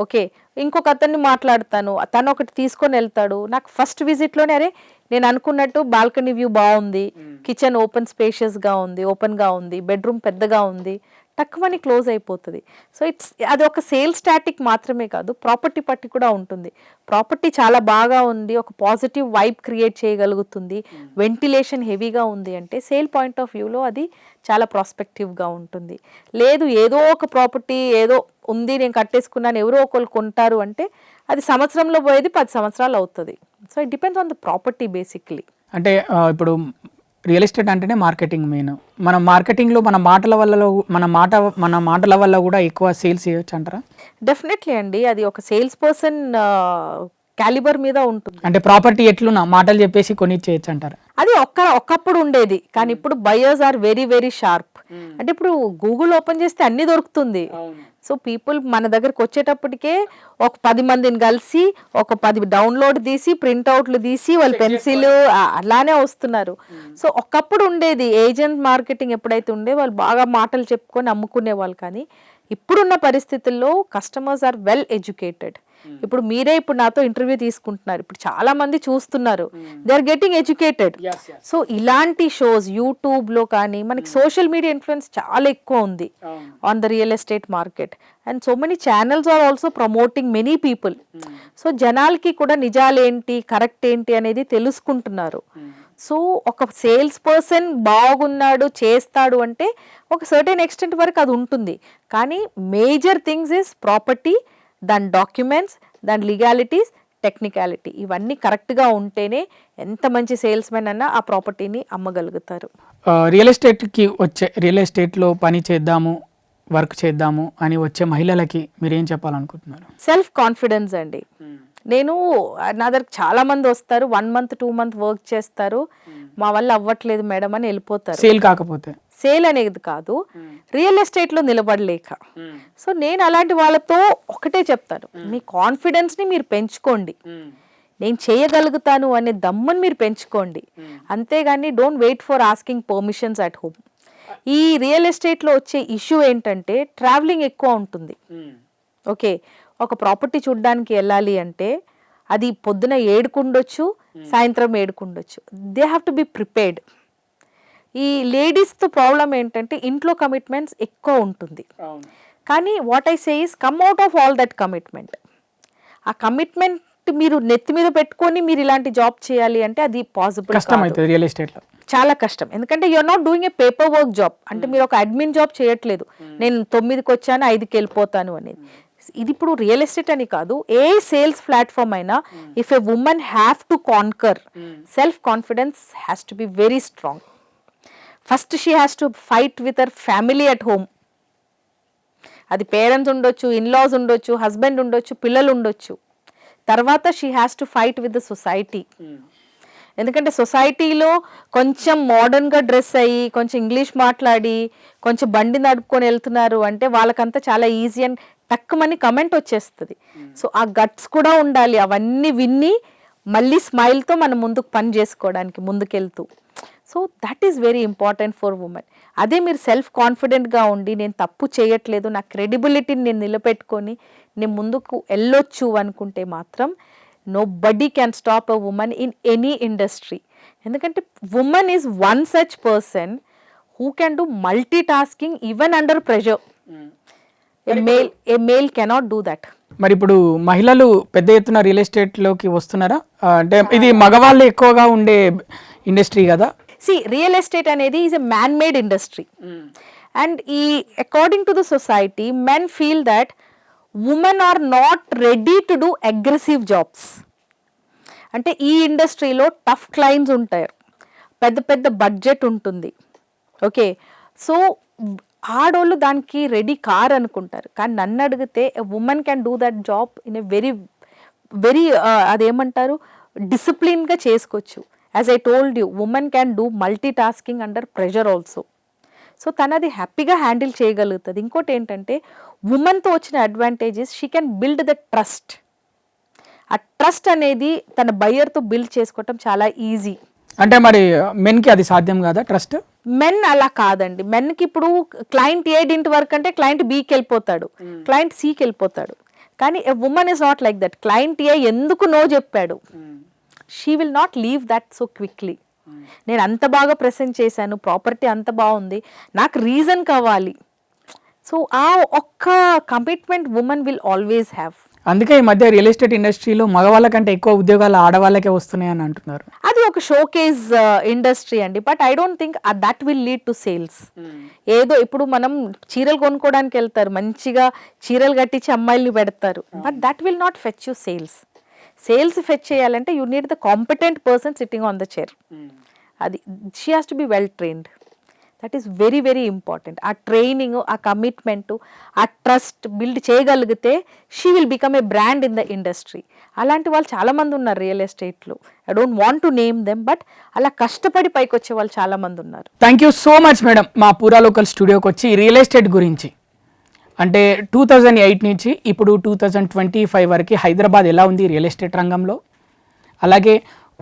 ఓకే, ఇంకొక అతన్ని మాట్లాడతాను, తను ఒకటి తీసుకొని వెళ్తాడు. నాకు ఫస్ట్ విజిట్లోనే అరే నేను అనుకున్నట్టు బాల్కనీ వ్యూ బాగుంది, కిచెన్ ఓపెన్ స్పేషియస్గా ఉంది, ఓపెన్గా ఉంది, బెడ్రూమ్ పెద్దగా ఉంది, తక్కువని క్లోజ్ అయిపోతుంది. సో అది ఒక సేల్ స్టాటిక్ మాత్రమే కాదు, ప్రాపర్టీ పట్టి కూడా ఉంటుంది. ప్రాపర్టీ చాలా బాగా ఉంది, ఒక పాజిటివ్ వైబ్ క్రియేట్ చేయగలుగుతుంది, వెంటిలేషన్ హెవీగా ఉంది అంటే సేల్ పాయింట్ ఆఫ్ వ్యూలో అది చాలా ప్రాస్పెక్టివ్గా ఉంటుంది. లేదు ఏదో ఒక ప్రాపర్టీ ఏదో ఉంది నేను కట్టేసుకున్నాను ఎవరో ఒకరు కొంటారు అంటే అది సంవత్సరంలో పోయేది 10 సంవత్సరాలు అవుతుంది. So it depends on the property basically. అంటే ఇప్పుడు రియల్ ఎస్టేట్ అంటేనే మార్కెటింగ్ మెయిన్. మన మార్కెటింగ్లో మన మాటల వల్ల కూడా ఎక్కువ సేల్స్ చేయొచ్చు అంటారా? డెఫినెట్లీ అండి, అది ఒక సేల్స్ పర్సన్ క్యాలిబర్ మీద ఉంటుంది. అంటే ప్రాపర్టీ ఎట్లున్నా మాటలు చెప్పేసి కొనిచ్చేయచ్చు అంటారా? అది ఒకప్పుడు ఉండేది, కానీ ఇప్పుడు buyers are very very sharp. అంటే ఇప్పుడు గూగుల్ ఓపెన్ చేస్తే అన్ని దొరుకుతుంది. సో పీపుల్ మన దగ్గరకు వచ్చేటప్పటికే ఒక 10 మందిని కలిసి ఒక 10 డౌన్లోడ్ తీసి ప్రింట్అవుట్లు తీసి వాళ్ళు పెన్సిల్ అలానే వస్తున్నారు. సో ఒకప్పుడు ఉండేది ఏజెంట్ మార్కెటింగ్ ఎప్పుడైతే ఉండే వాళ్ళు బాగా మాటలు చెప్పుకొని అమ్ముకునే వాళ్ళు, కానీ ఇప్పుడున్న పరిస్థితుల్లో కస్టమర్స్ ఆర్ వెల్ ఎడ్యుకేటెడ్. ఇప్పుడు మీరే ఇప్పుడు నాతో ఇంటర్వ్యూ తీసుకుంటున్నారు, ఇప్పుడు చాలా మంది చూస్తున్నారు, they are getting educated. So ఇలాంటి షోస్ యూట్యూబ్లో కానీ మనకి సోషల్ మీడియా ఇన్ఫ్లుయెన్స్ చాలా ఎక్కువ ఉంది on the real estate market, and so many channels are also promoting many people. So జనాలకి కూడా నిజాలేంటి కరెక్ట్ ఏంటి అనేది తెలుసుకుంటున్నారు. సో ఒక సేల్స్ పర్సన్ బాగున్నాడు చేస్తాడు అంటే ఒక సర్టెన్ ఎక్స్టెంట్ వరకు అది ఉంటుంది, కానీ మేజర్ థింగ్స్ ఇస్ ప్రాపర్టీ, దాని డాక్యుమెంట్స్, దాని లీగాలిటీస్, టెక్నికాలిటీ, ఇవన్నీ కరెక్ట్గా ఉంటేనే ఎంత మంచి సేల్స్ మెన్ అన్నా ఆ ప్రాపర్టీని అమ్మగలుగుతారు. రియల్ ఎస్టేట్లో పని చేద్దాము వర్క్ చేద్దాము అని వచ్చే మహిళలకి మీరు ఏం చెప్పాలనుకుంటున్నారు? సెల్ఫ్ కాన్ఫిడెన్స్ అండి. నేను నా దగ్గర చాలా మంది వస్తారు, 1 month 2 month వర్క్ చేస్తారు, మా వల్ల అవ్వట్లేదు మేడం అని వెళ్ళిపోతారు. సేల్ కాకపోతే సేల్ అనేది కాదు, రియల్ ఎస్టేట్లో నిలబడలేక. సో నేను అలాంటి వాళ్ళతో ఒకటే చెప్తాను, మీ కాన్ఫిడెన్స్ని మీరు పెంచుకోండి, నేను చేయగలుగుతాను అనే దమ్ముని మీరు పెంచుకోండి, అంతేగాని don't wait for asking permissions at home. ఈ రియల్ ఎస్టేట్లో వచ్చే ఇష్యూ ఏంటంటే ట్రావెలింగ్ ఎక్కువ ఉంటుంది. ఓకే, ఒక ప్రాపర్టీ చూడడానికి వెళ్ళాలి అంటే అది పొద్దున 7కు ఉండొచ్చు, సాయంత్రం 7కు ఉండొచ్చు. They have to be prepared. ఈ లేడీస్తో ప్రాబ్లం ఏంటంటే ఇంట్లో కమిట్మెంట్స్ ఎక్కువ ఉంటుంది, కానీ what I say is come out of all that commitment. ఆ కమిట్మెంట్ మీరు నెత్తి మీద పెట్టుకొని మీరు ఇలాంటి జాబ్ చేయాలి అంటే అది పాసిబుల్ కాదు, రియల్ ఎస్టేట్లో చాలా కష్టం. ఎందుకంటే you are not doing a paper work job. అంటే మీరు ఒక అడ్మిన్ జాబ్ చేయట్లేదు, నేను 9కి వచ్చాను 5కి వెళ్ళిపోతాను అనేది. ఇది ఇప్పుడు రియల్ ఎస్టేట్ అని కాదు, ఏ సేల్స్ ప్లాట్ఫామ్ అయినా if a women have to conquer, self confidence has to be very strong. First she has to fight with her family at home. అది పేరెంట్స్ ఉండొచ్చు, ఇన్లాస్ ఉండొచ్చు, హస్బెండ్ ఉండొచ్చు, పిల్లలు ఉండొచ్చు. తర్వాత she has to fight with the society. ఎందుకంటే సొసైటీలో కొంచెం మోడర్న్గా డ్రెస్ అయ్యి కొంచెం ఇంగ్లీష్ మాట్లాడి కొంచెం బండి నడుపుకొని వెళ్తున్నారు అంటే వాళ్ళకంతా చాలా ఈజీ అని తక్కువని కమెంట్ వచ్చేస్తుంది. సో ఆ గట్స్ కూడా ఉండాలి, అవన్నీ విన్ని మళ్ళీ స్మైల్తో మనం ముందుకు పని చేసుకోవడానికి ముందుకెళ్తూ. So that is very important for women. అదే మీరు సెల్ఫ్ కాన్ఫిడెంట్గా ఉండి నేను తప్పు చేయట్లేదు, నా క్రెడిబిలిటీని నేను నిలబెట్టుకొని నేను ముందుకు వెళ్ళొచ్చు అనుకుంటే మాత్రం nobody can stop a woman in any industry. ఎందుకంటే woman is one such person who can do multitasking even under pressure. A male cannot do that. మరి ఇప్పుడు మహిళలు పెద్ద ఎత్తున రియల్ ఎస్టేట్లోకి వస్తున్నారా? అంటే ఇది మగవాళ్ళు ఎక్కువగా ఉండే ఇండస్ట్రీ కదా. రియల్ ఎస్టేట్ అనేది is a man made industry, and according to the society men feel that women are not ready to do aggressive jobs. అంటే ఈ ఇండస్ట్రీలో టఫ్ క్లయింట్స్ ఉంటారు, పెద్ద పెద్ద బడ్జెట్ ఉంటుంది. ఓకే, సో ఆడోళ్ళు దానికి రెడీ కార్ అనుకుంటారు, కానీ నన్ను అడిగితే women can do that job in a very very అదేమంటారు డిసిప్లిన్గా చేసుకోవచ్చు. As I told you, women can do multi tasking under pressure also. So తనది హ్యాపీగా హ్యాండిల్ చేయగలుగుతుంది. ఇంకోటి ఏంటంటే ఉమెన్తో వచ్చిన advantages, she can build the trust. ఆ ట్రస్ట్ అనేది తన బయ్యర్తో బిల్డ్ చేసుకోవటం చాలా ఈజీ. అంటే మరి మెన్కి అది సాధ్యం కాదా ట్రస్ట్? మెన్ అలా కాదండి. మెన్కి ఇప్పుడు క్లయింట్ ఏడింటి వరకు అంటే క్లయింట్ బికి వెళ్ళిపోతాడు, క్లయింట్ సికి వెళ్ళిపోతాడు. కానీ a woman is not like that. Client ఏ ఎందుకు నో చెప్పాడు, she will not leave that so quickly. నేను అంత బాగా ప్రెసెంట్ చేశాను, ప్రాపర్టీ అంత బాగుంది, నాకు రీజన్ కావాలి. సో ఆ ఒక్క commitment women will always have. అందుకే ఈ మధ్య రియల్ ఎస్టేట్ ఇండస్ట్రీలో మగవాళ్ళ కంటే ఎక్కువ ఉద్యోగాలు ఆడవాళ్ళకే వస్తున్నాయి అని అంటున్నారు. అది ఒక షోకేజ్ ఇండస్ట్రీ అండి, but I don't think that will lead to sales. ఏదో ఇప్పుడు మనం చీరలు కొనుక్కోవడానికి వెళ్తారు, మంచిగా చీరలు కట్టించి అమ్మాయిల్ని పెడతారు, but that will not fetch you sales. Sales fetch చేయాలంటే you need the competent person sitting on the chair. అది she has to be well trained. That is very very important. ఆ ట్రైనింగ్, ఆ కమిట్మెంట్, ఆ trust build చేయగలిగితే she will become a brand in the industry. అలాంటి వాళ్ళు చాలామంది ఉన్నారు real ఎస్టేట్లో. I don't want to name them, but అలా కష్టపడి పైకి వచ్చే వాళ్ళు చాలామంది ఉన్నారు. Thank you so much madam, మా పూరా లోకల్ స్టూడియోకి వచ్చి రియల్ ఎస్టేట్ గురించి, అంటే 2008 నుంచి ఇప్పుడు 2025 వరకు హైదరాబాద్ ఎలా ఉంది రియల్ ఎస్టేట్ రంగంలో, అలాగే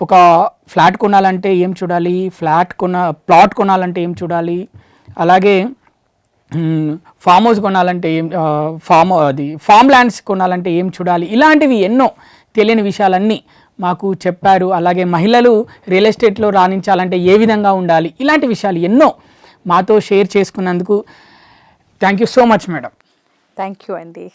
ఒక ఫ్లాట్ కొనాలంటే ఏం చూడాలి, ప్లాట్ కొనాలంటే ఏం చూడాలి, అలాగే ఫామ్ హౌస్ కొనాలంటే ఏం, ఫామ్ ల్యాండ్స్ కొనాలంటే ఏం చూడాలి, ఇలాంటివి ఎన్నో తెలియని విషయాలన్నీ మాకు చెప్పారు. అలాగే మహిళలు రియల్ ఎస్టేట్లో రాణించాలంటే ఏ విధంగా ఉండాలి, ఇలాంటి విషయాలు ఎన్నో మాతో షేర్ చేసుకున్నందుకు thank you so much madam. Thank you అండి.